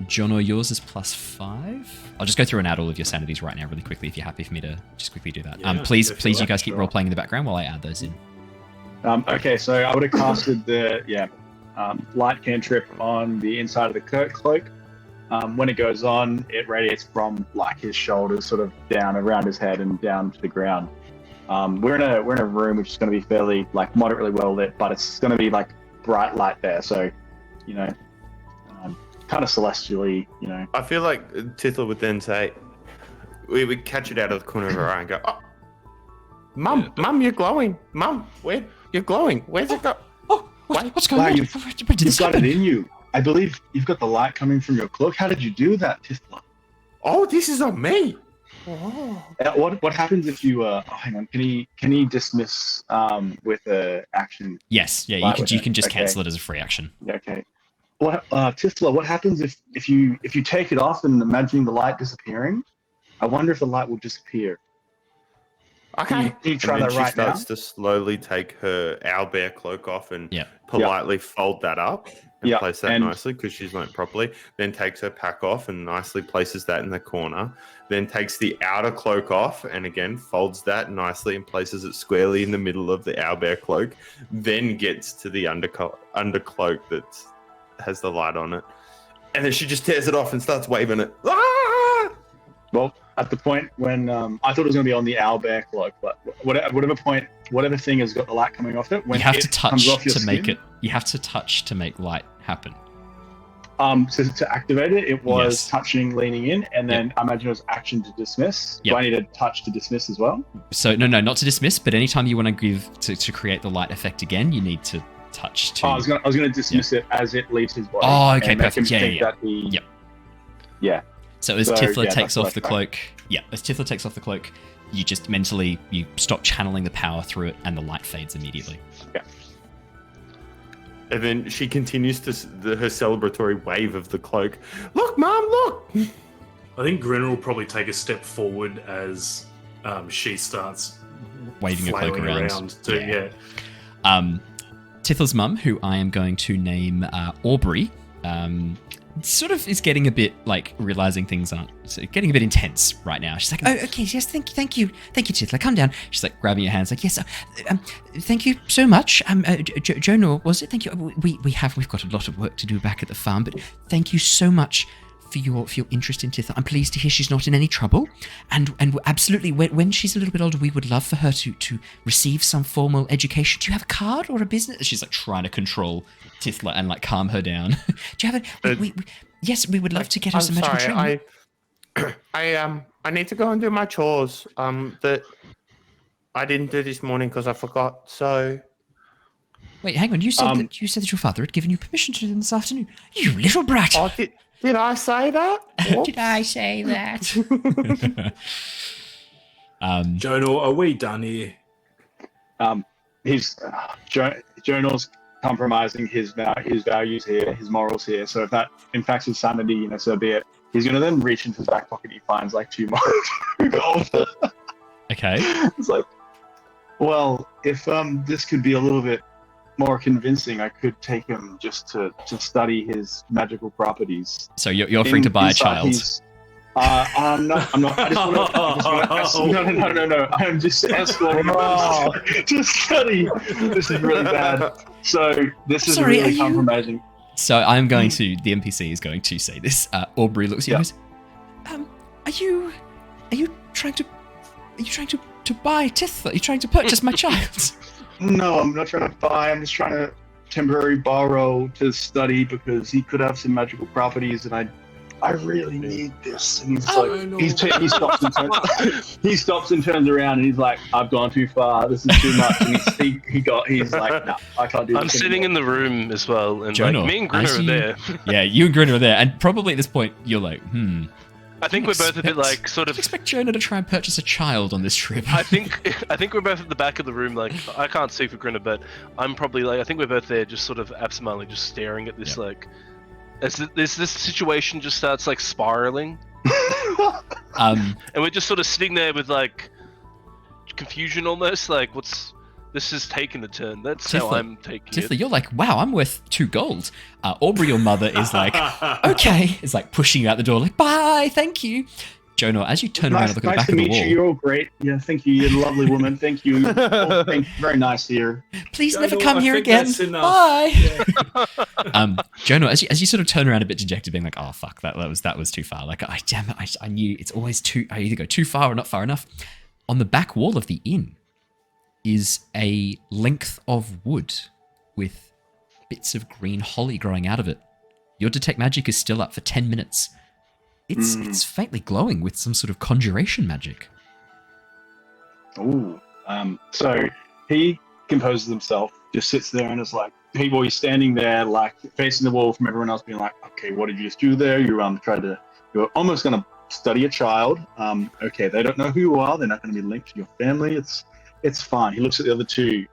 Jonor, yours is +5. I'll just go through and add all of your sanities right now really quickly if you're happy for me to just quickly do that.
Yeah,
Please
go for
you
that,
guys keep
sure.
role-playing in the background while I add those in.
Okay, so I would have casted the light cantrip on the inside of the cloak. When it goes on, it radiates from like his shoulders, sort of down around his head and down to the ground. We're in a room which is going to be fairly like moderately well lit, but it's going to be like bright light there, so kind of celestially,
I feel like Tithla would then say, we would catch it out of the corner of her eye and go, oh, Mum, you're glowing. Mum, you're glowing. Where's it go?
What's going
Wow,
on?
you've
Where did this
got
happen?
it in you. I believe you've got the light coming from your cloak. How did you do that, Tithla?
Oh, this is on me.
What happens if you hang on? Can he dismiss with a action?
Yes, yeah,
Light
you
with
can
it.
just
Okay.
cancel it as a free action.
Okay. Tithla, what happens if you take it off and imagining the light disappearing? I wonder if the light will disappear.
Okay.
Can you try
And then
that
she
right now?
starts to slowly take her owlbear cloak off and
Yeah.
politely fold that up and
Yeah,
place that
and-
nicely because she's learnt properly. Then takes her pack off and nicely places that in the corner. Then takes the outer cloak off and again folds that nicely and places it squarely in the middle of the owlbear cloak. Then gets to the undercloak that has the light on it. And then she just tears it off and starts waving it. Ah!
Well, at the point when I thought it was going to be on the owlbear cloak, but whatever thing has got the light coming off it, when
You have
it
to touch
comes off your
to make
skin,
it. You have to touch to make light happen.
So to activate it, it was
Yes.
touching, leaning in, and then I imagine it was action to dismiss.
Yep.
Do I need a touch to dismiss as well?
So no, not to dismiss, but anytime you want to give to create the light effect again, you need to touch to.
Oh, I was going to dismiss it as it leaves his body.
Oh, okay,
and make him
perfect. Yeah,
think
yeah,
that he-
Yep.
Yeah.
So as
So,
Tithla
yeah,
takes
that's
off
what
the
I
cloak, as Tithla takes off the cloak, you just mentally you stop channeling the power through it, and the light fades immediately.
And then she continues to her celebratory wave of the cloak. Look, Mom, look!
I think Grinner will probably take a step forward as she starts
Waving a cloak
flailing
around.
too. Yeah.
Tithla's mum, who I am going to name Aubrey, sort of is getting a bit like realizing things aren't getting a bit intense right now. She's like, "Oh, okay, yes, thank you, Tithla, calm down." She's like grabbing your hands, like, "Yes, thank you so much, Jonor, was it? Thank you. We've got a lot of work to do back at the farm, but thank you so much for your interest in Tithla. I'm pleased to hear she's not in any trouble, and absolutely, when she's a little bit older, we would love for her to receive some formal education. Do you have a card or a business?" She's like trying to control Tithla and like calm her down. Do you have a? Yes, we would love to get her some medical training.
I need to go and do my chores. That I didn't do this morning because I forgot. So
Wait, hang on. You said that your father had given you permission to do them this afternoon. You little brat.
oh, did I say that?
Did I say that?
Jonor, are we done here?
Jonor's compromising his values here, his morals here. So if that impacts his sanity, so be it. He's going to then reach into his back pocket. He finds like 2 gold.
Okay.
It's like, well, if this could be a little bit more convincing, I could take him just to study his magical properties.
So you're offering to buy a child.
I'm not. No. I'm just escorting him to study. This is really bad. So this is really compromising.
So I'm going to. The NPC is going to say this. Aubrey looks at you and goes, Are you trying to buy Tithla? Are you trying to purchase my child?
No, I'm not trying to buy. I'm just trying to temporarily borrow to study because he could have some magical properties, and I really need this. And he's he stops and turns around, and he's like, I've gone too far. This is too much. And he's like, no, I can't do this.
I'm sitting in the room as well, and
Jonor,
me and Grinner are there.
Yeah, you and Grinner are there, and probably at this point you're like,
I think we're both a bit like sort of.
Expect Jonor to try and purchase a child on this trip.
I think we're both at the back of the room. Like I can't see for Grinner, but I'm probably like I think we're both there, just sort of absentmindedly, just staring at this as this situation just starts like spiraling. And we're just sort of sitting there with like confusion almost. Like this has taken a turn. That's
Tithla,
how I'm taking it.
You're like, wow, I'm worth 2 gold. Aubrey, your mother, is like, okay. Is like pushing you out the door, like, bye, thank you. Jonor, as you turn around and look at the back of the wall.
Nice to meet you. You're all great. Yeah, thank you. You're a lovely woman. Thank you. Thank you. Very nice here.
Please never come here again. Bye. Yeah. Jonor, as you sort of turn around a bit dejected, being like, oh fuck, that was too far. Like, damn it, I knew it's always too. I either go too far or not far enough. On the back wall of the inn is a length of wood with bits of green holly growing out of it. Your detect magic is still up for 10 minutes. It's faintly glowing with some sort of conjuration magic.
Ooh. So he composes himself, just sits there and is like, he's standing there like facing the wall from everyone else being like, okay, what did you just do there? You're almost going to study a child. Okay, they don't know who you are. They're not going to be linked to your family. It's fine. He looks at the other 2,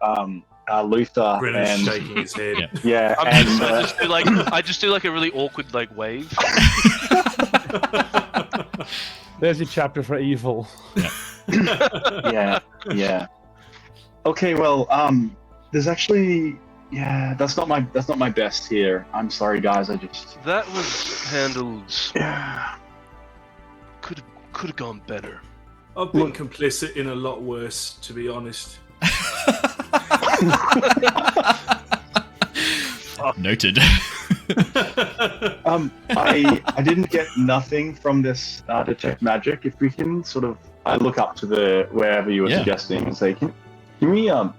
Luther
Grinner's
and
shaking his head.
Yeah,
I just do like a really awkward like wave.
There's your chapter for evil.
Yeah. Okay, well, there's actually that's not my best here. I'm sorry, guys.
That was handled.
Yeah.
Could have gone better.
I've been complicit in a lot worse, to be honest.
Noted.
I didn't get nothing from this detect magic. If we can sort of, I look up to wherever you were suggesting and say, can you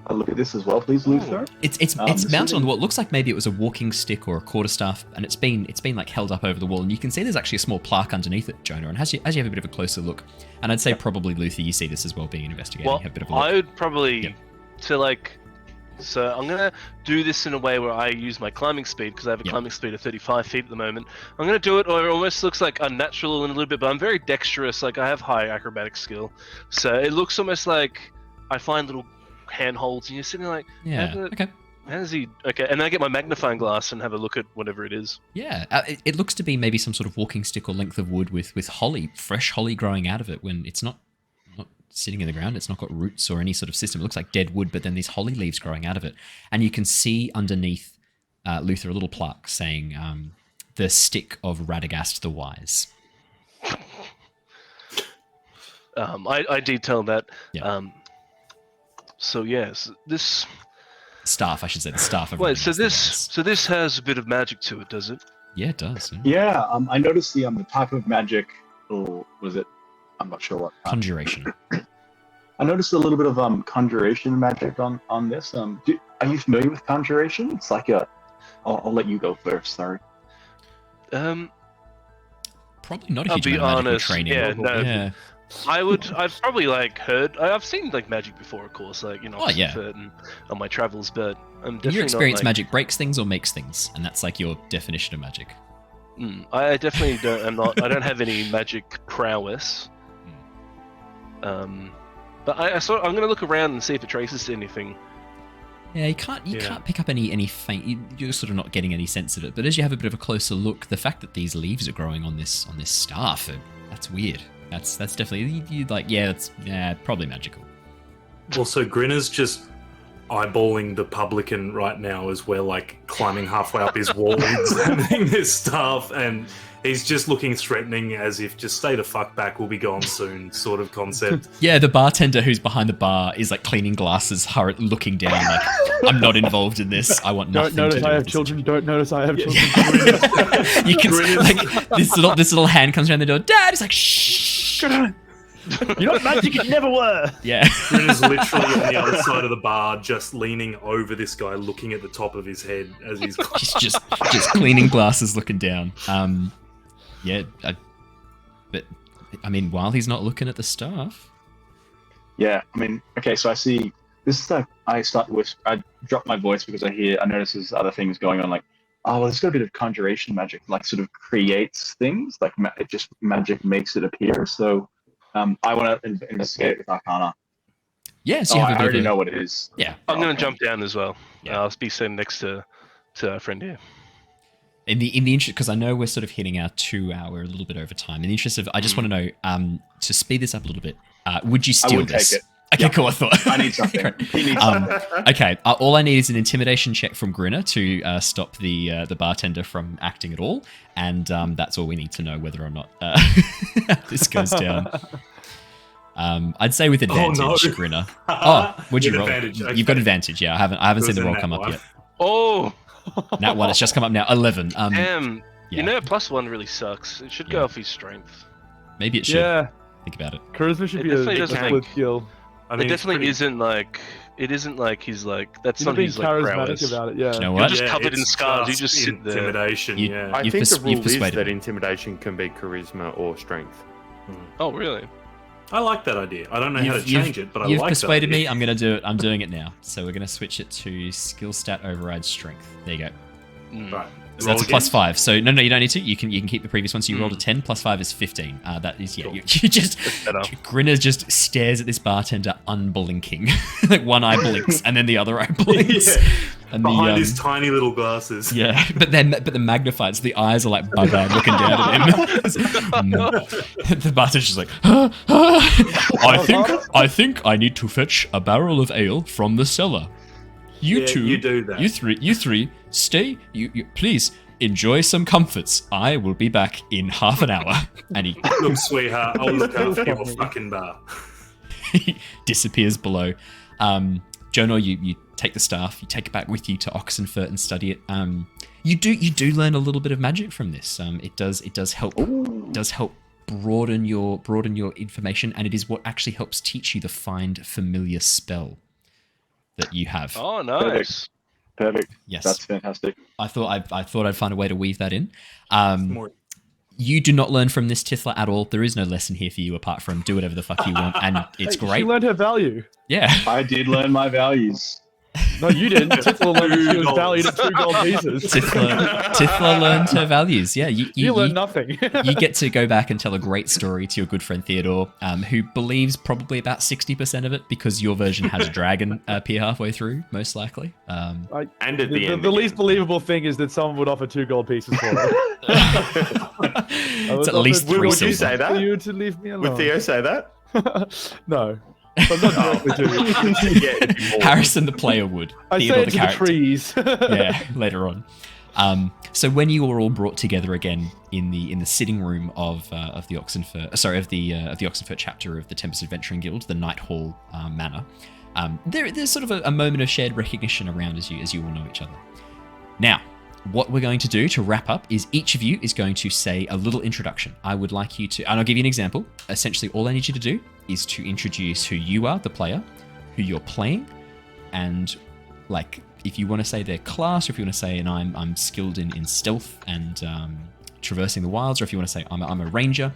look at this as well, please, Luther?
It's mounted on what looks like maybe it was a walking stick or a quarterstaff, and it's been like held up over the wall, and you can see there's actually a small plaque underneath it, Jonor. And as you have a bit of a closer look, and I'd say probably Luther, you see this as well, being an investigator.
Well,
you have a bit of a look.
I would probably So I'm gonna do this in a way where I use my climbing speed, because I have a climbing speed of 35 feet at the moment. I'm gonna do it, or it almost looks like unnatural in a little bit, but I'm very dexterous. Like I have high acrobatic skill, so it looks almost like I find little handholds, and you're sitting there like,
okay.
How does he? Okay, and then I get my magnifying glass and have a look at whatever it is.
Yeah, it looks to be maybe some sort of walking stick or length of wood with holly, fresh holly growing out of it. When it's not sitting in the ground, it's not got roots or any sort of system. It looks like dead wood, but then these holly leaves growing out of it, and you can see underneath Luther a little plaque saying, "The stick of Radagast the Wise."
I detailed that.
Yeah.
So yes, this
staff, I should say, the staff of.
Wait,
Radagast
so this has a bit of magic to it, does it?
Yeah, it does.
Yeah. I noticed the type of magic, or was it? I'm not sure what.
Conjuration.
I noticed a little bit of conjuration magic on this. Are you familiar with conjuration? It's like I'll let you go first. Sorry.
Probably not a huge
I'll be
amount of magical
honest.
training.
Yeah, no.
Yeah.
I've probably heard. I've seen magic before, of course, and on my travels, but I'm definitely
Your experience,
not,
magic breaks things or makes things, and that's like your definition of magic.
I definitely don't. I don't have any magic prowess. But I'm going to look around and see if it traces to anything.
Yeah, you can't pick up any faint. You're sort of not getting any sense of it. But as you have a bit of a closer look, the fact that these leaves are growing on this staff, that's weird. That's definitely that's probably magical.
Also, Grinner's just eyeballing the publican right now as we're like climbing halfway up his wall examining this stuff, and he's just looking threatening as if just stay the fuck back, we'll be gone soon sort of concept.
Yeah, the bartender who's behind the bar is like cleaning glasses, looking down like, I'm not involved in this. I want nothing
Don't notice
to do
I have
with
children. Don't notice I have children.
You can like this little hand comes around the door. Dad, it's like shh.
You're not magic, you never were.
Yeah.
Grinner's literally on the other side of the bar, just leaning over this guy, looking at the top of his head as he's
just cleaning glasses, looking down. But I mean, while he's not looking at the staff.
Yeah, I mean, okay, so I see. This is like I drop my voice because I notice there's other things going on. Like, oh, well, it's got a bit of conjuration magic, like sort of creates things. Like magic makes it appear. So. I want to investigate with Arcana.
Yeah, so you have
I already know what it is.
Yeah.
I'm going to jump down as well.
Yeah.
I'll be sitting next to our friend here.
In the interest, because I know we're sort of hitting our 2 hour a little bit over time. In the interest of, I just want to know, to speed this up a little bit, would you steal this?
Take it.
Okay, cool. I thought
I need something. He needs something.
Okay, all I need is an intimidation check from Grinner to stop the bartender from acting at all, and that's all we need to know whether or not this goes down. I'd say with advantage, Grinner. Oh, would you roll?
Advantage, okay.
You've got advantage. Yeah, I haven't seen the roll come up yet.
Oh,
Nat 1. It's just come up now. 11.
damn!
Yeah.
You know, +1 really sucks. It should go off his strength.
Maybe it should.
Yeah,
Think about it.
charisma should
It
be
definitely
a
doesn't
split
hang.
skill.
I mean,
It definitely
it's
isn't like. It isn't like he's like. That's
You're not
not
being
his like
charismatic
prowess.
about it. Yeah.
Do you know
You're
what?
just covered in
it's
scars. You just sit there.
intimidation.
You-
Yeah.
I
You've
think the
you've
rule is
persuaded
that
me.
intimidation can be charisma or strength.
Oh, really?
I like that idea. I don't know how to change it, but I
You've
like
persuaded
that
me.
idea.
I'm gonna do it. I'm doing it now. So we're gonna switch it to skill stat override strength. There you go.
Right.
So
Roll
that's a
again.
+5. So no, you don't need to. You can keep the previous one. So you rolled a 10. +5 is 15. That is
Cool.
you just
better.
Grinner just stares at this bartender unblinking. Like one eye blinks and then the other eye blinks.
Yeah.
And
Behind his tiny little glasses.
yeah, but the magnified, so the eyes are like bug-eyed looking down at him. The bartender's just like, I think I need to fetch a barrel of ale from the cellar. You
Yeah,
two,
you do that.
You three, stay. You please enjoy some comforts. I will be back in half an hour. And he
Look, sweetheart, I'll look after your fucking bar.
he disappears below. Jonor, you take the staff, you take it back with you to Oxenfurt and study it. You do learn a little bit of magic from this. It does help broaden your information, and it is what actually helps teach you the find familiar spell that you have.
Oh, nice.
Perfect.
Yes,
That's fantastic.
I thought I'd find a way to weave that in.
More.
You do not learn from this Tithla at all. There is no lesson here for you apart from do whatever the fuck you want, and it's
Hey,
great.
She learned her value.
Yeah.
I did learn my values.
No, you didn't. Tithla learned that she was
$2.
valued at 2 gold pieces.
Tithla learned her values. Yeah,
You learned nothing.
you get to go back and tell a great story to your good friend Theodore, who believes probably about 60% of it because your version has a dragon appear halfway through, most likely.
And at the
The
end,
least believable thing is that someone would offer 2 gold pieces for it.
It's at least 3
Would you
silver.
say that?
For you to leave me alone.
Would Theo say that?
No. But not directly to me.
Yeah, it'd be more.
Harrison the player would.
I
Theodore
say it
the
to the
character.
trees.
Yeah, later on. So when you are all brought together again in the sitting room of the Oxenfurt, of the Oxenfurt chapter of the Tempest Adventuring Guild, the Nighthall manor, there's sort of a moment of shared recognition around as you all know each other. Now, what we're going to do to wrap up is each of you is going to say a little introduction. I would like you to, and I'll give you an example. Essentially, all I need you to do is to introduce who you are, the player, who you're playing, and like if you want to say their class, or if you want to say, and I'm skilled in stealth and traversing the wilds, or if you want to say I'm a ranger.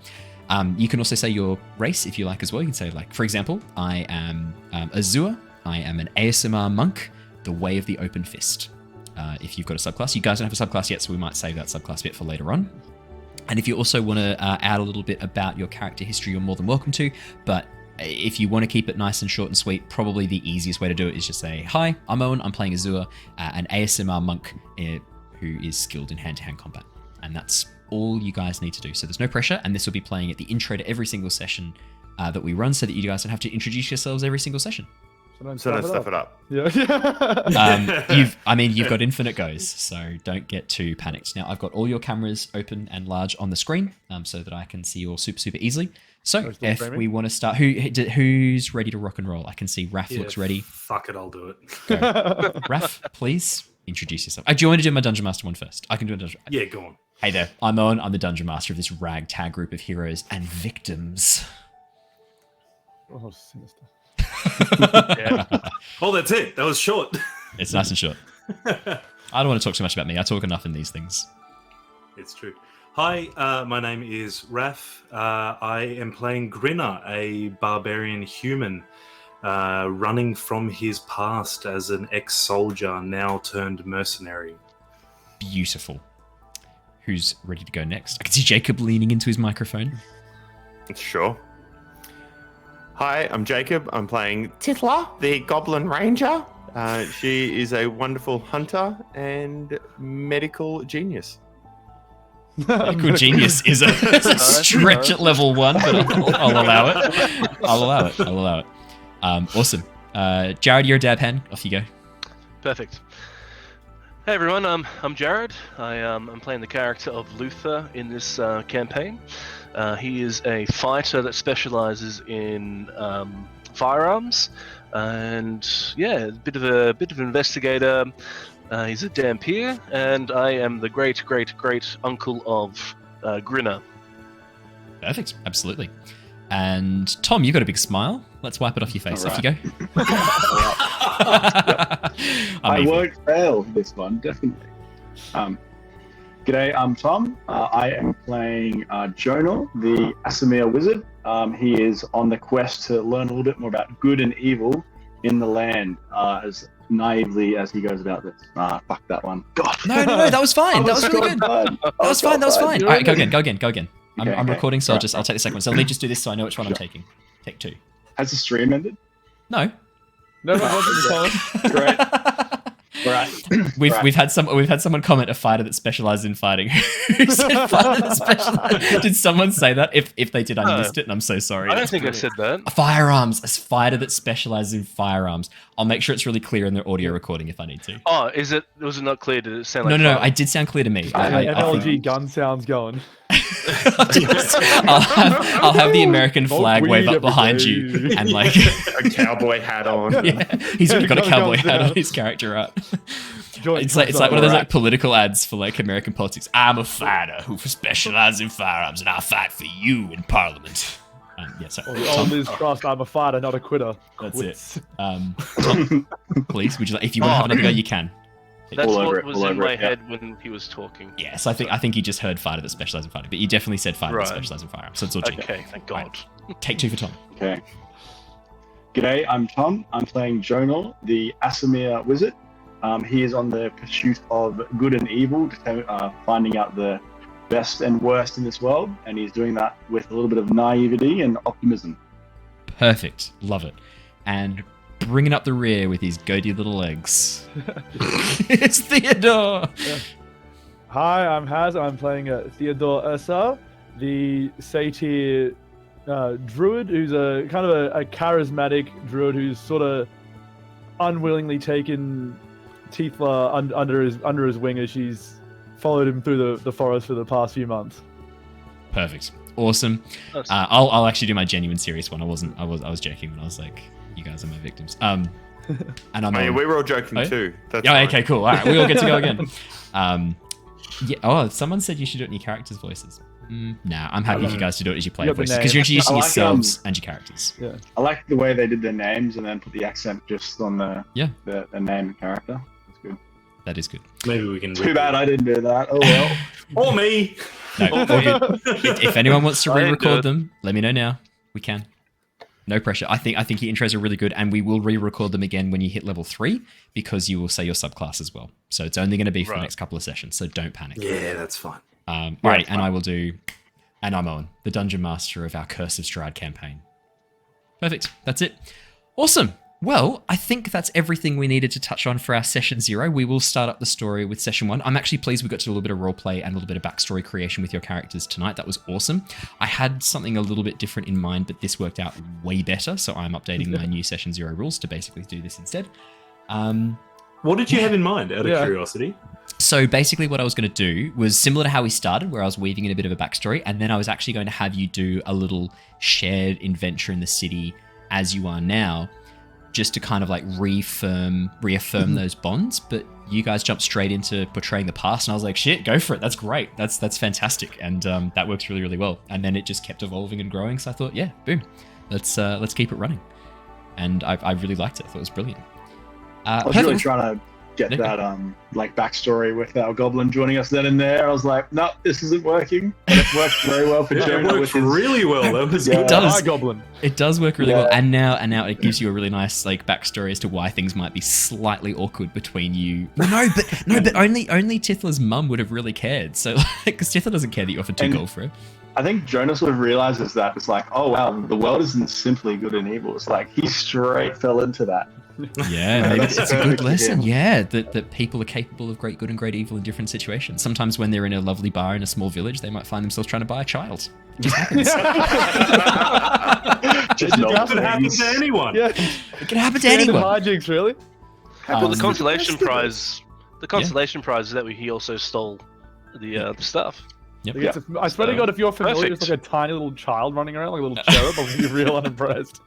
You can also say your race if you like as well. You can say, like, for example, I am Azur. I am an Aasimar monk, the Way of the Open Fist. If you've got a subclass. You guys don't have a subclass yet, so we might save that subclass bit for later on. And if you also want to add a little bit about your character history, you're more than welcome to. But if you want to keep it nice and short and sweet, probably the easiest way to do it is just say, "Hi, I'm Owen. I'm playing Azure, an ASMR monk who is skilled in hand-to-hand combat," and that's all you guys need to do. So there's no pressure, and this will be playing at the intro to every single session that we run, so that you guys don't have to introduce yourselves every single session.
So don't stuff it up.
Yeah.
You've got infinite goes, so don't get too panicked. Now I've got all your cameras open and large on the screen, so that I can see you all super easily. So if we want to start, who's ready to rock and roll? I can see Raph looks ready.
Fuck it, I'll do it.
Go. Raph, please introduce yourself. Do you want to do my Dungeon Master one first? I can do a Dungeon.
Yeah, go on.
Hey there, I'm Owen. I'm the Dungeon Master of this ragtag group of heroes and victims.
Oh, sinister.
Yeah. Oh, that's it. That was short.
It's nice and short. I don't want to talk too much about me. I talk enough in these things.
It's true. Hi, my name is Raph. I am playing Grinner, a barbarian human, running from his past as an ex-soldier, now turned mercenary.
Beautiful. Who's ready to go next? I can see Jacob leaning into his microphone.
Sure. Hi, I'm Jacob. I'm playing Tithla, the Goblin Ranger. She is a wonderful hunter and medical genius.
Medical genius is a stretch at level 1, but I'll allow it. I'll allow it. Awesome. Jared, you're a dab hand. Off you go.
Perfect. Hey everyone, I'm Jared. I'm playing the character of Luther in this campaign. He is a fighter that specializes in firearms, and yeah, a bit of an investigator. He's a Dhampire, and I am the great uncle of Grinner.
Perfect, absolutely. And Tom, you got a big smile. Let's wipe it off your face. Off you go.
I won't fail this one, definitely. G'day, I'm Tom. I am playing Jonor, the Aasimar Wizard. He is on the quest to learn a little bit more about good and evil in the land, as naively as he goes about this. Fuck that one. God.
No, that was fine. That was really good. That was fine. All right, go again. I'm recording, so I'll take the second one. So let me just do this so I know which one I'm taking. Take 2.
Has the stream ended?
No.
No, it wasn't.
Great. Right.
We've had someone comment a fighter that specializes in fighting. Who said fighter that specializes? Did someone say that? If they did, I missed it, and I'm so sorry.
I don't think I said that.
Firearms, a fighter that specializes in firearms. I'll make sure it's really clear in the audio recording if I need to.
Oh, was it not clear? Did it sound like
No, I did sound clear to me.
LG gun sounds going.
I'll have the American flag wave up behind you and like
a cowboy hat on.
Yeah, he's already got a cowboy hat on his character art. It's like one of those like political ads for like American politics. I'm a fighter who specializes in firearms, and I'll fight for you in Parliament.
All Liz Trust, I'm a fighter, not a quitter.
That's it. Tom, please, would you like? If you want to have another go, you can.
That's what was in my head when he was talking.
Yes, I think you just heard fighter that specializes in fighting, but you definitely said fighter that specializes in firearms. So it's all G.
Okay, thank God.
Right. Take 2 for Tom.
Okay. G'day, I'm Tom. I'm playing Jonor, the Aasimar Wizard. He is on the pursuit of good and evil, finding out the best and worst in this world, and he's doing that with a little bit of naivety and optimism.
Perfect. Love it. And bringing up the rear with his goaty little legs. It's Theodore!
Yeah. Hi, I'm Haz. I'm playing Theodore the Satyr Druid, who's a kind of a charismatic druid who's sort of unwillingly taken Tithla under his wing as she's followed him through the forest for the past few months.
Perfect. Awesome. I'll actually do my genuine serious one. I was joking when I was like, you guys are my victims. And I'm
we were all joking too. That's
okay, cool. All right, we all get to go again. Someone said you should do it in your characters' voices. Nah, I'm happy for you guys to do it as you play voices because you're introducing yourselves and your characters.
Yeah,
I like the way they did their names and then put the accent just on the name and character. That's good.
That is good.
Maybe we can.
Too bad I didn't do that. Oh well.
Or me.
No, all good. If anyone wants to re-record them, let me know now. We can. No pressure. I think your intros are really good, and we will re-record them again when you hit level 3 because you will say your subclass as well. So it's only going to be for the next couple of sessions. So don't panic.
Yeah, that's fine.
Right, and I will do. And I'm Owen, the Dungeon Master of our Curse of Strahd campaign. Perfect. That's it. Awesome. Well, I think that's everything we needed to touch on for our session 0. We will start up the story with session 1. I'm actually pleased we got to do a little bit of roleplay and a little bit of backstory creation with your characters tonight. That was awesome. I had something a little bit different in mind, but this worked out way better. So I'm updating my new session 0 rules to basically do this instead.
What did you have in mind, out of curiosity?
So basically what I was going to do was similar to how we started, where I was weaving in a bit of a backstory, and then I was actually going to have you do a little shared adventure in the city as you are now, just to kind of like reaffirm those bonds. But you guys jumped straight into portraying the past, and I was like, shit, go for it. That's great. That's fantastic. And that works really, really well. And then it just kept evolving and growing. So I thought, yeah, boom, let's keep it running. And I really liked it. I thought it was brilliant.
I was really trying to get that like backstory with our goblin joining us then and there. I was like, no, this isn't working. But it worked very well for Jonor.
It worked really well. That was
It does.
Hi, goblin.
It does work really well. And now it gives you a really nice like backstory as to why things might be slightly awkward between you. No, but only Tithla's mum would have really cared. So like, because Tithla doesn't care that you offered 2 gold for her.
I think Jonor sort of realizes that. It's like, oh wow, the world isn't simply good and evil. It's like he straight fell into that.
Yeah, maybe it's a good lesson. Yeah, that people are capable of great good and great evil in different situations. Sometimes when they're in a lovely bar in a small village, they might find themselves trying to buy a child. It just happens.
It doesn't happen to anyone.
Yeah.
It can happen to anyone.
Hijinks, really?
Well, the consolation prize. The consolation prize is that he also stole the stuff.
Yep.
Yeah. I swear to God, if you're familiar, it's like a tiny little child running around, like a little cherub, I'll be real unimpressed.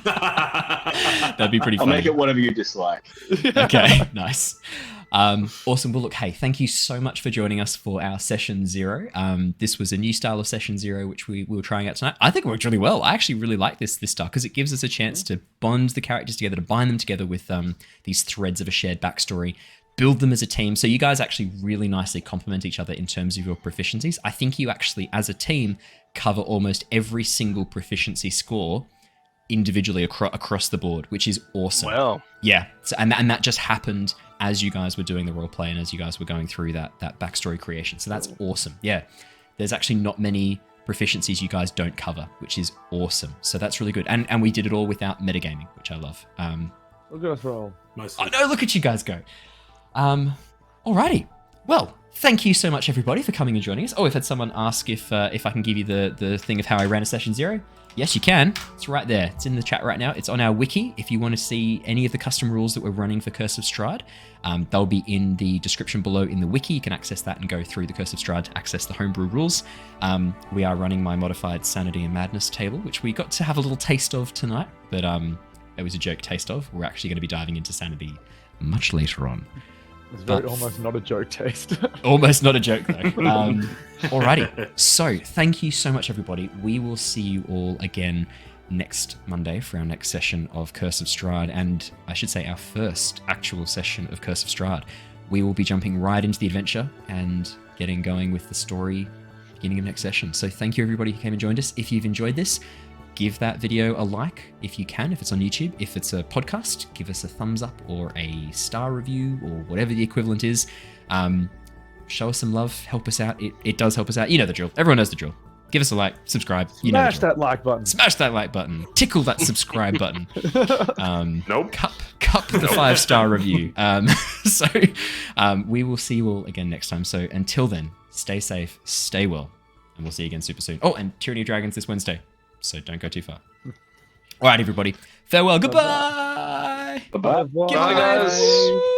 That'd be pretty funny.
I'll make it whatever you dislike.
Okay, nice. Awesome. Well, look, hey, thank you so much for joining us for our session 0. This was a new style of session 0, which we were trying out tonight. I think it worked really well. I actually really like this style because it gives us a chance to bond the characters together, to bind them together with these threads of a shared backstory, build them as a team. So you guys actually really nicely complement each other in terms of your proficiencies. I think you actually, as a team, cover almost every single proficiency score individually across the board, which is awesome.
Wow.
Yeah. So, and that just happened as you guys were doing the roleplay and as you guys were going through that backstory creation. So that's awesome. Yeah. There's actually not many proficiencies you guys don't cover, which is awesome. So that's really good. And we did it all without metagaming, which I love.
Look at us roll.
I know, look at you guys go. Alrighty. Well, thank you so much, everybody, for coming and joining us. Oh, we've had someone ask if I can give you the thing of how I ran a session 0. Yes, you can. It's right there. It's in the chat right now. It's on our wiki. If you want to see any of the custom rules that we're running for Curse of Strahd, they'll be in the description below in the wiki. You can access that and go through the Curse of Strahd to access the homebrew rules. We are running my modified Sanity and Madness table, which we got to have a little taste of tonight, but it was a joke taste of. We're actually going to be diving into Sanity much later on.
It's very almost not a joke taste.
Almost not a joke, though. Alrighty. So, thank you so much, everybody. We will see you all again next Monday for our next session of Curse of Strahd, and I should say our first actual session of Curse of Strahd. We will be jumping right into the adventure and getting going with the story beginning of next session. So, thank you, everybody who came and joined us. If you've enjoyed this, give that video a like if you can, if it's on YouTube. If it's a podcast, give us a thumbs up or a star review or whatever the equivalent is. Show us some love, help us out. It does help us out. You know the drill. Everyone knows the drill. Give us a like, subscribe. You know the
Smash
drill.
that like button.
Smash that like button. Tickle that subscribe button.
Nope.
Cup the 5-star review. So we will see you all again next time. So until then, stay safe, stay well, and we'll see you again super soon. Oh, and Tyranny of Dragons this Wednesday. So don't go too far. All right, everybody. Farewell. Goodbye.
Bye-bye.
Goodbye, guys.